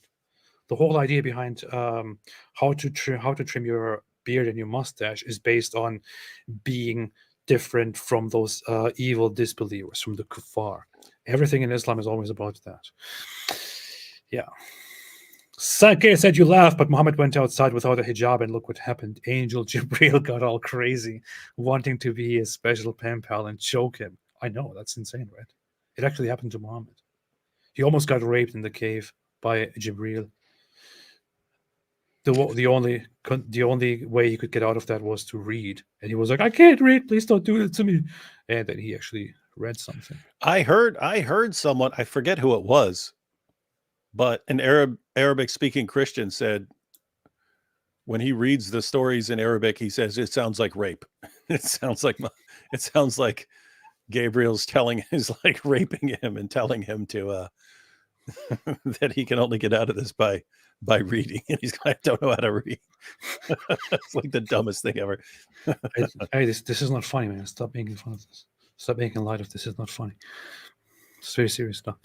The whole idea behind how to trim your beard and your mustache is based on being different from those evil disbelievers, from the kuffar. Everything in Islam is always about that. Yeah. Sakir said you laugh, but Muhammad went outside without a hijab and look what happened. Angel Jibreel got all crazy, wanting to be his special pen pal and choke him. I know, that's insane, right? It actually happened to Muhammad. He almost got raped in the cave by Jibreel. The only way he could get out of that was to read, and he was like, "I can't read. Please don't do it to me." And then he actually read something. I heard someone, I forget who it was, but an Arabic speaking Christian said when he reads the stories in Arabic, he says it sounds like rape. It sounds like Gabriel's raping him and telling him to that he can only get out of this by reading, and I don't know how to read. It's like the dumbest thing ever. Hey, this is not funny, man. Stop making fun of this. Stop making light of this. It's not funny. It's very serious stuff.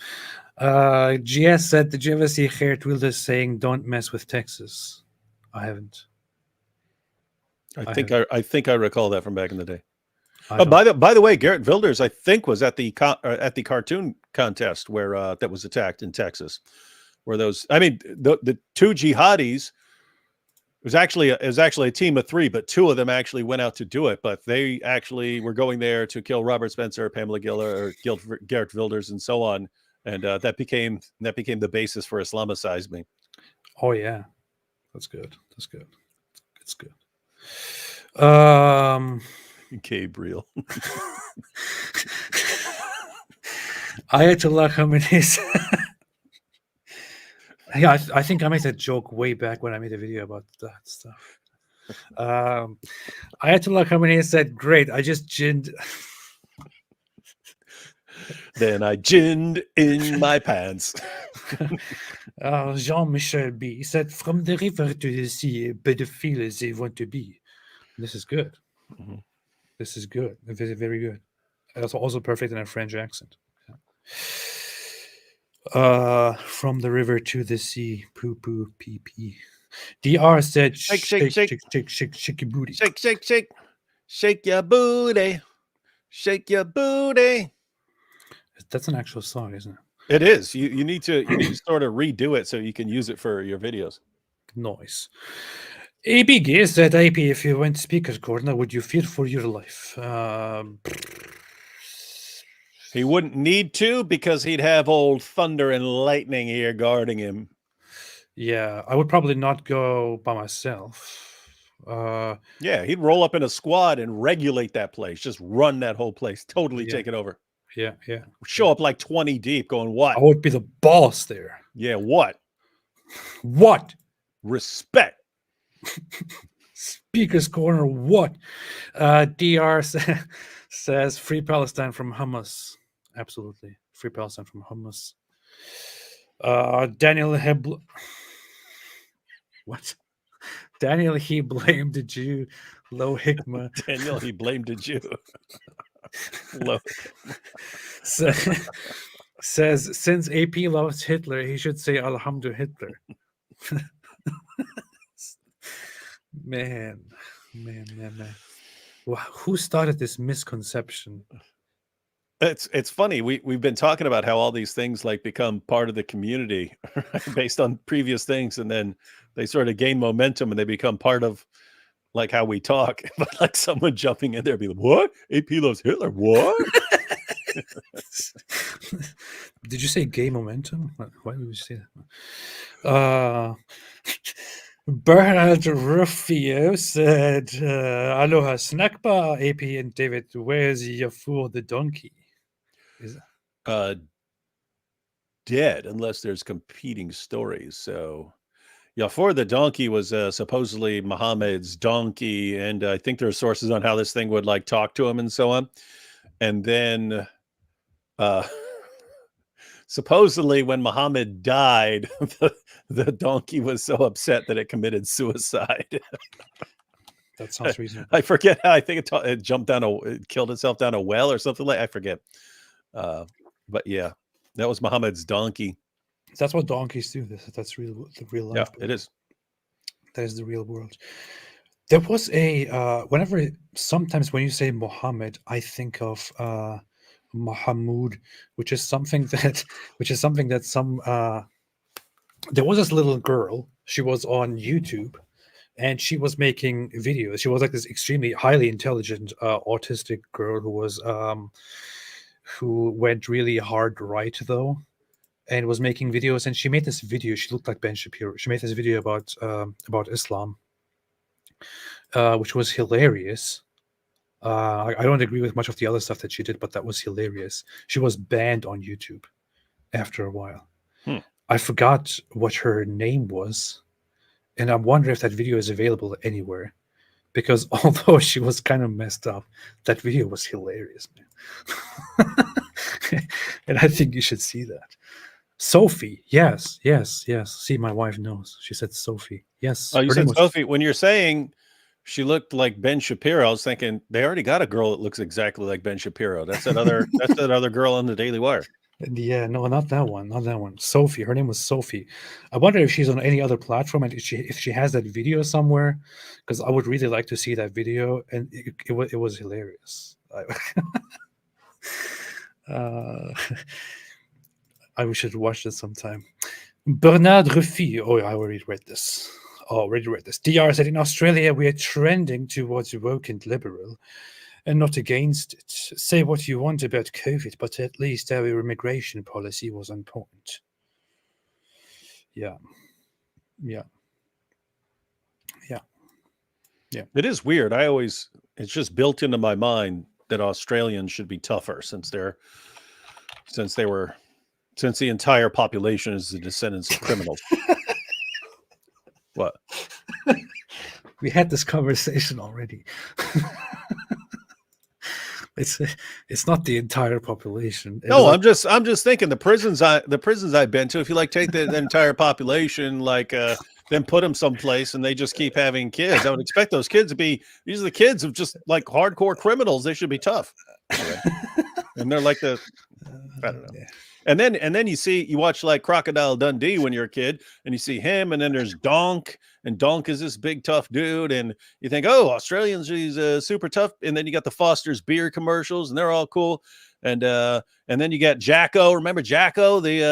GS said, did you ever see Geert Wilders saying "Don't mess with Texas"? I haven't. I think I recall that from back in the day. By the way, Geert Wilders, I think, was at the cartoon contest where that was attacked in Texas, where the two jihadis. It was actually a team of three, but two of them actually went out to do it. But they actually were going there to kill Robert Spencer, Pamela Giller, or Geert Wilders, and so on. And that became the basis for Islamicizing. Oh yeah, that's good. That's good. It's good. Gabriel. Ayatollah Khamenei. Yeah, I think I made that joke way back when I made a video about that stuff. Ayatollah Khamenei said, "Great, I just ginned." Then I ginned in my pants. Jean-Michel B said, "From the river to the sea, pedophiles they want to be." This is good. Mm-hmm. This is good. Very, very good. That's also perfect in a French accent. From the river to the sea, poo poo pee pee. DR said, shake your booty. Shake your booty. Shake your booty. That's an actual song, isn't it? It is. You need to sort of redo it so you can use it for your videos. Nice. AB Gay said, "AP, if you went speaker corner, would you fear for your life?" He wouldn't need to, because he'd have old thunder and lightning here guarding him. Yeah, I would probably not go by myself. Yeah, he'd roll up in a squad and regulate that place. Just run that whole place. Totally take it over. Yeah. Show up like 20 deep going, what? I would be the boss there. Yeah, what? What? Respect. Speaker's corner, what? DR says, "Free Palestine from Hamas." Absolutely. Free Palestine from Hamas. Daniel Hebl. What? Daniel, he blamed the Jew. Low Hikmah. Daniel, he blamed the Jew. Low. Says, since AP loves Hitler, he should say Alhamdulillah Hitler. Man. Wow, who started this misconception? It's funny. We've been talking about how all these things like become part of the community based on previous things, and then they sort of gain momentum and they become part of like how we talk. But like someone jumping in there, be like, "What? AP loves Hitler? What?" Did you say gay momentum? Why would you say that? Bernard Rufio said, Aloha snack bar, AP and David, where's Yafur the donkey? Dead, unless there's competing stories. So Yafur the donkey was supposedly Muhammad's donkey, and I think there are sources on how this thing would like talk to him and so on. And then supposedly when Muhammad died, the donkey was so upset that it committed suicide. That sounds reasonable. I forget how. I think it jumped down it killed itself down a well or something like. I forget. But yeah, that was Muhammad's donkey. That's what donkeys do. That's the real life. Yeah, it is. That is the real world. There was a sometimes when you say Muhammad, I think of Mahamud, which is something that there was this little girl. She was on YouTube, and she was making videos. She was like this extremely highly intelligent autistic girl who went really hard right though, and was making videos. And she made this video. She looked like Ben Shapiro. She made this video about Islam, which was hilarious. I don't agree with much of the other stuff that she did, but that was hilarious. She was banned on YouTube after a while. I forgot what her name was, and I wonder if that video is available anywhere, because although she was kind of messed up, that video was hilarious, man. And I think you should see that. Sophie, yes. See, my wife knows. She said Sophie. Yes. Oh, you said Sophie. When you're saying she looked like Ben Shapiro, I was thinking they already got a girl that looks exactly like Ben Shapiro. That's that other girl on the Daily Wire. Yeah, no, not that one. Sophie. Her name was Sophie. I wonder if she's on any other platform and if she has that video somewhere, because I would really like to see that video, and it was hilarious. I should watch this sometime. Bernard Ruffi. Oh, I already read this. DR said in Australia we are trending towards woke and liberal, and not against it. Say what you want about COVID, but at least our immigration policy was on point. Yeah. It is weird. It's just built into my mind that Australians should be tougher since the entire population is the descendants of criminals. What? We had this conversation already. It's not the entire population. No, I'm just thinking the prisons I've been to. If you like take the entire population, like then put them someplace and they just keep having kids, I would expect those kids to be. These are the kids of just like hardcore criminals. They should be tough, and they're like I don't know. And then you watch like Crocodile Dundee when you're a kid, and you see him, and then there's Donk, and Donk is this big tough dude, and you think, oh, Australians, he's super tough, and then you got the Foster's beer commercials, and they're all cool, and then you got Jacko. Remember Jacko, the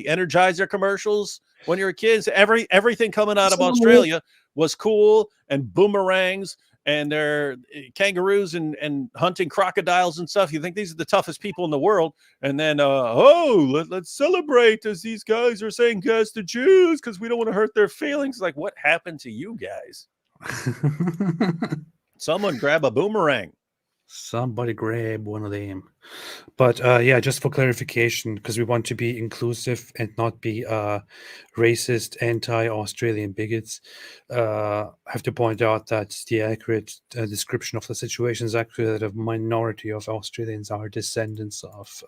Energizer commercials when you were kids? Everything coming out of Australia was cool, and boomerangs. And they're kangaroos and hunting crocodiles and stuff. You think these are the toughest people in the world. And then, let's celebrate as these guys are saying yes to Jews because we don't want to hurt their feelings. Like, what happened to you guys? Someone grab a boomerang. Somebody grab one of them. But just for clarification, because we want to be inclusive and not be racist, anti-Australian bigots, I have to point out that the accurate description of the situation is actually that a minority of Australians are descendants of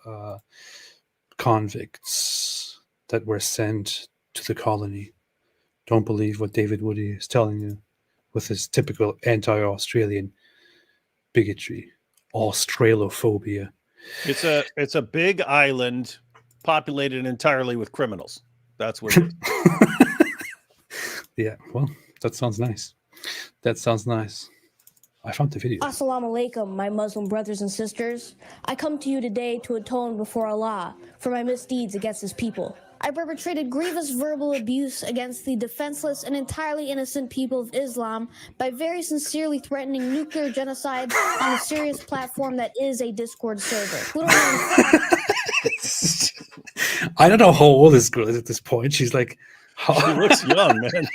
convicts that were sent to the colony. Don't believe what David Woody is telling you with his typical anti-Australian bigotry. Australophobia. It's a big island populated entirely with criminals. That's what it is. Yeah, well, that sounds nice. That sounds nice. I found the video. Assalamu alaikum, my Muslim brothers and sisters. I come to you today to atone before Allah for my misdeeds against His people. I perpetrated grievous verbal abuse against the defenseless and entirely innocent people of Islam by very sincerely threatening nuclear genocide on a serious platform that is a Discord server. Little known I don't know how old this girl is at this point. She's like, she looks young, man.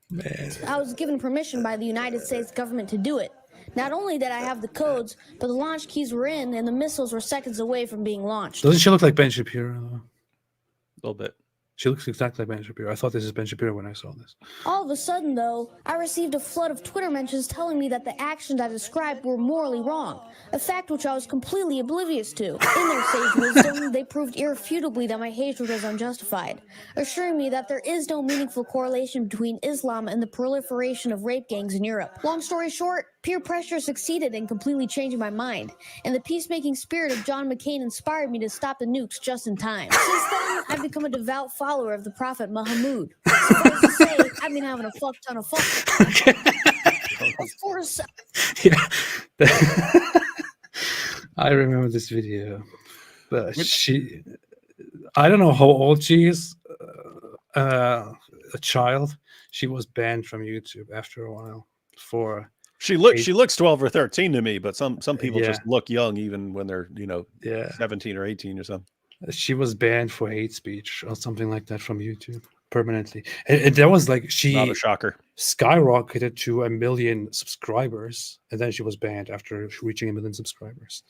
Man. I was given permission by the United States government to do it. Not only did I have the codes, but the launch keys were in and the missiles were seconds away from being launched. Doesn't she look like Ben Shapiro? A little bit. She looks exactly like Ben Shapiro. I thought this is Ben Shapiro when I saw this. All of a sudden, though, I received a flood of Twitter mentions telling me that the actions I described were morally wrong, a fact which I was completely oblivious to. In their sage wisdom, they proved irrefutably that my hatred was unjustified, assuring me that there is no meaningful correlation between Islam and the proliferation of rape gangs in Europe. Long story short, peer pressure succeeded in completely changing my mind, and the peacemaking spirit of John McCain inspired me to stop the nukes just in time. Since then, I've become a devout follower of the Prophet Muhammad. Suffice to say, I've been having a fuck ton of fun. Of course. Yeah. I remember this video. But I don't know how old she is. A child. She was banned from YouTube after a while for. She looks 12 or 13 to me, but some people just look young even when they're 17 or 18 or something. She was banned for hate speech or something like that from YouTube permanently, and that was like Not a shocker. skyrocketed to 1 million subscribers, and then she was banned after reaching 1 million subscribers.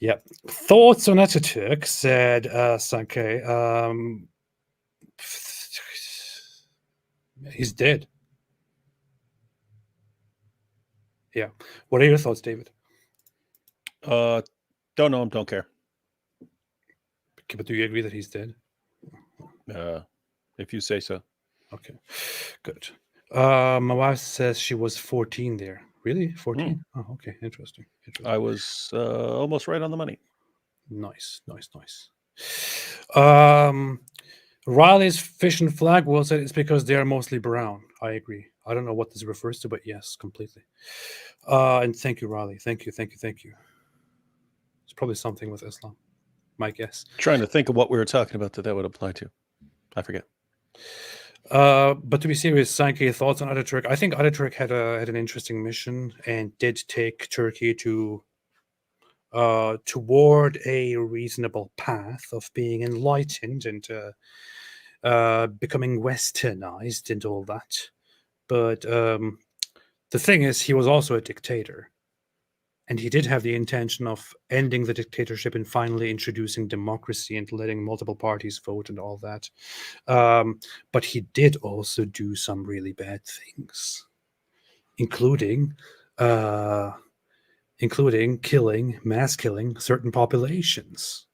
Yeah, thoughts on Ataturk, said Sankey. He's dead. Yeah. What are your thoughts, David? Don't know him, don't care. Okay, but do you agree that he's dead? If you say so. Okay, good. My wife says she was 14 there. Really? 14? Oh, okay. Interesting. I was almost right on the money. Nice. Riley's fish and flag will say it's because they are mostly brown. I agree. I don't know what this refers to, but yes, completely. And thank you, Riley. Thank you. It's probably something with Islam, my guess. Trying to think of what we were talking about that would apply to. I forget. But to be serious, Sankey, thoughts on Ataturk? I think Ataturk had an interesting mission and did take Turkey to toward a reasonable path of being enlightened and becoming westernized and all that. But the thing is, he was also a dictator. And he did have the intention of ending the dictatorship and finally introducing democracy and letting multiple parties vote and all that. But he did also do some really bad things, including mass killing certain populations.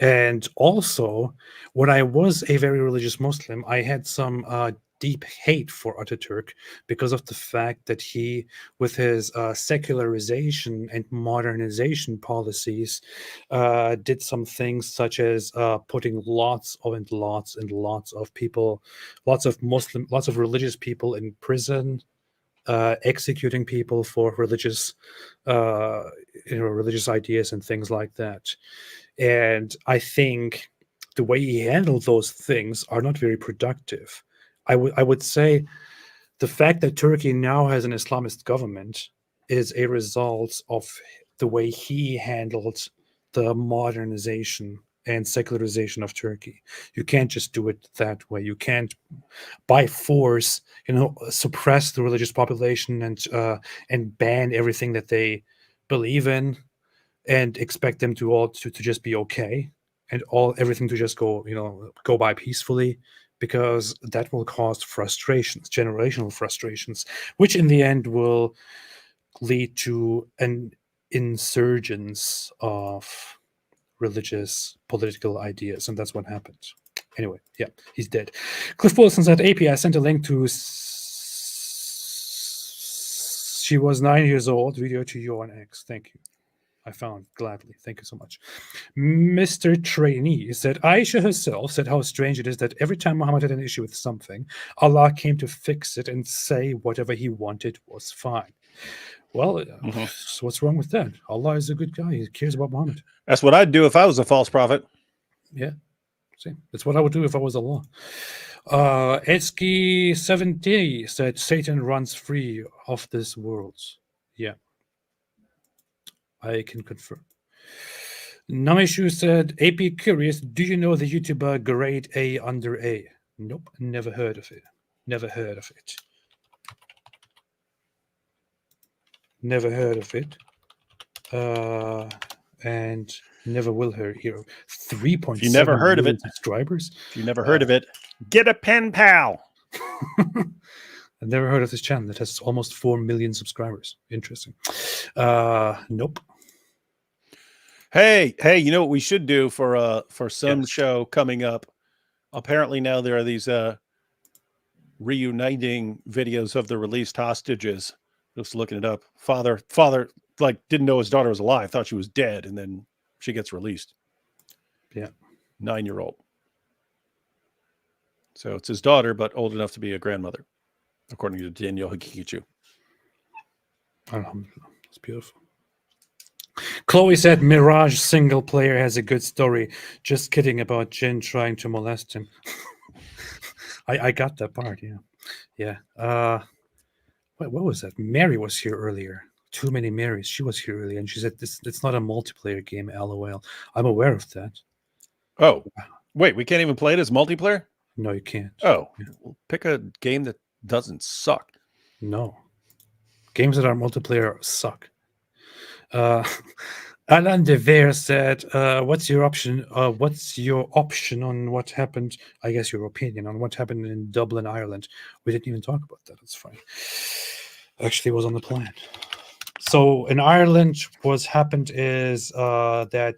And also, when I was a very religious Muslim, I had some deep hate for Ataturk because of the fact that he, with his secularization and modernization policies, did some things such as putting lots of people, lots of religious people in prison, executing people for religious ideas and things like that. And I think the way he handled those things are not very productive. I would say the fact that Turkey now has an Islamist government is a result of the way he handled the modernization and secularization of Turkey. You can't just do it that way. You can't, by force, suppress the religious population and ban everything that they believe in, and expect them to just be okay, and everything to just go by peacefully, because that will cause frustrations, generational frustrations, which in the end will lead to an insurgence of religious political ideas, and that's what happened. Anyway, yeah, he's dead. Cliff Wilson said, AP, I sent a link to she was 9 years old video to you on X. Thank you. I found gladly. Thank you so much. Mr. Trainee said, Aisha herself said how strange it is that every time Muhammad had an issue with something, Allah came to fix it and say whatever he wanted was fine. Well, so what's wrong with that? Allah is a good guy. He cares about Muhammad. That's what I'd do if I was a false prophet. Yeah. See, that's what I would do if I was Allah. Eski70 said Satan runs free of this world. Yeah. I can confirm. Namishu said, AP curious, do you know the YouTuber Grade A Under A? Nope, never heard of it. Never heard of it. Never heard of it. And never will hear. 3.7 If you never heard of it, subscribers. If you never heard of it, get a pen pal. I've never heard of this channel that has almost 4 million subscribers. Interesting. Nope. Hey, you know what we should do for some show coming up? Apparently now there are these reuniting videos of the released hostages. Just looking it up. Father like didn't know his daughter was alive, thought she was dead, and then she gets released. Yeah. 9-year-old. So it's his daughter, but old enough to be a grandmother, according to Daniel Hikikichu. It's beautiful. Chloe said Mirage single player has a good story. Just kidding about Jin trying to molest him. I got that part, yeah. What was that? Mary was here earlier. Too many Marys. She was here earlier, and she said it's not a multiplayer game, LOL. I'm aware of that. Oh, wait, we can't even play it as multiplayer? No, you can't. Oh, well, pick a game that doesn't suck. No. Games that are multiplayer suck. Alan De Veer said, what's your option? What's your option on what happened? I guess your opinion on what happened in Dublin, Ireland. We didn't even talk about that. It's fine. Actually, it was on the plan. So in Ireland, what's happened is that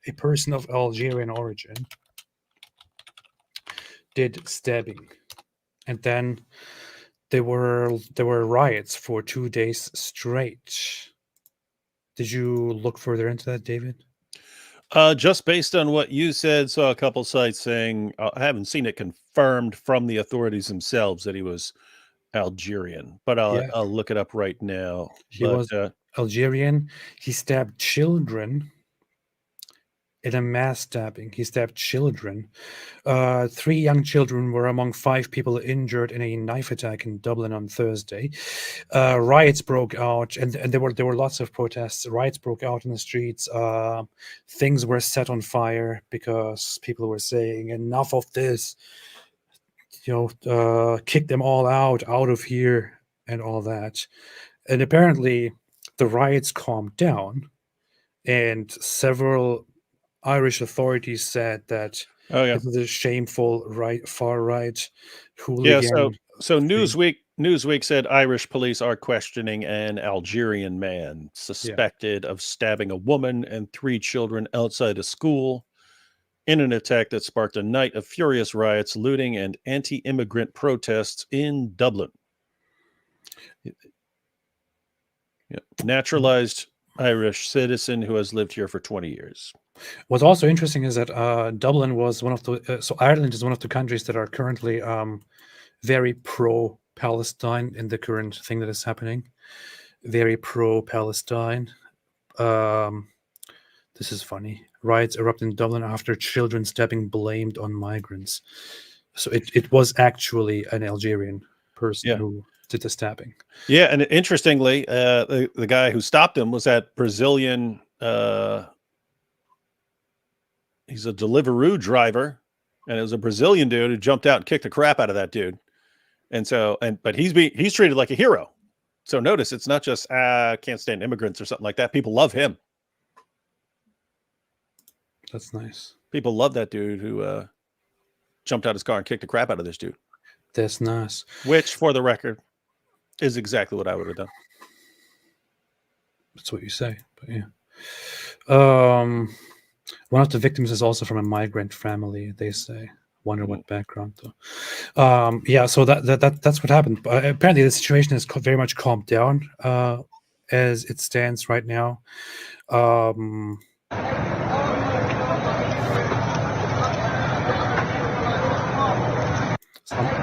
a person of Algerian origin did stabbing, and then there were riots for 2 days straight. Did you look further into that, David? Just based on what you said, saw a couple sites saying, I haven't seen it confirmed from the authorities themselves that he was Algerian, but I'll look it up right now. He was Algerian. He stabbed children in a mass stabbing. He stabbed children. 3 young children were among 5 people injured in a knife attack in Dublin on Thursday. Riots broke out, and there were lots of protests. Riots broke out in the streets. Things were set on fire because people were saying, enough of this. Kick them all out of here, and all that. And apparently the riots calmed down, and several Irish authorities said that this is a shameful far right hooligan. Yeah, so Newsweek said Irish police are questioning an Algerian man suspected of stabbing a woman and 3 children outside a school in an attack that sparked a night of furious riots, looting, and anti-immigrant protests in Dublin. Naturalized Irish citizen who has lived here for 20 years. What's also interesting is that Dublin was one of the so Ireland is one of the countries that are currently very pro-Palestine in the current thing that is happening. Very pro-Palestine. This is funny. Riots erupt in Dublin after children stabbing blamed on migrants. So it was actually an Algerian person who did the stabbing. Yeah, and interestingly, the guy who stopped him was that Brazilian. He's a Deliveroo driver, and it was a Brazilian dude who jumped out and kicked the crap out of that dude. But he's treated like a hero. So notice it's not just can't stand immigrants or something like that. People love him. That's nice. People love that dude who jumped out his car and kicked the crap out of this dude. That's nice. Which, for the record, is exactly what I would have done. That's what you say, but yeah. One of the victims is also from a migrant family, they say. Wonder what background, though. So that's what happened. Apparently, the situation has very much calmed down as it stands right now.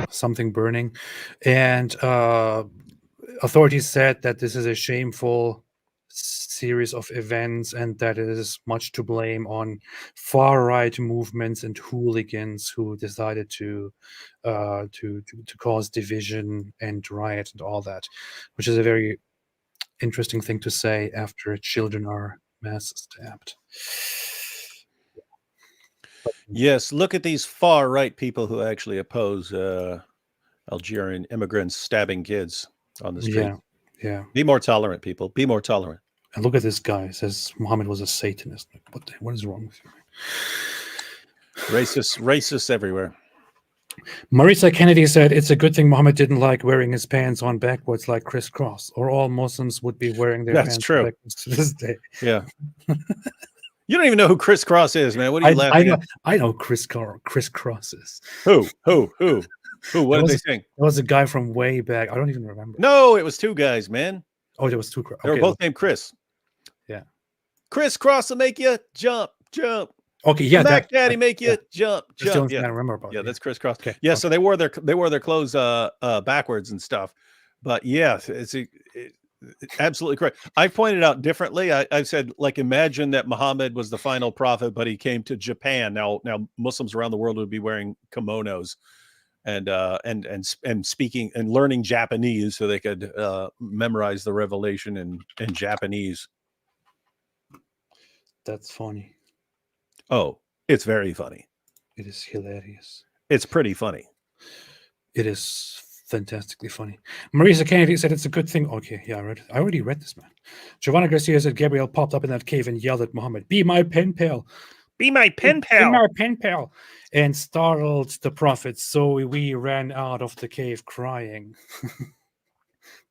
Something burning, and authorities said that this is a shameful series of events and that it is much to blame on far-right movements and hooligans who decided to cause division and riot and all that, which is a very interesting thing to say after children are mass stabbed. Yes, look at these far-right people who actually oppose Algerian immigrants stabbing kids on the street. Yeah. Be more tolerant, people. Be more tolerant. And look at this guy. It says Muhammad was a Satanist. What is wrong with you? Racists everywhere. Marisa Kennedy said it's a good thing Muhammad didn't like wearing his pants on backwards like crisscross, or all Muslims would be wearing their pants backwards to this day. Yeah. You don't even know who Chris Cross is, man. What are you laughing at? I know Chris Crosses. Who? What did they sing? It was a guy from way back. I don't even remember. No, it was two guys, man. Oh, there was two. They were both named Chris. Yeah. Chris Cross will make you jump. Okay, yeah. Mac Daddy make you jump. That's the only thing I remember about. Yeah, that's Chris Cross. Okay. Yeah, so they wore their clothes backwards and stuff. But yeah, it's absolutely correct. I've pointed out differently. I've said, like, imagine that Muhammad was the final prophet, but he came to Japan. Now Muslims around the world would be wearing kimonos and speaking and learning Japanese so they could memorize the revelation in Japanese. That's funny. Oh, it's very funny. It is hilarious. It's pretty funny. It is fantastically funny. Marisa Kennedy said it's a good thing. Okay, yeah, I already read this, man. Giovanna Garcia said Gabriel popped up in that cave and yelled at Muhammad, "Be my pen pal. Be my pen pal. Be my pen pal," and startled the prophet. So we ran out of the cave crying.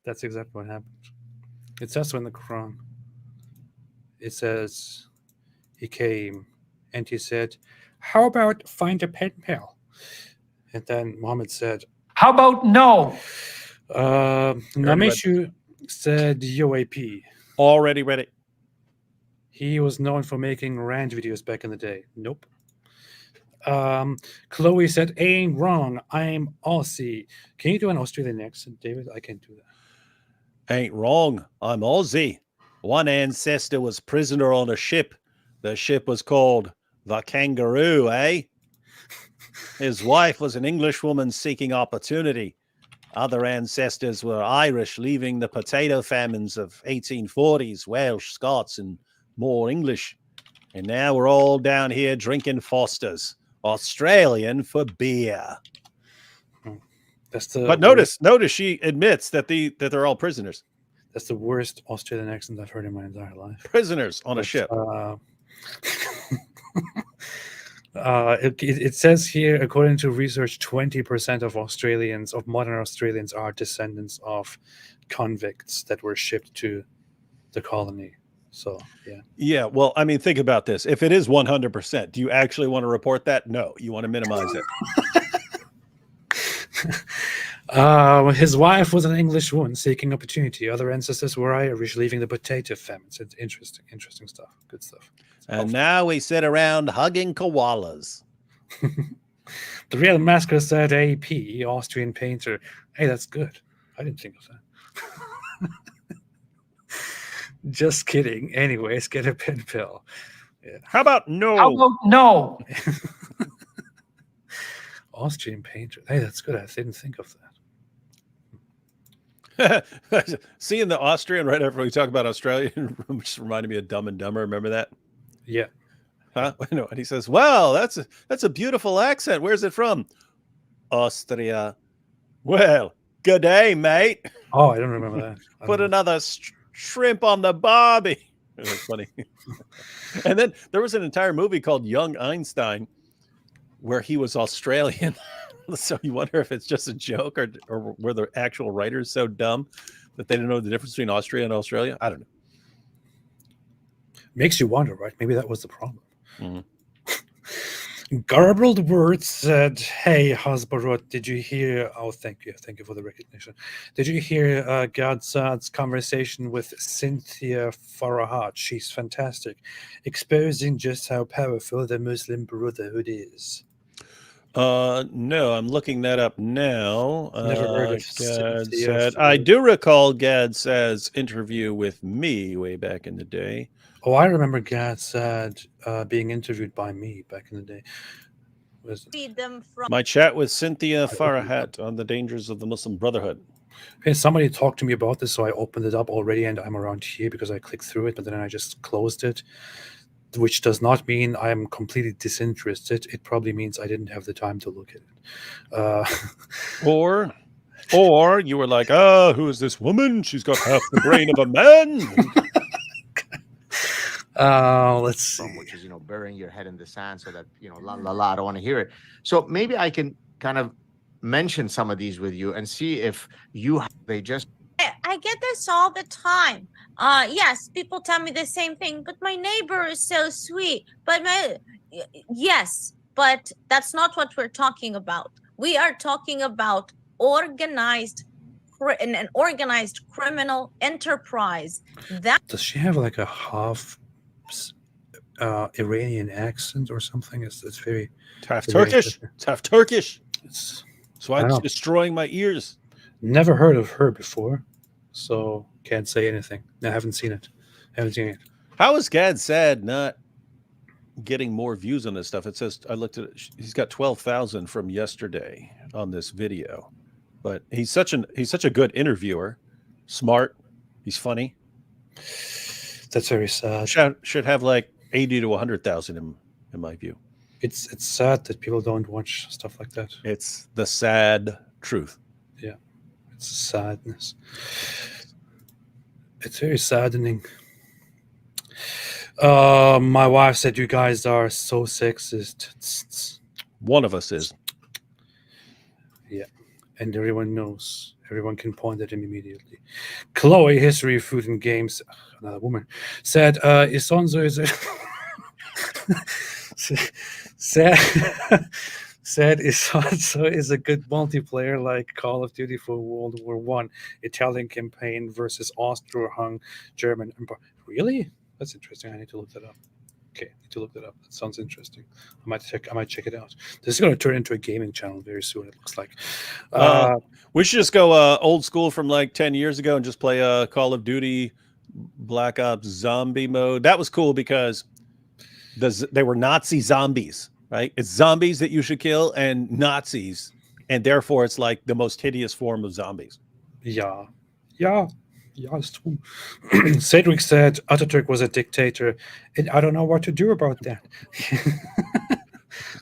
That's exactly what happened. It says so in the Quran. It says he came and he said, "How about find a pen pal?" And then Muhammad said, "How about no?" Nameshu said UAP. Already read it. He was known for making rant videos back in the day. Nope. Chloe said, "Ain't wrong. I'm Aussie." Can you do an Australian accent, David? I can't do that. Ain't wrong. I'm Aussie. One ancestor was prisoner on a ship. The ship was called the Kangaroo, eh? His wife was an Englishwoman seeking opportunity. Other ancestors were Irish, leaving the potato famines of 1840s, Welsh, Scots, and more English. And now we're all down here drinking Foster's, Australian for beer. But notice she admits that they're all prisoners. That's the worst Australian accent I've heard in my entire life. Prisoners on a ship. It says here, according to research, 20% of modern Australians are descendants of convicts that were shipped to the colony. So, yeah. Yeah, well, I mean, think about this. If it is 100%, do you actually want to report that? No, you want to minimize it. His wife was an English woman seeking opportunity. Other ancestors were Irish, leaving the potato famines. It's interesting stuff. Good stuff. And now we sit around hugging koalas. The Real Masker said AP, Austrian painter. Hey, that's good. I didn't think of that. Just kidding. Anyways, get a pen pal. Yeah. How about no? How about no? Austrian painter. Hey, that's good. I didn't think of that. Seeing the Austrian right after we talk about Australian just reminded me of Dumb and Dumber. Remember that? Yeah. Huh? No. And he says, "Well, that's a beautiful accent. Where's it from?" Austria. Well, good day, mate. Oh, I don't remember that. Put another shrimp on the barbie. It was funny. And then there was an entire movie called Young Einstein where he was Australian. So you wonder if it's just a joke or were the actual writers so dumb that they didn't know the difference between Austria and Australia? I don't know. Makes you wonder, right? Maybe that was the problem. Mm-hmm. Garbled Words said, "Hey, Hasbarot, did you hear? Oh, thank you for the recognition. Did you hear Gadsad's conversation with Cynthia Farahat? She's fantastic, exposing just how powerful the Muslim Brotherhood is." No, I'm looking that up now. Never heard of Gad Cynthia said, I do recall Gad's interview with me way back in the day. Oh, I remember Gadsad being interviewed by me back in the day. My chat with Cynthia Farahat on the dangers of the Muslim Brotherhood. Okay, somebody talked to me about this, so I opened it up already, and I'm around here because I clicked through it, but then I just closed it, which does not mean I am completely disinterested. It probably means I didn't have the time to look at it. Or you were like, oh, who is this woman? She's got half the brain of a man. Let's see. Which is, burying your head in the sand so that, la, la, la, I don't want to hear it. So maybe I can kind of mention some of these with you and see if they just... I get this all the time. Yes, people tell me the same thing, but my neighbor is so sweet. But yes, but that's not what we're talking about. We are talking about an organized criminal enterprise. Does she have like a half Iranian accent or something? It's very half Turkish. It's half Turkish. That's why it's destroying my ears. Never heard of her before, so can't say anything. I haven't seen it. How is Gadsad not getting more views on this stuff? It says, I looked at it, he's got 12,000 from yesterday on this video, but he's such a good interviewer, smart, he's funny. That's very sad. Should have like 80 to 100,000 in my view. It's sad that people don't watch stuff like that. It's the sad truth. Yeah, it's sadness. It's very saddening. My wife said you guys are so sexist. One of us is. Yeah, and everyone knows. Everyone can point at him immediately. Chloe, History of Food and Games, another woman, said, Isonzo is a... said Isonzo is a good multiplayer like Call of Duty for World War I, Italian campaign versus Austro-Hung German Empire. Really? That's interesting. I need to look that up. Okay, I need to look that up. That sounds interesting. I might check it out. This is going to turn into a gaming channel very soon, it looks like. We should just go old school from like 10 years ago and just play Call of Duty Black Ops zombie mode. That was cool because they were Nazi zombies, right? It's zombies that you should kill and Nazis, and therefore it's like the most hideous form of zombies. Yeah, it's true. Cedric said Ataturk was a dictator, and I don't know what to do about that.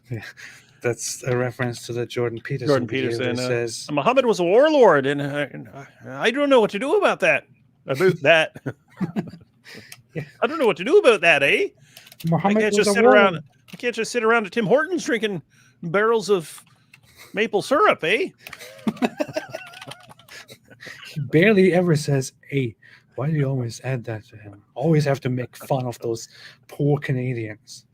Yeah, that's a reference to the Jordan Peterson. Jordan Peterson says Muhammad was a warlord, and I don't know what to do about that. I don't know what to do about that, eh? Muhammad I can't just sit around at Tim Hortons drinking barrels of maple syrup, eh? He barely ever says "a." Why do you always add that to him? Always have to make fun of those poor Canadians.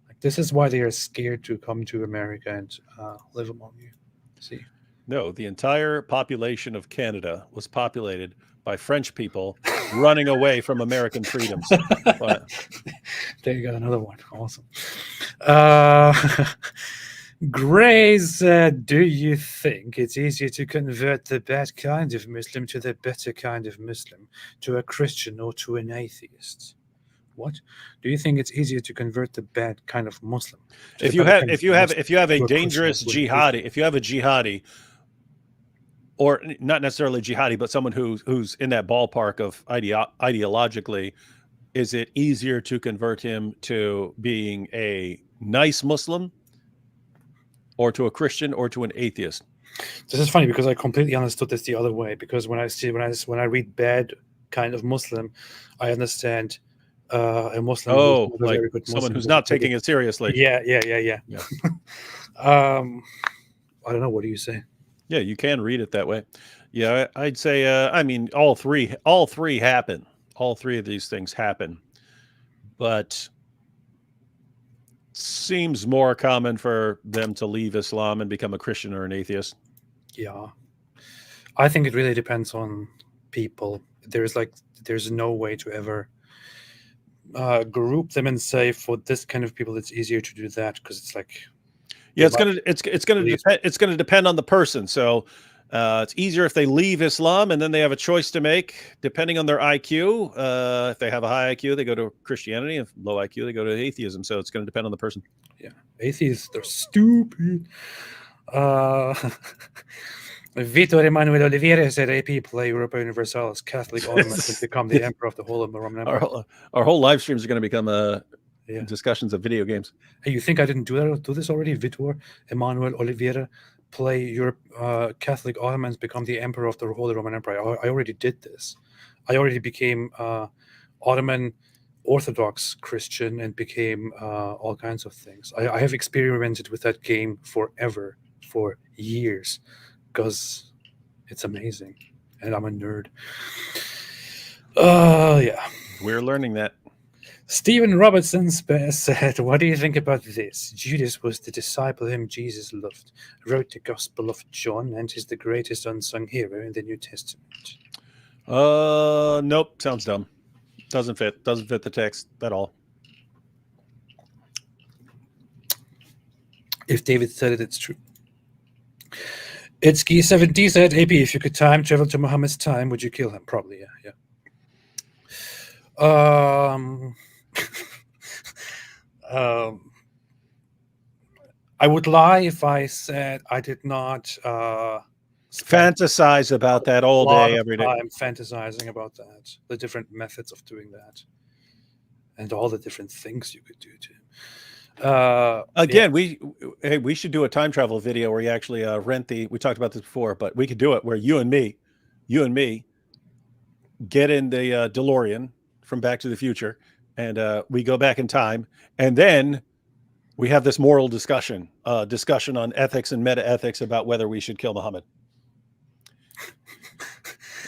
Like, this is why they are scared to come to America and live among you. See? No, the entire population of Canada was populated by French people running away from American freedoms. But... There you got another one. Awesome. Gray said, do you think it's easier to convert the bad kind of Muslim to the better kind of Muslim, to a Christian or to an atheist? What? Do you think it's easier to convert the bad kind of Muslim? If you have a dangerous jihadi, if you have a jihadi, or not necessarily jihadi, but someone who's in that ballpark of ideologically, is it easier to convert him to being a nice Muslim, or to a Christian, or to an atheist? This is funny because I completely understood this the other way. Because when I read bad kind of Muslim, I understand a Muslim. Oh, like someone who's not taking it seriously. Yeah. I don't know. What do you say? Yeah, you can read it that way. Yeah, I'd say. I mean, all three happen. All three of these things happen, but seems more common for them to leave Islam and become a Christian or an atheist. Yeah, I think it really depends on people. There's no way to ever group them and say for this kind of people it's easier to do that, because it's like, yeah, it's gonna depend on the person. So it's easier if they leave Islam and then they have a choice to make depending on their IQ. If they have a high IQ, they go to Christianity. If low IQ, they go to atheism. So it's going to depend on the person. Yeah, atheists, they're stupid. Vitor Emanuel Oliveira said AP play Europa Universalis Catholic Ottomans and become the emperor of the whole of the Roman Empire. Our whole live streams are going to become discussions of video games. Hey, you think I didn't do this already? Vitor Emanuel Oliveira play Europe Catholic Ottomans become the emperor of the Holy Roman Empire. I already did this. I already became Ottoman Orthodox Christian and became all kinds of things. I have experimented with that game forever, for years, because it's amazing, and I'm a nerd. Yeah. We're learning that. Stephen Robertson said, what do you think about this? Judas was the disciple whom Jesus loved, wrote the Gospel of John, and is the greatest unsung hero in the New Testament. Nope. Sounds dumb. Doesn't fit the text at all. If David said it, it's true. Itski7D said, AP, if you could time travel to Muhammad's time, would you kill him? Probably, yeah. I would lie if I said I did not fantasize about that all day, every day. I'm fantasizing about that, the different methods of doing that, and all the different things you could do to him. Again, we should do a time travel video where you actually rent we talked about this before, but we could do it where you and me get in the DeLorean from Back to the Future, and we go back in time, and then we have this moral discussion on ethics and meta ethics about whether we should kill Muhammad.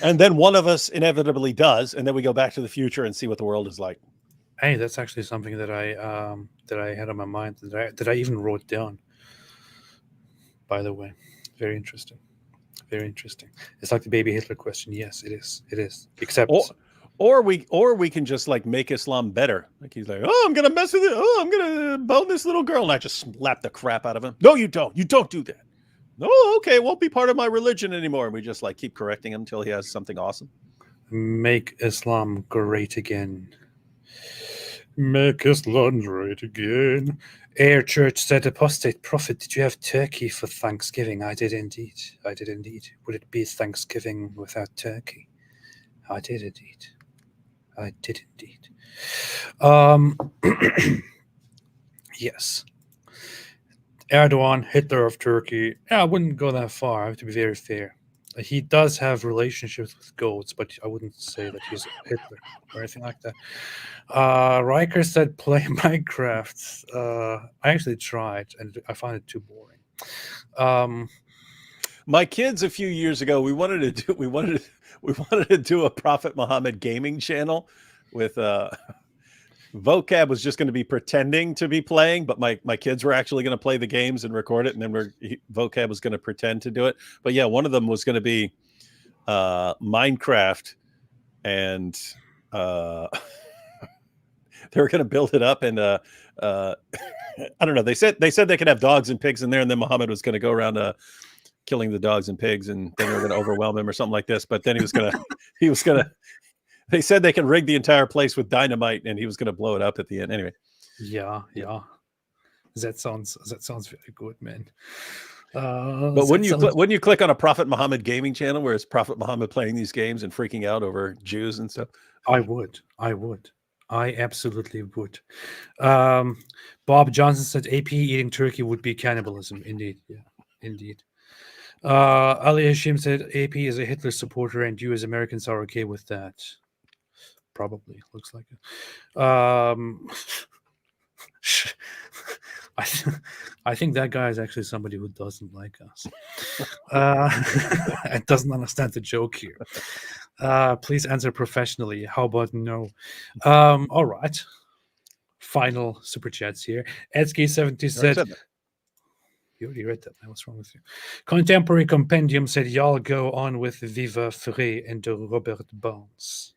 And then one of us inevitably does, and then we go back to the future and see what the world is like. Hey, that's actually something that I had on my mind that I even wrote down. By the way, very interesting, very interesting. It's like the baby Hitler question. Yes, it is. It is. Except, or we can just like make Islam better. Like he's like, oh, I'm gonna mess with it. Oh, I'm gonna bone this little girl, and I just slap the crap out of him. No, you don't. You don't do that. No, okay, it won't be part of my religion anymore. And we just like keep correcting him until he has something awesome. Make Islam great again. Make Islam great again. Air Church said, Apostate Prophet, did you have turkey for Thanksgiving? I did indeed. I did indeed. Would it be Thanksgiving without turkey? I did indeed. I did indeed. Yes. Erdogan, Hitler of Turkey. I wouldn't go that far. I have to be very fair. He does have relationships with goats, but I wouldn't say that he's Hitler or anything like that. Riker said, "Play Minecraft." I actually tried, and I found it too boring. My kids a few years ago, we wanted to do a Prophet Muhammad gaming channel with Vocab was just going to be pretending to be playing, but my kids were actually going to play the games and record it, and then Vocab was going to pretend to do it. But yeah, one of them was going to be Minecraft, and they were going to build it up, and I don't know. They said they could have dogs and pigs in there, and then Muhammad was going to go around killing the dogs and pigs, and then they were going to overwhelm him or something like this. But then he was going to. They said they can rig the entire place with dynamite, and he was going to blow it up at the end. Anyway. Yeah. That sounds very good, man. But wouldn't you click on a Prophet Muhammad gaming channel where it's Prophet Muhammad playing these games and freaking out over Jews and stuff? I would. I absolutely would. Bob Johnson said AP eating turkey would be cannibalism. Indeed. Yeah, indeed. Ali Hashim said AP is a Hitler supporter and you as Americans are okay with that. Probably looks like it. I think that guy is actually somebody who doesn't like us and doesn't understand the joke here. Please answer professionally. How about no? All right. final super chats here. Edsky70 said, you already read that. What's wrong with you? Contemporary Compendium said, y'all go on with Viva Frey and Robert Barnes.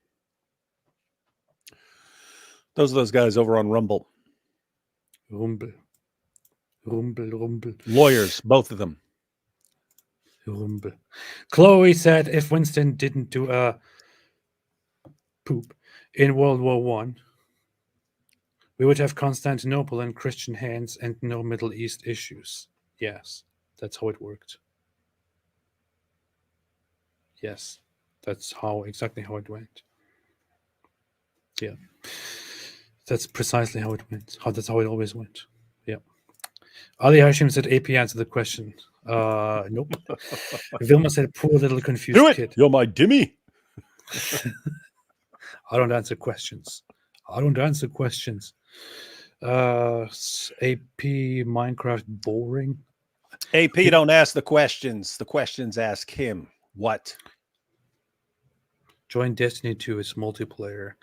Those are those guys over on Rumble. Rumble. Lawyers, both of them. Rumble. Chloe said, if Winston didn't do a poop in World War One, we would have Constantinople in Christian hands and no Middle East issues. Yes, that's how it worked. Yes, that's exactly how it went. Yeah, that's precisely how it went. That's how it always went. Yeah. Ali Hashim said, AP answered the question. Nope. Vilma said, poor little confused kid. You're my dimmy. I don't answer questions. AP Minecraft boring. AP don't ask the questions. The questions ask him. What? Join Destiny 2. It's multiplayer.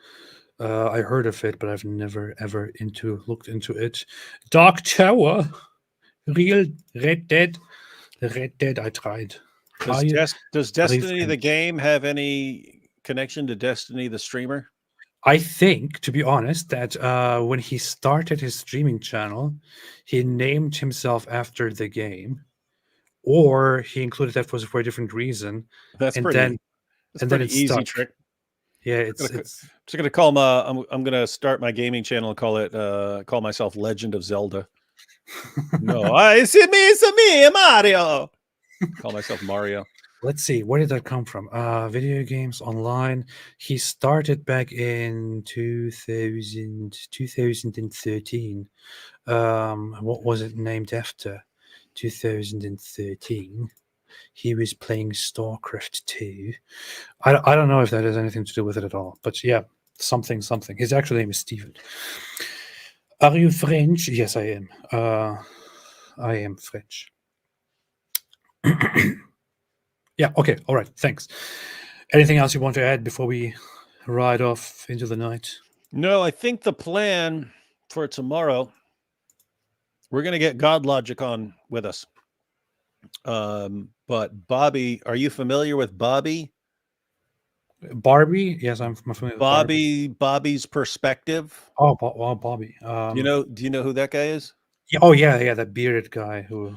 I heard of it, but I've never ever looked into it. Dark Tower. Real Red Dead. Red Dead I tried. Does Destiny the game have any connection to Destiny the streamer? I think, to be honest, that when he started his streaming channel, he named himself after the game, or he included that for a different reason. That's and pretty. Then, that's and pretty then it's easy stuck. trick. Yeah, I'm just gonna call my. I'm gonna start my gaming channel and call myself Legend of Zelda. No, it's me, Mario. Call myself Mario. Let's see, where did that come from? Video games online. He started back in 2013. What was it named after? 2013. He was playing StarCraft 2. I don't know if that has anything to do with it at all, but yeah, something. His actual name is Steven. Are you French? Yes, I am. I am French. Yeah, okay, all right, thanks. Anything else you want to add before we ride off into the night? No, I think the plan for tomorrow, we're going to get God Logic on with us. But Bobby, are you familiar with Bobby? Barbie? Yes, I'm familiar with Bobby's perspective. Oh, Bobby. Do you know who that guy is? Yeah, that bearded guy who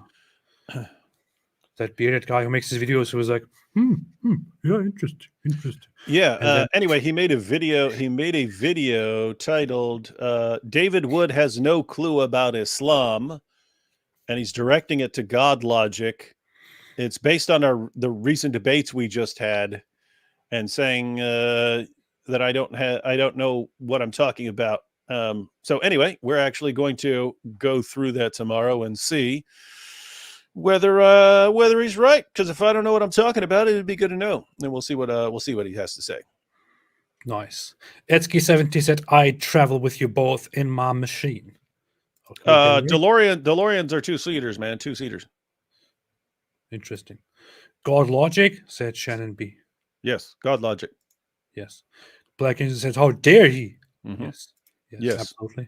makes his videos, who was like, yeah, interesting. Yeah. Anyway, he made a video titled David Wood has no clue about Islam, and he's directing it to God Logic. It's based on the recent debates we just had, and saying that I don't know what I'm talking about. So anyway, we're actually going to go through that tomorrow and see whether he's right. Because if I don't know what I'm talking about, it'd be good to know. And we'll see what he has to say. Nice. Etsky70 said, I travel with you both in my machine. Okay, DeLoreans are 2-seaters, man. 2-seaters. Interesting. God Logic, said Shannon B. Yes, God Logic. Yes. Black Angel says, how dare he? Mm-hmm. Yes, absolutely.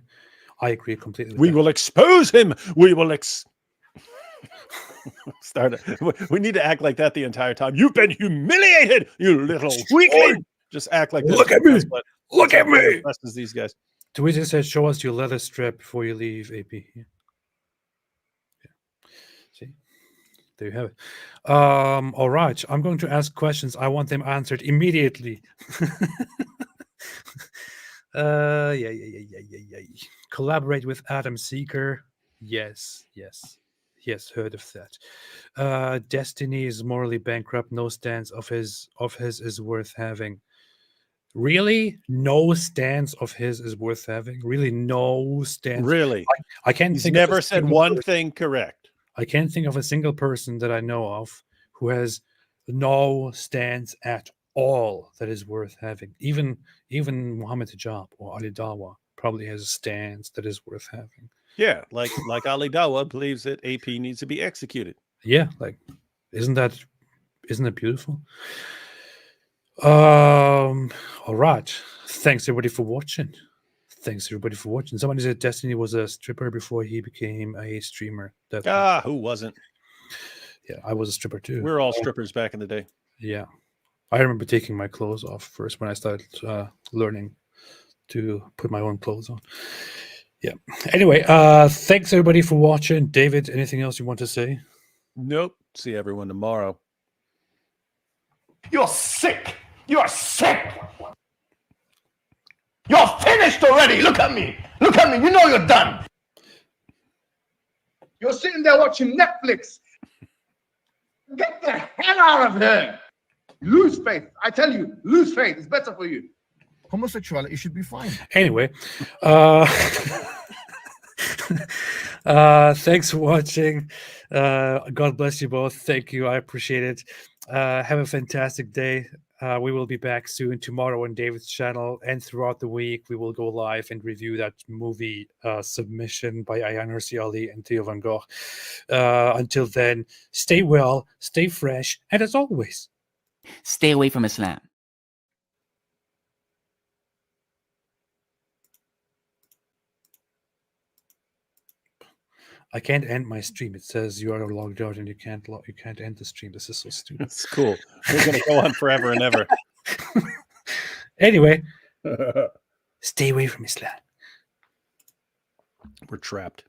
I agree completely with we that. will expose him. We will we need to act like that the entire time. You've been humiliated, you little weakling. Just act like that. Look at me. Look at me. As fast as these guys. Twitter says, show us your leather strap before you leave, AP. Yeah. See? There you have it. All right. I'm going to ask questions. I want them answered immediately. Yeah. Collaborate with Adam Seeker. Yes. Heard of that. Destiny is morally bankrupt. No stance of his is worth having. Really? No stance of his is worth having? Really? No stance? Really? I can't He's think never of a said single one person. thing correct. I can't think of a single person that I know of who has no stance at all that is worth having. Even Muhammad Hijab or Ali Dawa probably has a stance that is worth having. Yeah, like Ali Dawa believes that AP needs to be executed. Yeah, like isn't that beautiful? All right. Thanks everybody for watching. Thanks everybody for watching. Somebody said Destiny was a stripper before he became a streamer. That who wasn't? Yeah, I was a stripper too. We were all strippers back in the day. Yeah, I remember taking my clothes off first when I started learning to put my own clothes on. Yeah. Anyway, thanks everybody for watching. David, anything else you want to say? Nope. See everyone tomorrow. You're sick. You are sick. You're finished already. Look at me. Look at me. You know you're done. You're sitting there watching Netflix. Get the hell out of here. Lose faith. I tell you, lose faith. It's better for you. Homosexuality should be fine. Anyway, thanks for watching. God bless you both. Thank you. I appreciate it. Have a fantastic day. We will be back soon tomorrow on David's channel, and throughout the week we will go live and review that movie Submission by Ayaan Hirsi Ali and Theo van Gogh. Until then, stay well, stay fresh, and as always, stay away from Islam. I can't end my stream. It says you are logged out and you can't end the stream. This is so stupid. It's cool. We're gonna go on forever and ever. Anyway, stay away from Islam. We're trapped.